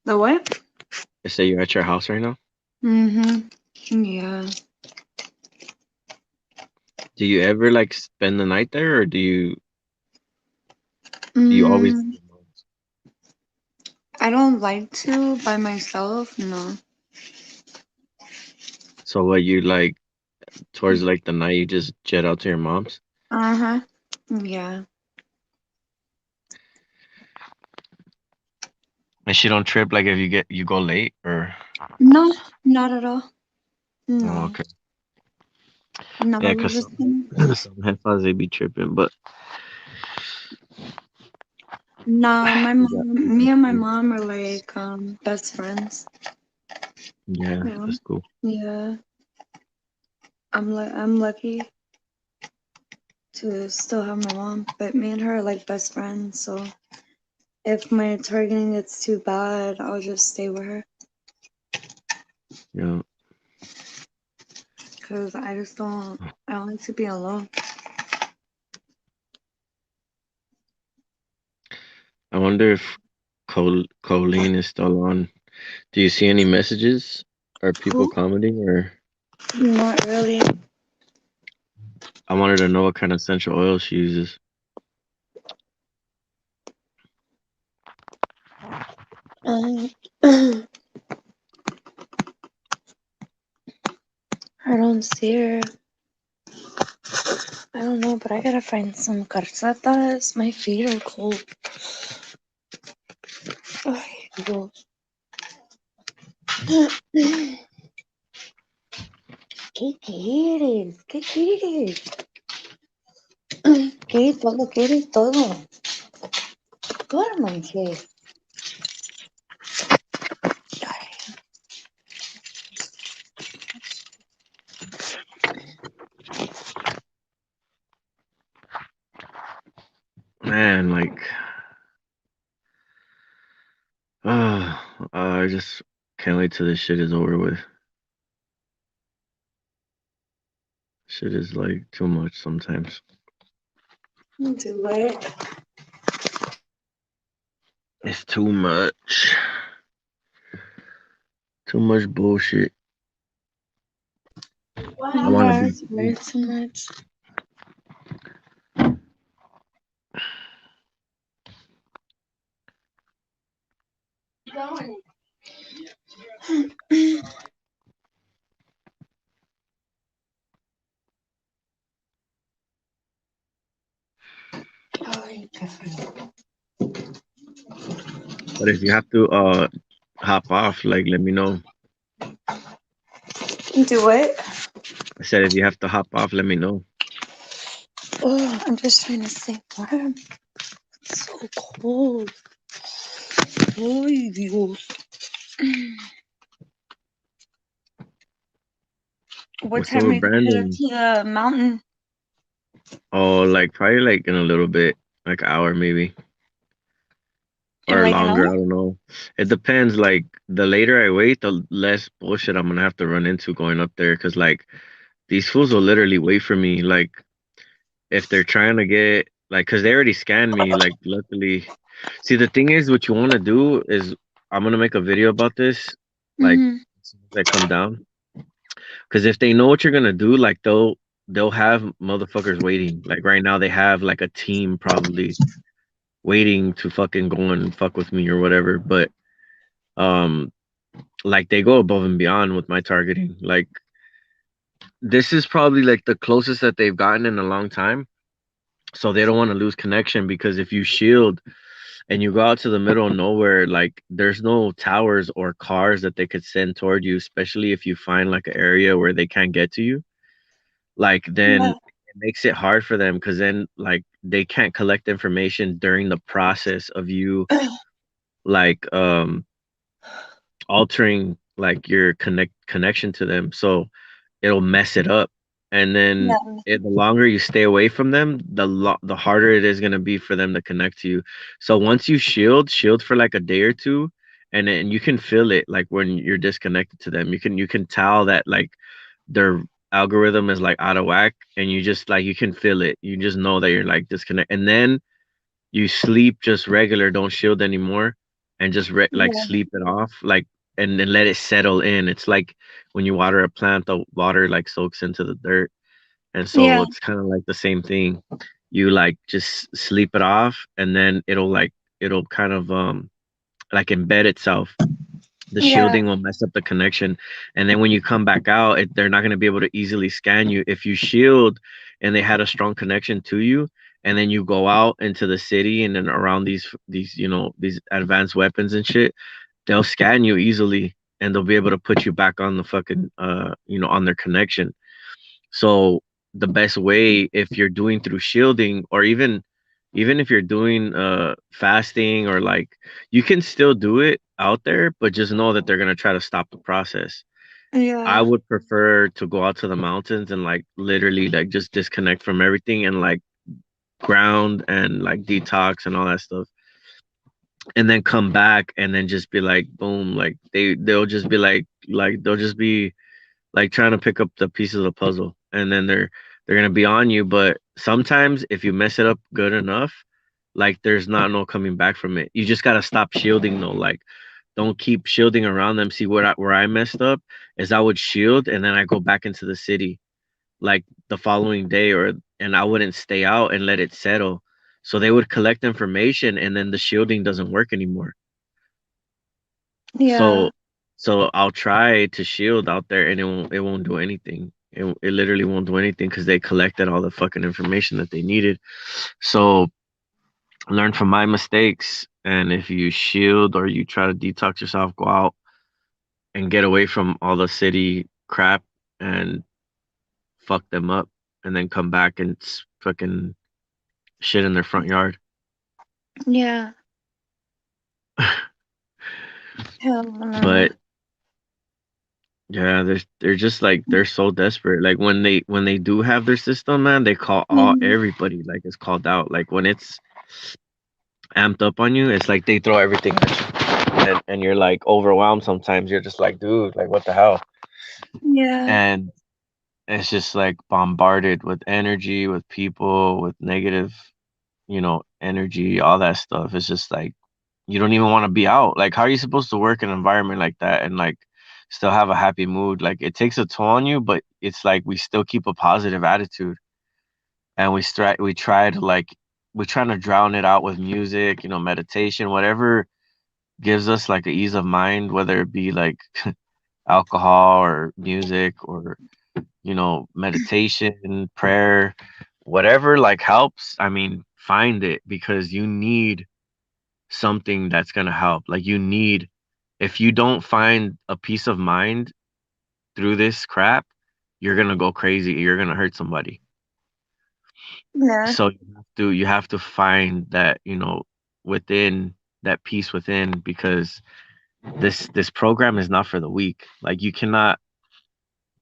The what?
I say you're at your house right now.
Mm-hmm. Yeah.
Do you ever like spend the night there, or do you always?
Mm, I don't like to by myself. No.
So what you like towards like the night? You just jet out to your mom's,
Uh-huh. Yeah.
and she don't trip like if you go late or.
No, not at all.
Oh,
No.
okay.
No,
Yeah,
we're
cause
just
some headphones they be tripping, but
no,
you
me
got
and my
you.
mom are like best friends.
Yeah,
Yeah.
that's cool.
Yeah. I'm lucky to still have my mom, but me and her are like best friends, so if my targeting gets too bad, I'll just stay with her
Yeah,
because I don't like to be alone.
I wonder if Colleen is still on. Do you see any messages? Are people
Who?
commenting, or
Not really.
I wanted to know what kind of essential oil she uses.
Um, I don't see her. I don't know, but I gotta find some calcetas. My feet are cold. Ay, Dios. ¿Qué quieres? ¿Qué quieres? ¿Qué? Todo, quieres todo. Duérmanse.
Man, like, I just can't wait till this shit is over with. Shit is like too much sometimes.
Do it.
It's too much. Too much bullshit. I want to
Yeah,
be
it's
free.
way too much. Ay, qué frío.
But if you have to hop off, like let me know.
Do it.
I said if you have to hop off, let me know.
Oh, I'm just trying to stay warm. It's so cold. Ay, Dios. What
What's up
time are
with
you gonna head up
Brandon?
to the mountain?
Oh, like probably like in a little bit, like an hour maybe.
In
Or
like an
longer.
hour?
I don't know. It depends. Like the later I wait, the less bullshit I'm gonna have to run into going up there. Cause like these fools will literally wait for me. Like if they're trying to get like, cause they already scanned me. Like luckily, see the thing is, what you want to do is I'm gonna make a video about this. Like
Mm-hmm.
as soon as I come down. Cause if they know what you're gonna do, like they'll have motherfuckers waiting. Like right now they have like a team probably waiting to fucking go and fuck with me or whatever. But um like they go above and beyond with my targeting. Like this is probably like the closest that they've gotten in a long time. So they don't want to lose connection because if you shield and you go out to the middle of nowhere, like there's no towers or cars that they could send toward you, especially if you find like an area where they can't get to you. Like then
Yeah.
it makes it hard for them because then like they can't collect information during the process of you like altering like your connection to them. So it'll mess it up. And then
Yeah.
the longer you stay away from them, the harder it is gonna be for them to connect to you. So once you shield for like a day or two, and then you can feel it like when you're disconnected to them. You can tell that like their algorithm is like out of whack, and you just like you can feel it. You just know that you're like disconnect, and then you sleep just regular, don't shield anymore, and just like
Yeah.
sleep it off, like and then let it settle in. It's like when you water a plant, the water like soaks into the dirt, and so
Yeah.
it's kind of like the same thing. You like just sleep it off, and then it'll kind of like embed itself. The
Yeah.
shielding will mess up the connection, and then when you come back out they're not going to be able to easily scan you if you shield and they had a strong connection to you, and then you go out into the city and then around these these advanced weapons and shit, they'll scan you easily and they'll be able to put you back on the fucking on their connection. So the best way, if you're doing through shielding, or even if you're doing fasting, or like, you can still do it out there, but just know that they're gonna try to stop the process. I
Yeah.
would prefer to go out to the mountains and like literally like just disconnect from everything and like ground and like detox and all that stuff, and then come back and then just be like boom, like they'll just be like they'll just be like trying to pick up the pieces of the puzzle, and then they're gonna be on you. But sometimes if you mess it up good enough, like there's not no coming back from it. You just gotta stop shielding though. Like don't keep shielding around them. See where I messed up is I would shield and then I go back into the city like the following day, or and I wouldn't stay out and let it settle. So they would collect information and then the shielding doesn't work anymore.
Yeah.
So I'll try to shield out there and it won't do anything. It literally won't do anything because they collected all the fucking information that they needed. So learn from my mistakes, and if you shield or you try to detox yourself, go out and get away from all the city crap and fuck them up, and then come back and fucking shit in their front yard.
Yeah. Hell no.
But yeah, they're just like they're so desperate. Like when they do have their system, man, they call all
Mhm.
everybody like it's called out. Like when it's amped up on you, it's like they throw everything at you, and you're like overwhelmed. Sometimes you're just like, dude, like what the hell?
Yeah.
And it's just like bombarded with energy, with people, with negative, energy, all that stuff. It's just like you don't even want to be out. Like, how are you supposed to work in an environment like that and like still have a happy mood? Like, it takes a toll on you, but it's like we still keep a positive attitude, and we try to like we're trying to drown it out with music, meditation, whatever gives us like a ease of mind, whether it be like alcohol or music or meditation, prayer, whatever like helps. I mean, find it because you need
something that's gonna help. Like you need, if you don't find a peace of mind through this crap, you're gonna go crazy. You're gonna hurt somebody.
Yeah.
So you have to find that, within, that peace within, because this program is not for the weak. Like you cannot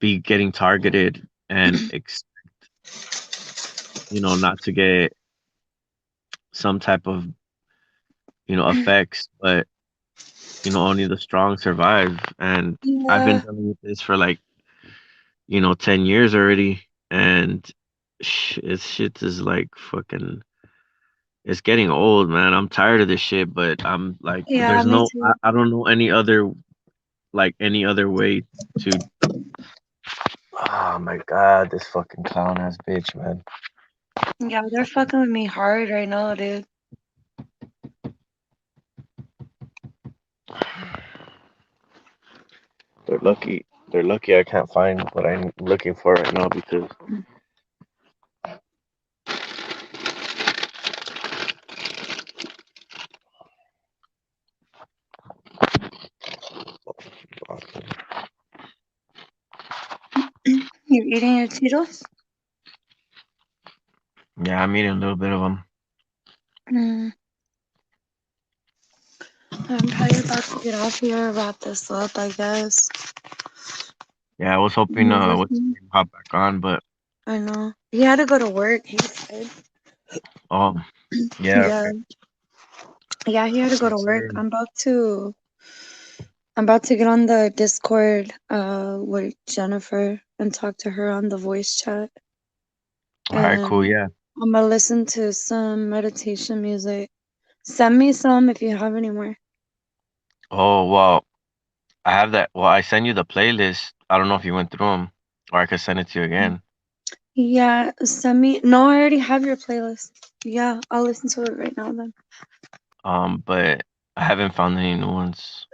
be getting targeted and not to get some type of effects, but only the strong survive. And I've been
Yeah.
dealing with this for like 10 years already, and shit is like fucking, it's getting old, man. I'm tired of this shit, but I'm like,
Yeah,
there's
me
no,
too.
I don't know any other way to. Oh my god, this fucking clown ass bitch, man.
Yeah, they're fucking with me hard right now, dude.
They're lucky I can't find what I'm looking for right now, because
You eating your Cheetos?
yeah, I'm eating a little bit of them.
Mm. I'm probably about to get off here, wrap this up, I guess.
Yeah, I was hoping
You
what's his
listen?
name hop back on, but
I know. He had to go to work, he said.
um yeah,
Yeah.
okay.
Yeah, he had to go to
Yes,
work.
sir.
I'm about to get on the Discord with Jennifer and talk to her on the voice chat.
All right, cool.
And
Yeah.
I'm gonna listen to some meditation music. Send me some if you have any more.
Oh well, I have that. Well, I sent you the playlist. I don't know if you went through them, or I could send it to you again.
Yeah, send me. No, I already have your playlist. Yeah, I'll listen to it right now then.
But I haven't found any new ones.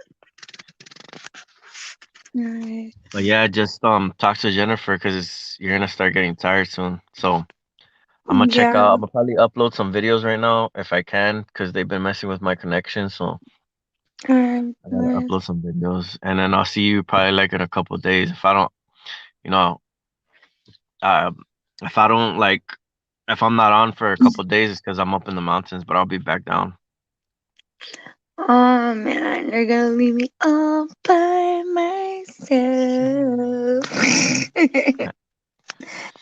Alright.
But yeah, just talk to Jennifer, because you're gonna start getting tired soon. So I'm gonna check
Yeah,
out. I'm gonna probably upload some videos right now if I can, because they've been messing with my connection. So
alright,
I gotta
alright.
upload some videos, and then I'll see you probably like in a couple of days. If I don't, you know, um, if I don't like, if I'm not on for a couple of days, it's because I'm up in the mountains. But I'll be back down.
Oh man, you're gonna leave me all by myself.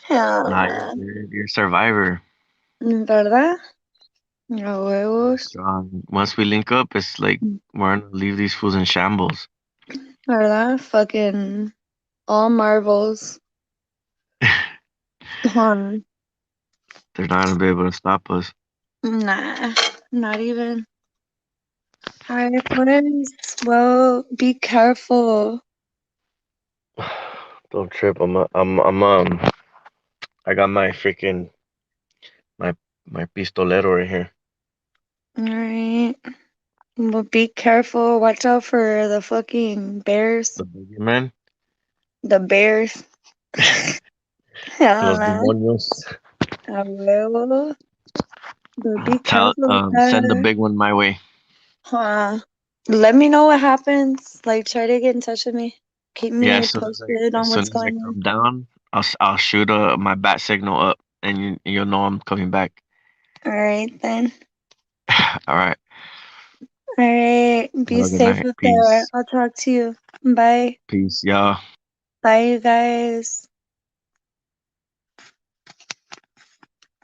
Hell
Nah, you're,
no.
you're, you're a survivor.
¿Verdad? A
You're
huevos.
strong. Once we link up, it's like we're gonna leave these fools in shambles.
¿Verdad? Fucking all marbles. On.
They're not gonna be able to stop us.
Nah, not even. Alright, pues. Well, be careful.
Don't trip. I got my freaking my my pistolero right here.
Alright. Well, be careful. Watch out for the fucking bears.
The boogeyman.
The bears. Hell
Los
no.
demonios.
A huevo. But be
Tell
careful with
send the
that.
big one my way.
Huh. Let me know what happens. Like, try to get in touch with me. Keep
Yeah,
me posted
as
on
soon
what's
as I
going on.
come down, I'll shoot my bat signal up, and you'll know I'm coming back.
Alright, then.
All right.
Alright. Be
Have a good
safe
night.
up there.
Peace.
I'll talk to you. Bye.
Peace, y'all.
Bye, you guys.